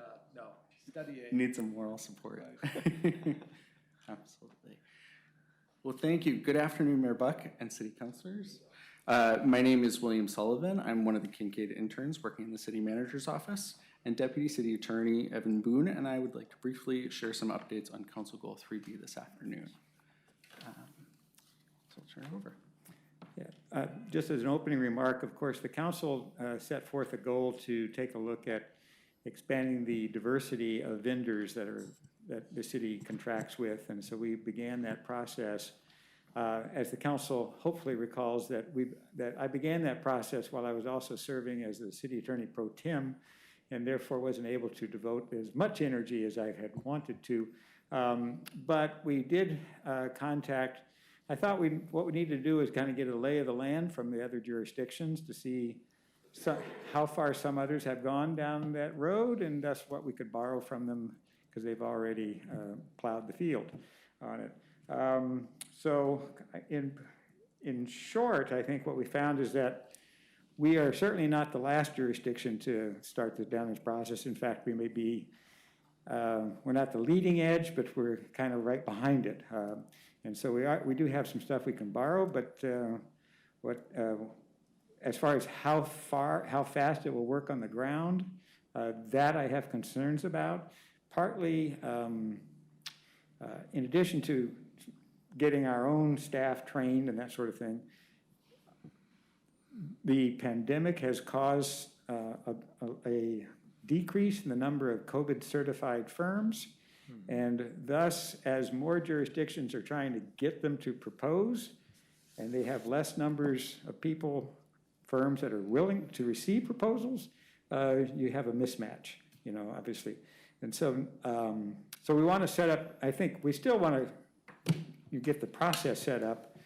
study aid. Need some moral support. Absolutely. Well, thank you. Good afternoon, Mayor Buck and city councilors. My name is William Sullivan. I'm one of the Kincaid interns working in the city manager's office, and Deputy City Attorney Evan Boone and I would like to briefly share some updates on Council Goal 3B this afternoon. So I'll turn it over. Yeah, just as an opening remark, of course, the council set forth a goal to take a look at expanding the diversity of vendors that the city contracts with, and so we began that process. As the council hopefully recalls, that I began that process while I was also serving as the city attorney pro tem, and therefore wasn't able to devote as much energy as I had wanted to. But we did contact. I thought what we need to do is kind of get a lay of the land from the other jurisdictions to see how far some others have gone down that road, and thus what we could borrow from them because they've already plowed the field on it. So in short, I think what we found is that we are certainly not the last jurisdiction to start down this process. In fact, we may be, we're not the leading edge, but we're kind of right behind it. And so we do have some stuff we can borrow, but as far as how fast it will work on the ground, that I have concerns about. Partly, in addition to getting our own staff trained and that sort of thing, the pandemic has caused a decrease in the number of COVID-certified firms. And thus, as more jurisdictions are trying to get them to propose, and they have less numbers of firms that are willing to receive proposals, you have a mismatch, obviously. And so, we want to set up, I think we still want to get the process set up.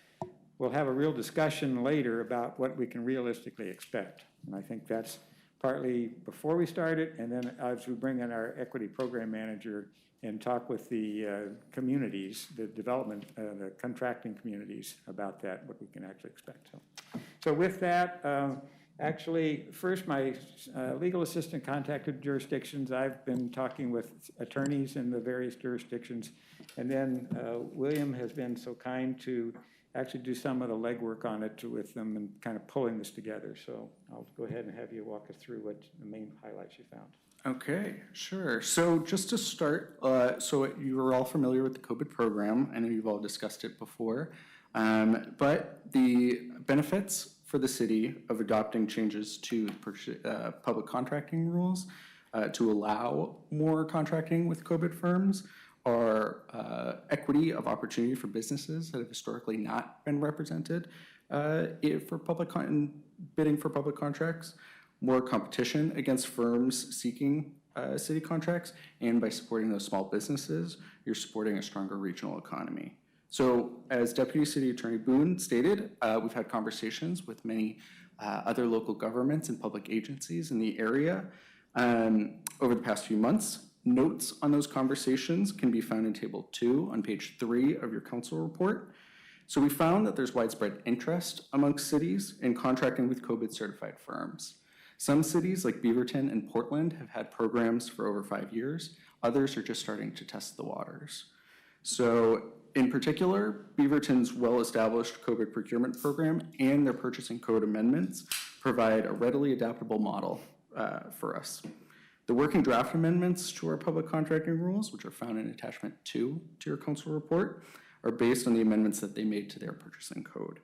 we'll have a real discussion later about what we can realistically expect. And I think that's partly before we start it, and then as we bring in our equity program manager and talk with the communities, the development, the contracting communities about that, what we can actually expect. So with that, actually, first my legal assistant contacted jurisdictions. I've been talking with attorneys in the various jurisdictions. And then William has been so kind to actually do some of the legwork on it with them and kind of pulling this together. So I'll go ahead and have you walk us through what the main highlights you found. Okay, sure. So just to start, so you are all familiar with the COVID program. I know you've all discussed it before, but the benefits for the city of adopting changes to public contracting rules to allow more contracting with COVID firms are equity of opportunity for businesses that have historically not been represented for bidding for public contracts, more competition against firms seeking city contracts, and by supporting those small businesses, you're supporting a stronger regional economy. So as Deputy City Attorney Boone stated, we've had conversations with many other local governments and public agencies in the area over the past few months. Notes on those conversations can be found in Table 2 on page 3 of your council report. So we found that there's widespread interest amongst cities in contracting with COVID certified firms. Some cities like Beaverton and Portland have had programs for over 5 years. Others are just starting to test the waters. So in particular, Beaverton's well-established COVID procurement program and their purchasing code amendments provide a readily adaptable model for us. The working draft amendments to our public contracting rules, which are found in attachment 2 to your council report, are based on the amendments that they made to their purchasing code.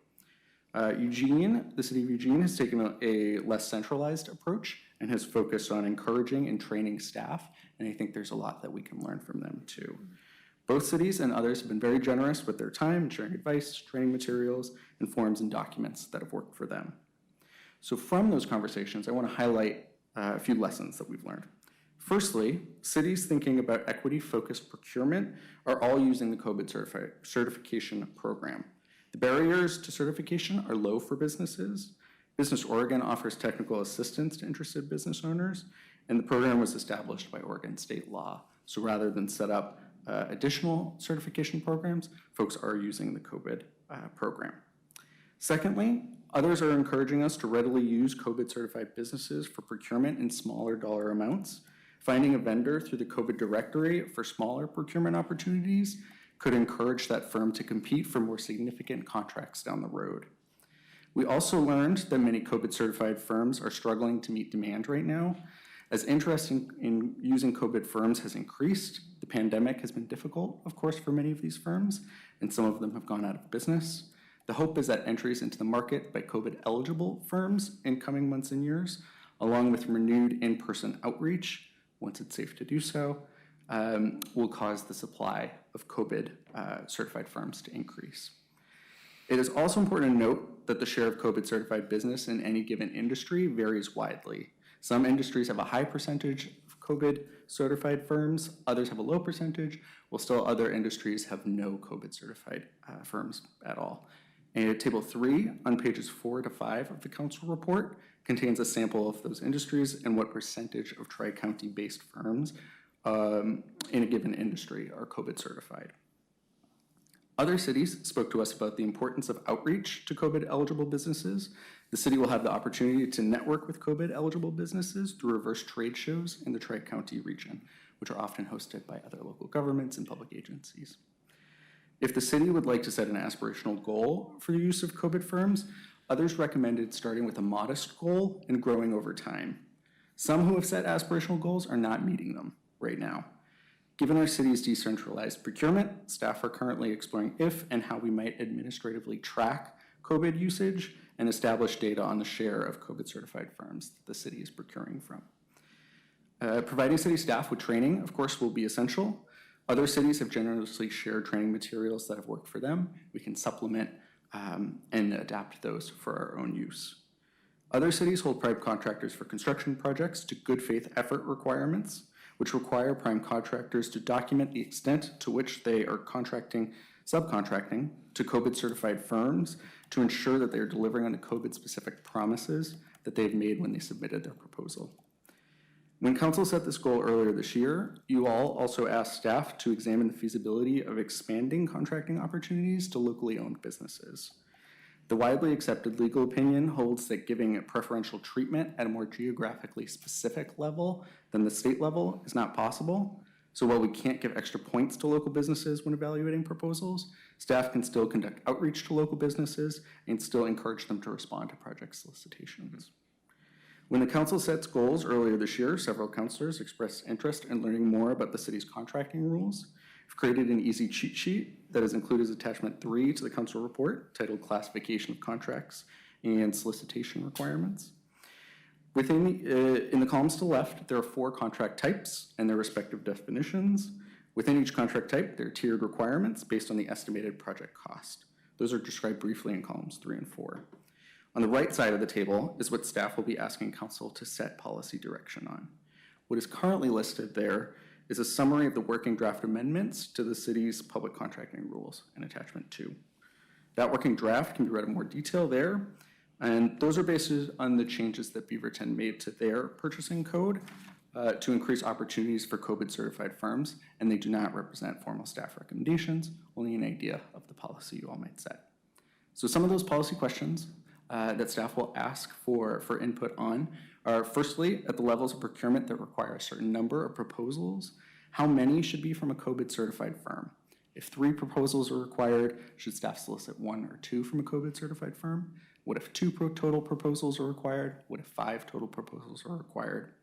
Eugene, the city of Eugene, has taken a less centralized approach and has focused on encouraging and training staff, and I think there's a lot that we can learn from them too. Both cities and others have been very generous with their time, sharing advice, training materials, and forms and documents that have worked for them. So from those conversations, I want to highlight a few lessons that we've learned. Firstly, cities thinking about equity-focused procurement are all using the COVID certification program. The barriers to certification are low for businesses. Business Oregon offers technical assistance to interested business owners, and the program was established by Oregon state law. So rather than set up additional certification programs, folks are using the COVID program. Secondly, others are encouraging us to readily use COVID certified businesses for procurement in smaller dollar amounts. Finding a vendor through the COVID directory for smaller procurement opportunities could encourage that firm to compete for more significant contracts down the road. We also learned that many COVID certified firms are struggling to meet demand right now. As interest in using COVID firms has increased, the pandemic has been difficult, of course, for many of these firms, and some of them have gone out of business. The hope is that entries into the market by COVID-eligible firms in coming months and years, along with renewed in-person outreach, once it's safe to do so, will cause the supply of COVID certified firms to increase. It is also important to note that the share of COVID certified business in any given industry varies widely. Some industries have a high percentage of COVID certified firms, others have a low percentage, while still other industries have no COVID certified firms at all. And Table 3 on pages 4 to 5 of the council report contains a sample of those industries and what percentage of tri-county based firms in a given industry are COVID certified. Other cities spoke to us about the importance of outreach to COVID eligible businesses. The city will have the opportunity to network with COVID eligible businesses through reverse trade shows in the tri-county region, which are often hosted by other local governments and public agencies. If the city would like to set an aspirational goal for the use of COVID firms, others recommended starting with a modest goal and growing over time. Some who have set aspirational goals are not meeting them right now. Given our city's decentralized procurement, staff are currently exploring if and how we might administratively track COVID usage and establish data on the share of COVID certified firms that the city is procuring from. Providing city staff with training, of course, will be essential. Other cities have generously shared training materials that have worked for them. We can supplement and adapt those for our own use. Other cities hold prime contractors for construction projects to good faith effort requirements, which require prime contractors to document the extent to which they are contracting subcontracting to COVID-certified firms to ensure that they are delivering on the COVID-specific promises that they've made when they submitted their proposal. When council set this goal earlier this year, you all also asked staff to examine the feasibility of expanding contracting opportunities to locally owned businesses. The widely accepted legal opinion holds that giving a preferential treatment at a more geographically specific level than the state level is not possible. So while we can't give extra points to local businesses when evaluating proposals, staff can still conduct outreach to local businesses and still encourage them to respond to project solicitations. When the council sets goals earlier this year, several councilors expressed interest in learning more about the city's contracting rules. We've created an easy cheat sheet that is included as attachment 3 to the council report titled Classification of Contracts and Solicitation Requirements. In the columns to the left, there are 4 contract types and their respective definitions. Within each contract type, there are tiered requirements based on the estimated project cost. Those are described briefly in columns 3 and 4. On the right side of the table is what staff will be asking council to set policy direction on. What is currently listed there is a summary of the working draft amendments to the city's public contracting rules in attachment 2. That working draft can be read in more detail there, and those are based on the changes that Beaverton made to their purchasing code to increase opportunities for COVID-certified firms, and they do not represent formal staff recommendations, only an idea of the policy you all might set. So some of those policy questions that staff will ask for input on are, firstly, at the levels of procurement that require a certain number of proposals, how many should be from a COVID-certified firm? If 3 proposals are required, should staff solicit 1 or 2 from a COVID-certified firm? What if 2 total proposals are required? What if 5 total proposals are required?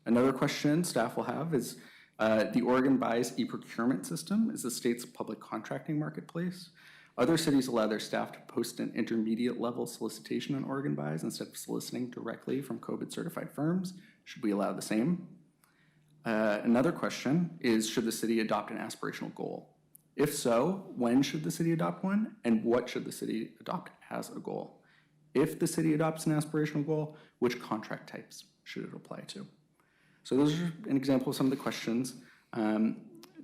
Another question staff will have is, the Oregon Buys e-procurement system is the state's public contracting marketplace. Other cities allow their staff to post an intermediate level solicitation on Oregon Buys instead of soliciting directly from COVID-certified firms. Should we allow the same? Another question is, should the city adopt an aspirational goal? If so, when should the city adopt one, and what should the city adopt as a goal? If the city adopts an aspirational goal, which contract types should it apply to? So those are an example of some of the questions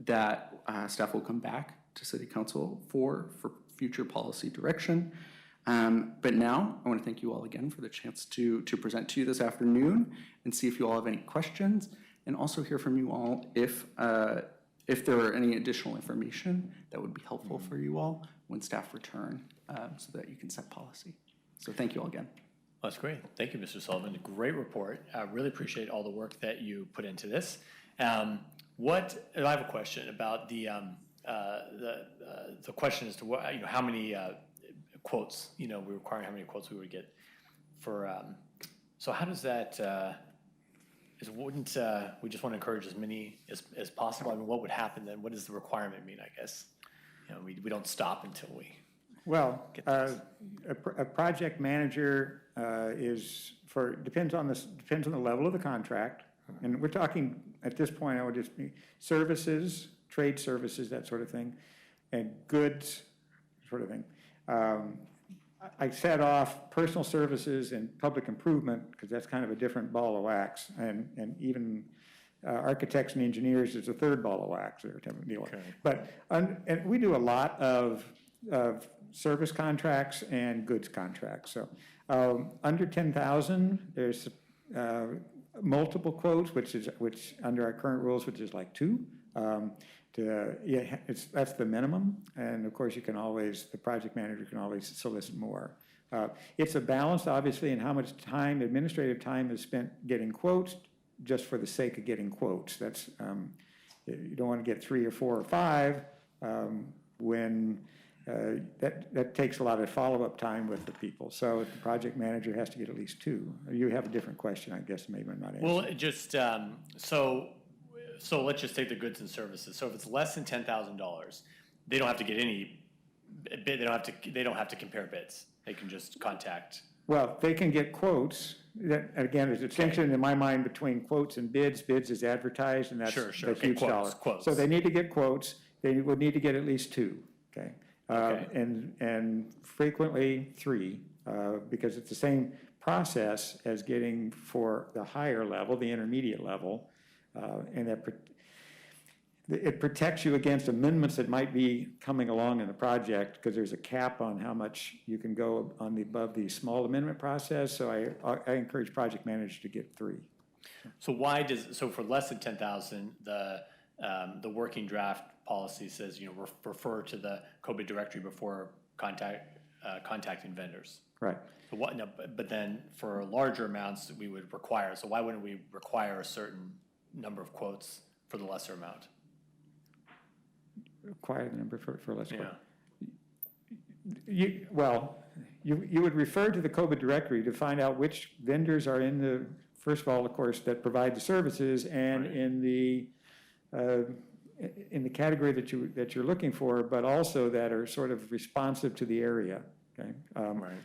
that staff will come back to City Council for future policy direction. But now, I want to thank you all again for the chance to present to you this afternoon and see if you all have any questions, and also hear from you all if there are any additional information that would be helpful for you all when staff return so that you can set policy. So thank you all again. That's great. Thank you, Mr. Sullivan. Great report. I really appreciate all the work that you put into this. I have a question about the question as to what, how many quotes, we require how many quotes we would get for, so how does that, wouldn't we just want to encourage as many as possible? I mean, what would happen then? What does the requirement mean, I guess? We don't stop until we Well, get this. a project manager depends on the level of the contract. And we're talking, at this point, I would just be services, trade services, that sort of thing, and goods, sort of thing. I set off personal services and public improvement because that's kind of a different ball of wax, and even architects and engineers is a third ball of wax or type of deal. Okay. But and we do a lot of service contracts and goods contracts. So under 10,000, there's multiple quotes, which under our current rules, which is like 2. That's the minimum, and of course the project manager can always solicit more. It's a balance, obviously, in how much time, administrative time, is spent getting quotes just for the sake of getting quotes. That's you don't want to get 3 or 4 or 5 when that takes a lot of follow-up time with the people. So the project manager has to get at least 2. You have a different question, I guess. Maybe I'm not answering. Well, just so let's just take the goods and services. So if it's less than $10,000, they don't have to get any bid. They don't have to compare bids. They can just contact. Well, they can get quotes. That, again, there's a distinction in my mind between quotes and bids. Bids is advertised, and that's a huge dollar. Quotes. So they need to get quotes. They would need to get at least 2. Okay. And frequently 3, because it's the same process as getting for the higher level, the intermediate level, and it protects you against amendments that might be coming along in the project, because there's a cap on how much you can go on above the small amendment process. So I encourage project managers to get 3. So so for less than 10,000, the working draft policy says, refer to the COVID directory before contacting vendors. Right. So but then for larger amounts, we would require, so why wouldn't we require a certain number of quotes for the lesser amount? Require the number for less. Yeah. You would refer to the COVID directory to find out which vendors are in the, first of all, of course, that provide the services, and in the category that you're looking for, but also that are sort of responsive to the area. Okay.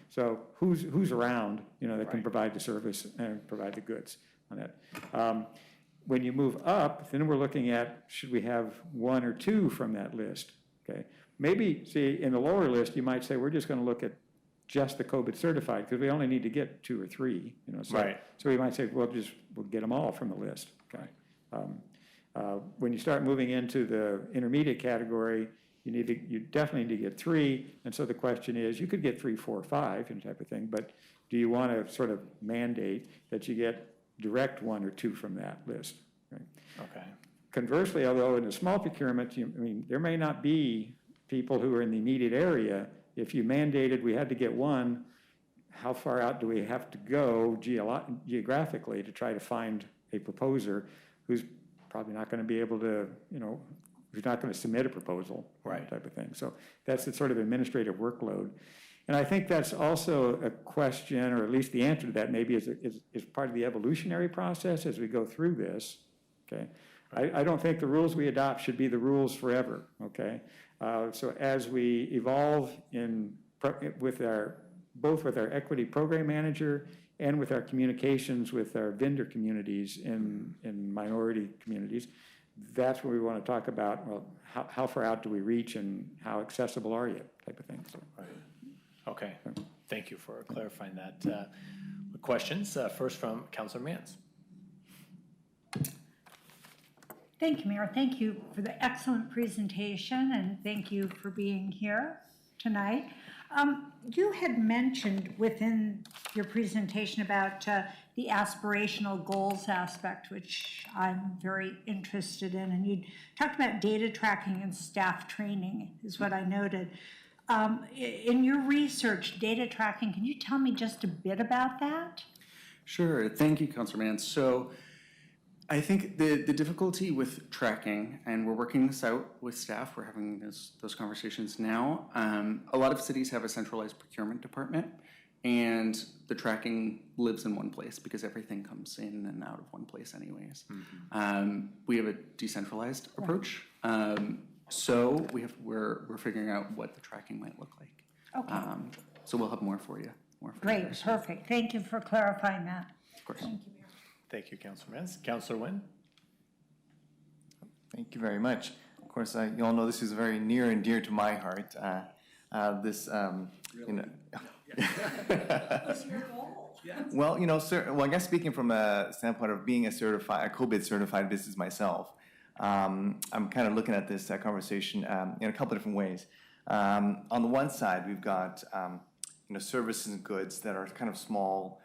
So who's around, that can provide the service and provide the goods on that. When you move up, then we're looking at, should we have 1 or 2 from that list? Okay. Maybe, see, in the lower list, you might say, we're just going to look at just the COVID certified, because we only need to get 2 or 3, So we might say, we'll get them all from the list. Okay. When you start moving into the intermediate category, you definitely need to get 3. And so the question is, you could get 3, 4, 5, type of thing, but do you want to sort of mandate that you get direct 1 or 2 from that list? Right? Okay. Conversely, although in the small procurement, there may not be people who are in the immediate area. If you mandated we had to get 1, how far out do we have to go geographically to try to find a proposer who's probably not going to be able to, who's not going to submit a proposal, type of thing. So that's the sort of administrative workload. And I think that's also a question, or at least the answer to that maybe is part of the evolutionary process as we go through this. Okay. I don't think the rules we adopt should be the rules forever. Okay. So as we evolve with our equity program manager and with our communications with our vendor communities in minority communities, that's where we want to talk about, well, how far out do we reach and how accessible are you, type of thing. So. Okay, thank you for clarifying that. Questions, first from Councilor Mance. Thank you, Mayor. Thank you for the excellent presentation, and thank you for being here tonight. You had mentioned within your presentation about the aspirational goals aspect, which I'm very interested in, and you talked about data tracking and staff training is what I noted. In your research, data tracking, can you tell me just a bit about that? Sure. Thank you, Councilor Mance. So I think the difficulty with tracking, and we're working this out with staff, we're having those conversations now. A lot of cities have a centralized procurement department, and the tracking lives in one place because everything comes in and out of one place anyways. We have a decentralized approach. So we're figuring out what the tracking might look like. Okay. So we'll have more for you. Great, perfect. Thank you for clarifying that. Of course. Thank you. Thank you, Councilor Mance. Councilor Nguyen. Thank you very much. Of course, you all know this is very near and dear to my heart. Well, I guess speaking from a standpoint of being a COVID certified business myself, I'm kind of looking at this conversation in a couple of different ways. On the one side, we've got services and goods that are kind of smaller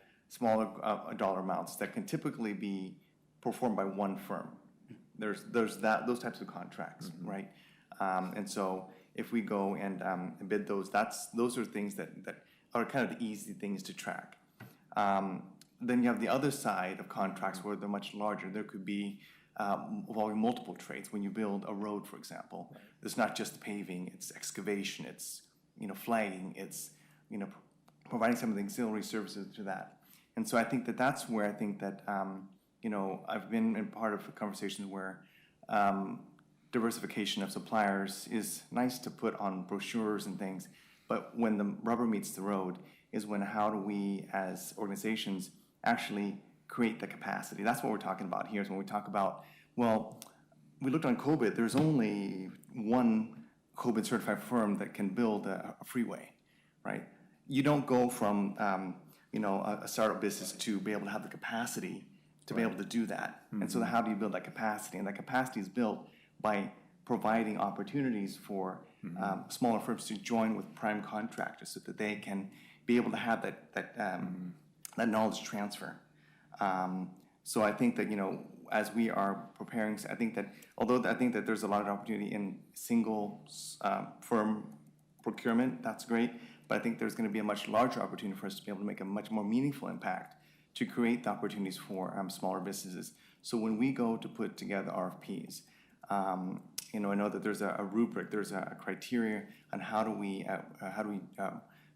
dollar amounts that can typically be performed by one firm. There's those types of contracts, right? And so if we go and bid those, those are things that are kind of the easy things to track. Then you have the other side of contracts where they're much larger. There could be involving multiple trades. When you build a road, for example, it's not just paving, it's excavation, it's flagging, it's providing some of the auxiliary services to that. And so I think that's where I think that I've been in part of conversations where diversification of suppliers is nice to put on brochures and things, but when the rubber meets the road is when how do we as organizations actually create the capacity. That's what we're talking about here, is when we talk about, well, we looked on COVID, there's only one COVID certified firm that can build a freeway, right? You don't go from a startup business to be able to have the capacity to be able to do that. And so how do you build that capacity? And that capacity is built by providing opportunities for smaller firms to join with prime contractors so that they can be able to have that knowledge transfer. So I think that, you know, as we are preparing, I think that although I think that there's a lot of opportunity in single firm procurement, that's great, but I think there's going to be a much larger opportunity for us to be able to make a much more meaningful impact to create the opportunities for smaller businesses. So when we go to put together RFPs, you know, I know that there's a rubric, there's a criteria on how do we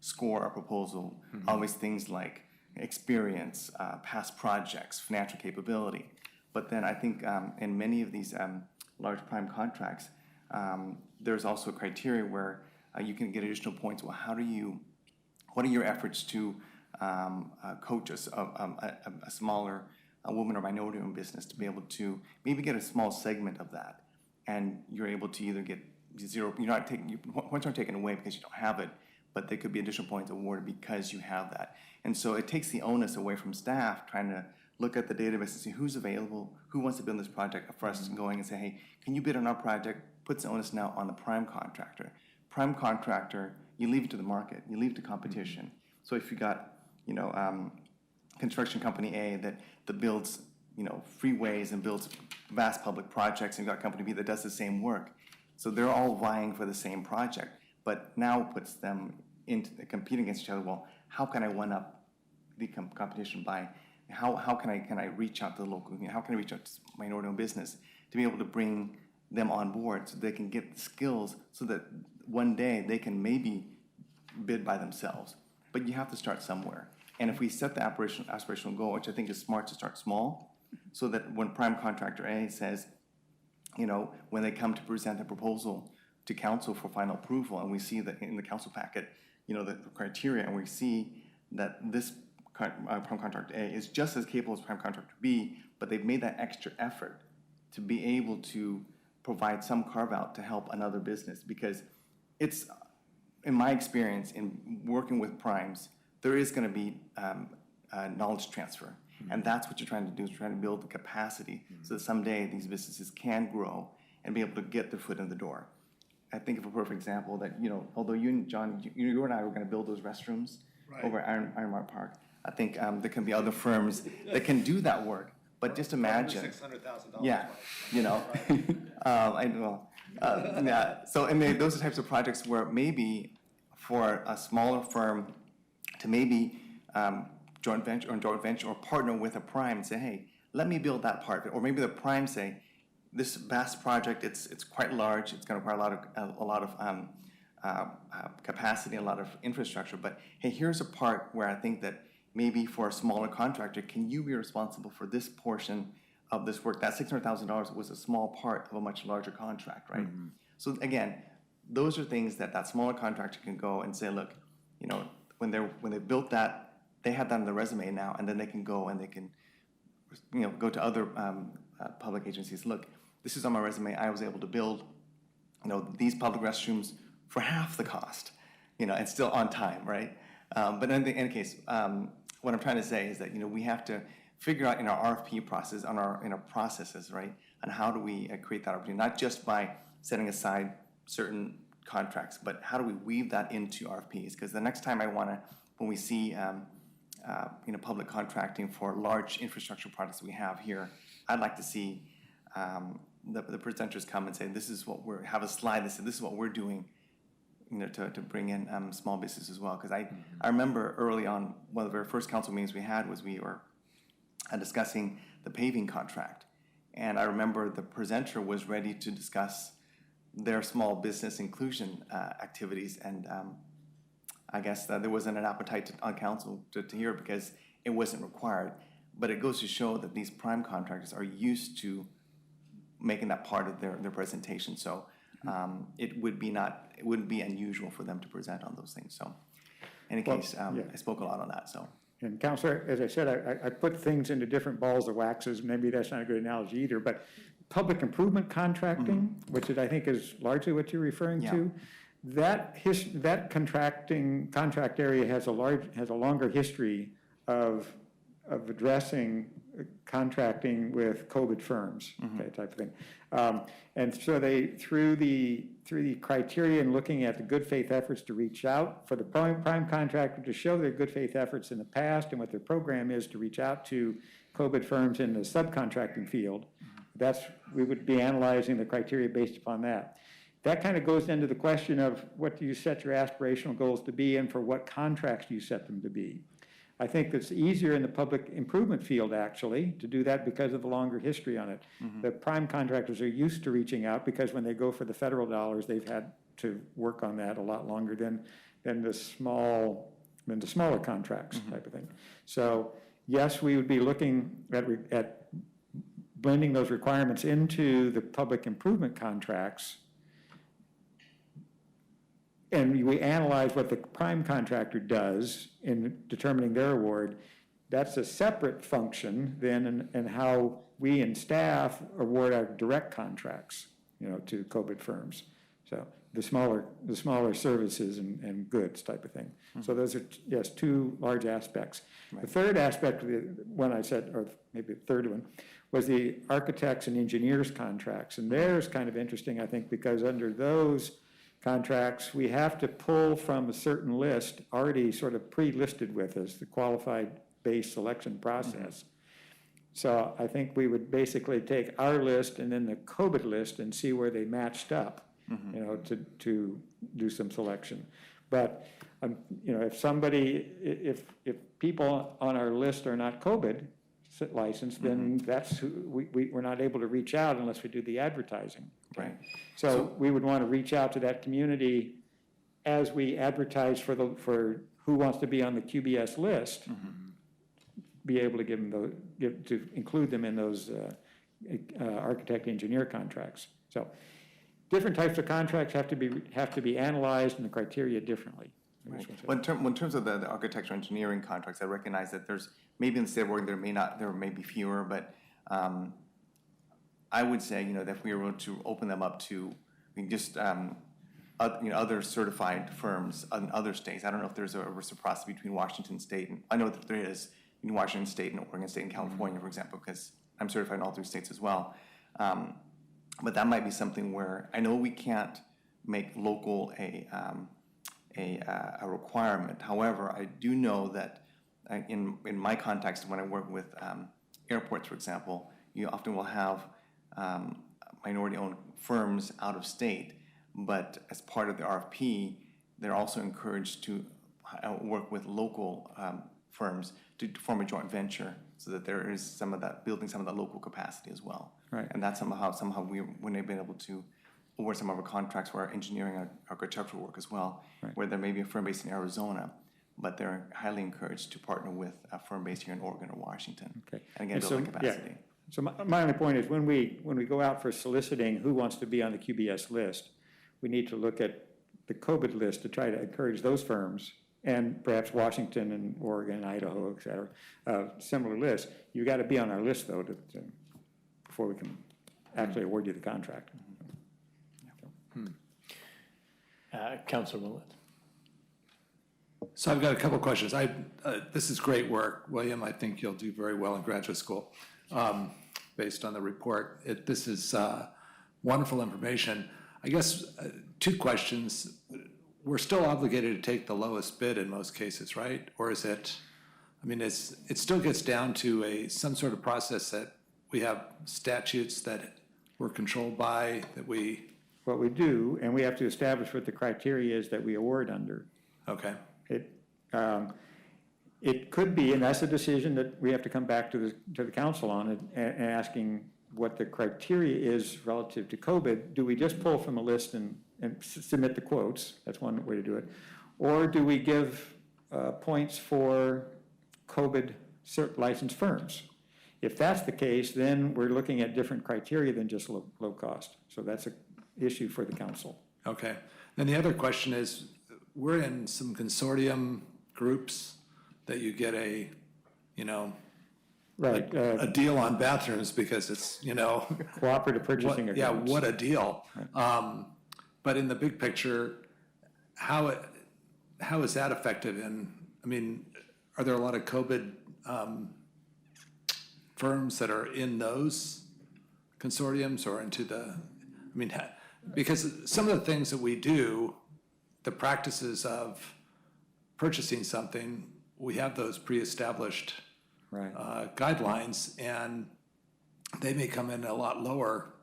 score our proposal. Always things like experience, past projects, financial capability. But then I think in many of these large prime contracts, there's also a criteria where you can get additional points. Well, what are your efforts to coach a smaller woman or minority-owned business to be able to maybe get a small segment of that, and you're able to either get zero. Points aren't taken away because you don't have it, but there could be additional points awarded because you have that. And so it takes the onus away from staff trying to look at the database and see who's available, who wants to build this project, for us going and say, hey, can you bid on our project? Puts the onus now on the prime contractor. Prime contractor, you leave it to the market, you leave it to competition. So if you got, you know, construction company A that builds, you know, freeways and builds vast public projects, and you got company B that does the same work. So they're all vying for the same project, but now puts them into competing against each other. Well, how can I one up the competition by how can I reach out to the local, how can I reach out to minority-owned business to be able to bring them on board so they can get the skills so that one day they can maybe bid by themselves. But you have to start somewhere. And if we set the aspirational goal, which I think is smart to start small, so that when prime contractor A says, you know, when they come to present a proposal to council for final approval, and we see that in the council packet, you know, the criteria, and we see that this prime contractor A is just as capable as prime contractor B, but they've made that extra effort to be able to provide some carve out to help another business. Because it's, in my experience in working with primes, there is going to be knowledge transfer. And that's what you're trying to do, is trying to build the capacity so that someday these businesses can grow and be able to get their foot in the door. I think of a perfect example that, you know, although you and John, you and I were going to build those restrooms over at Ironmark Park, I think there can be other firms that can do that work. But just imagine. $600,000. Yeah, you know. I know. Yeah. So, and those are types of projects where maybe for a smaller firm to maybe joint venture or partner with a prime and say, hey, let me build that part of it. Or maybe the prime say, this vast project, it's quite large. It's going to require a lot of capacity, a lot of infrastructure. But hey, here's a part where I think that maybe for a smaller contractor, can you be responsible for this portion of this work? That $600,000 was a small part of a much larger contract, right? So again, those are things that smaller contractor can go and say, look, you know, when they built that, they have that on their resume now, and then they can go and they can, you know, go to other public agencies. Look, this is on my resume. I was able to build, you know, these public restrooms for half the cost, you know, and still on time, right? But in any case, what I'm trying to say is that, you know, we have to figure out in our RFP process, in our processes, right, on how do we create that opportunity, not just by setting aside certain contracts, but how do we weave that into RFPs? Because the next time when we see, you know, public contracting for large infrastructure projects we have here, I'd like to see the presenters come and say, this is what have a slide that says, this is what we're doing, you know, to bring in small business as well. Because I remember early on, one of the very first council meetings we had was we were discussing the paving contract. And I remember the presenter was ready to discuss their small business inclusion activities. And I guess there wasn't an appetite on council to hear it because it wasn't required. But it goes to show that these prime contractors are used to making that part of their presentation. So it wouldn't be unusual for them to present on those things. So in any case, I spoke a lot on that. So. And Councilor, as I said, I put things into different balls of waxes. Maybe that's not a good analogy either, but public improvement contracting, which I think is largely what you're referring to, that contract area has a longer history of addressing contracting with COVID firms, okay, type of thing. And so they, through the criteria and looking at the good faith efforts to reach out for the prime contractor to show their good faith efforts in the past and what their program is to reach out to COVID firms in the subcontracting field, we would be analyzing the criteria based upon that. That kind of goes into the question of what do you set your aspirational goals to be and for what contracts do you set them to be. I think it's easier in the public improvement field, actually, to do that because of the longer history on it. The prime contractors are used to reaching out because when they go for the federal dollars, they've had to work on that a lot longer than the smaller contracts type of thing. So yes, we would be looking at blending those requirements into the public improvement contracts. And we analyze what the prime contractor does in determining their award. That's a separate function then in how we and staff award our direct contracts, to COVID firms. So the smaller services and goods type of thing. So those are, yes, two large aspects. Right. The third aspect of the one I said, or maybe the third one, was the architects and engineers contracts. And there's kind of interesting, I think, because under those contracts, we have to pull from a certain list already sort of pre-listed with us, the qualified base selection process. So I think we would basically take our list and then the COVID list and see where they matched up, to do some selection. But, if people on our list are not COVID licensed, then that's we're not able to reach out unless we do the advertising. Right. So we would want to reach out to that community as we advertise for who wants to be on the QBS list, be able to give them to include them in those architect engineer contracts. So different types of contracts have to be analyzed and the criteria differently. Right. Well, in terms of the architectural engineering contracts, I recognize that there's maybe in the state of Oregon there may be fewer, but I would say that if we were to open them up to other certified firms in other states. I don't know if there's a reciprocity between Washington State and I know that there is in Washington State and Oregon State and California, for example, because I'm certified in all three states as well. But that might be something where I know we can't make local a requirement. However, I do know that in my context, when I work with airports, for example, you often will have minority-owned firms out of state, but as part of the RFP, they're also encouraged to work with local firms to form a joint venture so that there is some of that, building some of that local capacity as well. Right. And that's somehow we wouldn't have been able to award some of our contracts for our engineering and architectural work as well, where there may be a firm based in Arizona, but they're highly encouraged to partner with a firm based here in Oregon or Washington. Okay. And again, building capacity. Yeah. So my only point is when we go out for soliciting who wants to be on the QBS list, we need to look at the COVID list to try to encourage those firms and perhaps Washington and Oregon, Idaho, et cetera, similar lists. You got to be on our list though before we can actually award you the contract. Councilor Willett. So I've got a couple of questions. This is great work, William. I think you'll do very well in graduate school based on the report. This is wonderful information. I guess two questions. We're still obligated to take the lowest bid in most cases, right? Or is it, it still gets down to some sort of process that we have statutes that we're controlled by, that we... What we do, and we have to establish what the criteria is that we award under. Okay. It could be, and that's a decision that we have to come back to the council on and asking what the criteria is relative to COVID. Do we just pull from a list and submit the quotes? That's one way to do it. Or do we give points for COVID licensed firms? If that's the case, then we're looking at different criteria than just low cost. So that's an issue for the council. Okay. Then the other question is, we're in some consortium groups that you get a deal on bathrooms because it's, cooperative purchasing agreements. Yeah, what a deal. Right. But in the big picture, how is that effective? And are there a lot of COVID firms that are in those consortiums or into the, I mean, because some of the things that we do, the practices of purchasing something, we have those pre-established guidelines, and they may come in a lot lower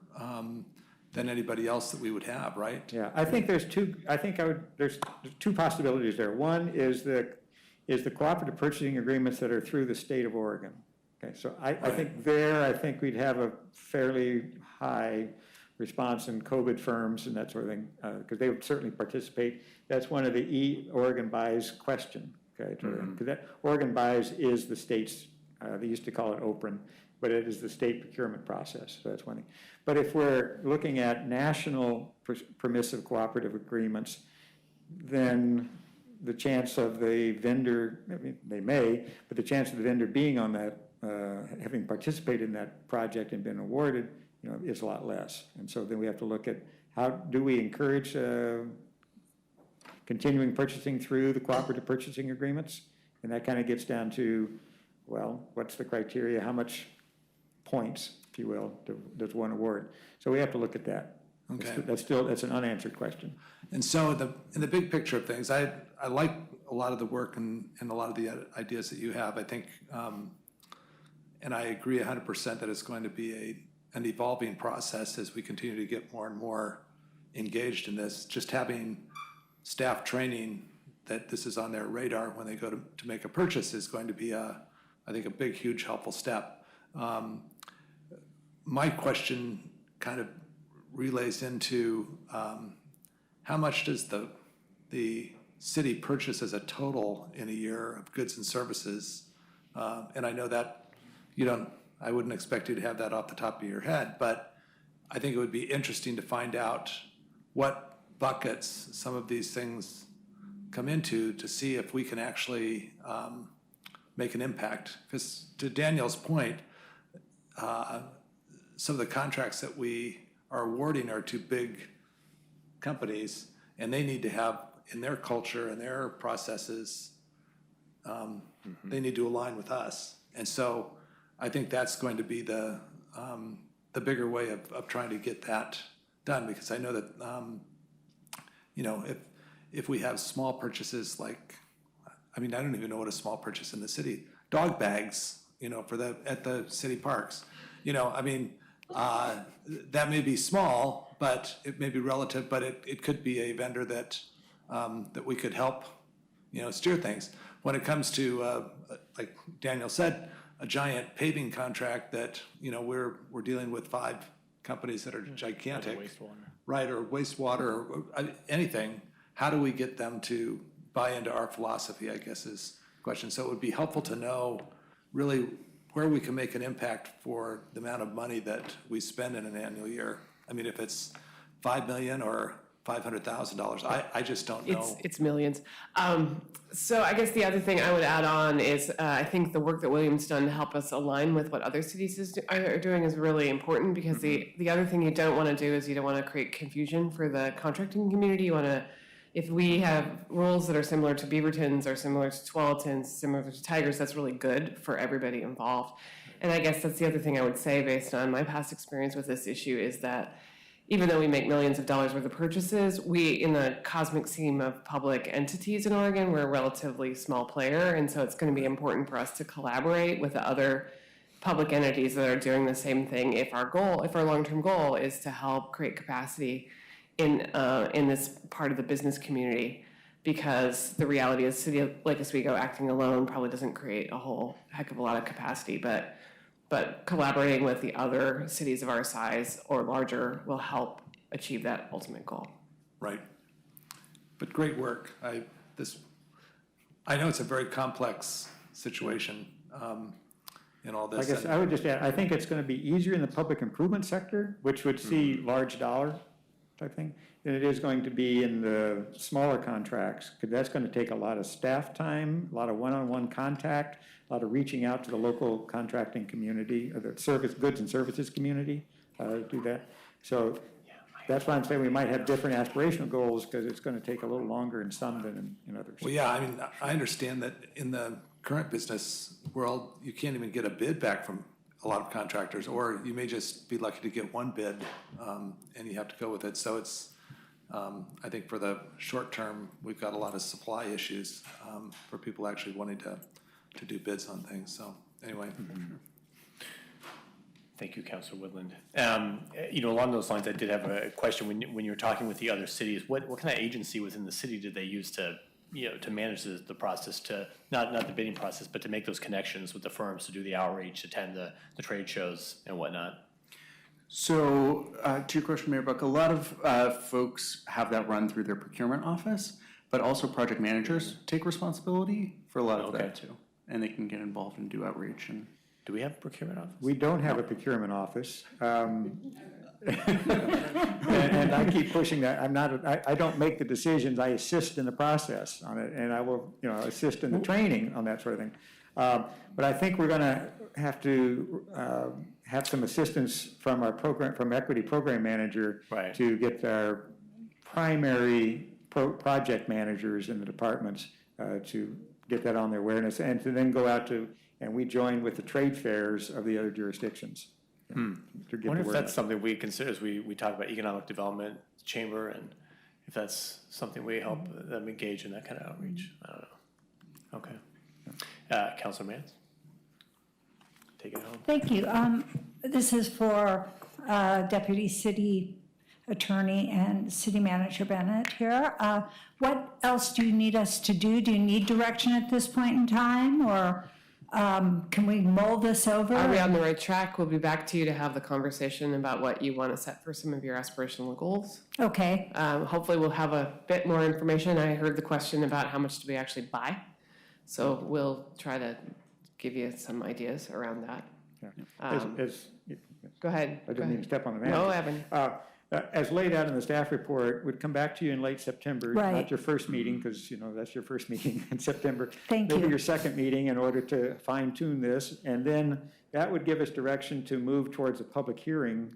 than anybody else that we would have, right? Yeah, I think there's two possibilities there. One is the cooperative purchasing agreements that are through the state of Oregon. Okay, so I think we'd have a fairly high response in COVID firms and that sort of thing, because they would certainly participate. That's one of the Oregon buys question, okay? Because that Oregon buys is the state's, they used to call it OPRIN, but it is the state procurement process, so that's one thing. But if we're looking at national permissive cooperative agreements, then the chance of the vendor, I mean, they may, but the chance of the vendor being on that, having participated in that project and been awarded, you know, is a lot less. And so then we have to look at how do we encourage continuing purchasing through the cooperative purchasing agreements? And that kind of gets down to, well, what's the criteria? How much points, if you will, does one award? So we have to look at that. Okay. That's an unanswered question. And so in the big picture of things, I like a lot of the work and a lot of the ideas that you have. I think, and I agree 100% that it's going to be an evolving process as we continue to get more and more engaged in this. Just having staff training that this is on their radar when they go to make a purchase is going to be, I think, a big, huge, helpful step. My question kind of relays into how much does the city purchase as a total in a year of goods and services? And I know that I wouldn't expect you to have that off the top of your head, but I think it would be interesting to find out what buckets some of these things come into to see if we can actually make an impact. Because to Daniel's point, some of the contracts that we are awarding are to big companies, and they need to have in their culture and their processes, they need to align with us. And so I think that's going to be the bigger way of trying to get that done, because I know that if we have small purchases like, I mean, I don't even know what a small purchase in the city, dog bags, at the city parks, I mean, that may be small, but it may be relative, but it could be a vendor that we could help, steer things. When it comes to, like Daniel said, a giant paving contract that, we're dealing with 5 companies that are gigantic. Right, or wastewater, or anything. How do we get them to buy into our philosophy, I guess is the question. So it would be helpful to know really where we can make an impact for the amount of money that we spend in an annual year. I mean, if it's $5 million or $500,000, I just don't know. It's millions. So I guess the other thing I would add on is I think the work that William's done to help us align with what other cities are doing is really important, because the other thing you don't want to do is you don't want to create confusion for the contracting community. You want to, if we have rules that are similar to Beavertons or similar to Tualutins, similar to Tigers, that's really good for everybody involved. And I guess that's the other thing I would say based on my past experience with this issue is that even though we make millions of dollars worth of purchases, we, in the cosmic scheme of public entities in Oregon, we're a relatively small player. And so it's going to be important for us to collaborate with the other public entities that are doing the same thing if our long-term goal is to help create capacity in this part of the business community. Because the reality is City of Lake Oswego acting alone probably doesn't create a whole heck of a lot of capacity, but collaborating with the other cities of our size or larger will help achieve that ultimate goal. Right. But great work. I know it's a very complex situation in all this. I guess I would just add, I think it's going to be easier in the public improvement sector, which would see large dollar type thing, than it is going to be in the smaller contracts, because that's going to take a lot of staff time, a lot of one-on-one contact, a lot of reaching out to the local contracting community, or the goods and services community, do that. So that's why I'm saying we might have different aspirational goals, because it's going to take a little longer in some than in others. Well, yeah, I mean, I understand that in the current business world, you can't even get a bid back from a lot of contractors, or you may just be lucky to get one bid, and you have to go with it. So it's, I think for the short term, we've got a lot of supply issues for people actually wanting to do bids on things. So anyway. Thank you, Councilor Woodland. Along those lines, I did have a question. When you were talking with the other cities, what kind of agency within the city did they use to manage the process, to not the bidding process, but to make those connections with the firms, to do the outreach, attend the trade shows and whatnot? So, to your question, Mayor Buck, a lot of folks have that run through their procurement office, but also project managers take responsibility for a lot of that too. And they can get involved and do outreach. And do we have a procurement office? We don't have a procurement office. And I keep pushing that. I don't make the decisions. I assist in the process on it, and I will, assist in the training on that sort of thing. But I think we're going to have to have some assistance from from equity program manager to get our primary project managers in the departments to get that on their awareness, and to then go out to, and we join with the trade fairs of the other jurisdictions. I wonder if that's something we consider as we talk about economic development chamber, and if that's something we help them engage in that kind of outreach. I don't know. Okay. Councilor Mance, take it home. Thank you. This is for Deputy City Attorney and City Manager Bennett here. What else do you need us to do? Do you need direction at this point in time, or can we mull this over? Are we on the right track? We'll be back to you to have the conversation about what you want to set for some of your aspirational goals. Okay. Hopefully we'll have a bit more information. I heard the question about how much do we actually buy. So we'll try to give you some ideas around that. Yeah. Go ahead. I didn't mean to step on the manager. No, Evan. As laid out in the staff report, would come back to you in late September. Right. Not your first meeting, because that's your first meeting in September. Thank Maybe you. your second meeting in order to fine tune this, and then that would give us direction to move towards a public hearing,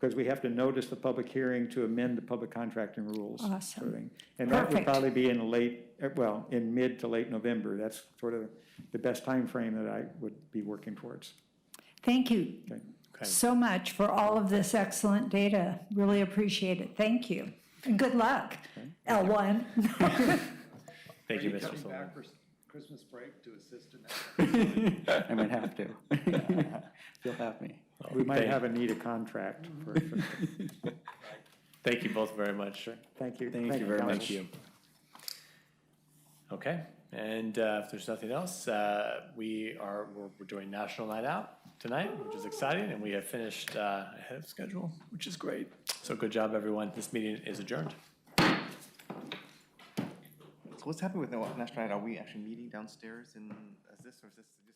because we have to notice the public hearing to amend the public contracting rules. Awesome. Sort of thing. And that would Perfect. probably be in mid to late November. That's sort of the best time frame that I would be working towards. Thank you Okay. so much for all of this excellent data. Really appreciate it. Thank you. And good luck, L1. Thank you, Mr. Sullivan. For Christmas break to assist in that? I might have to. You'll have me. We might have a need a contract for Thank you both very much. Thank you. Thank you very much. Thank you. Okay, and if there's nothing else, we're doing National Night Out tonight, which is exciting, and we have finished ahead of schedule, which is great. So good job, everyone. This meeting is adjourned. So what's happening with the National Night? Are we actually meeting downstairs as this, or is this just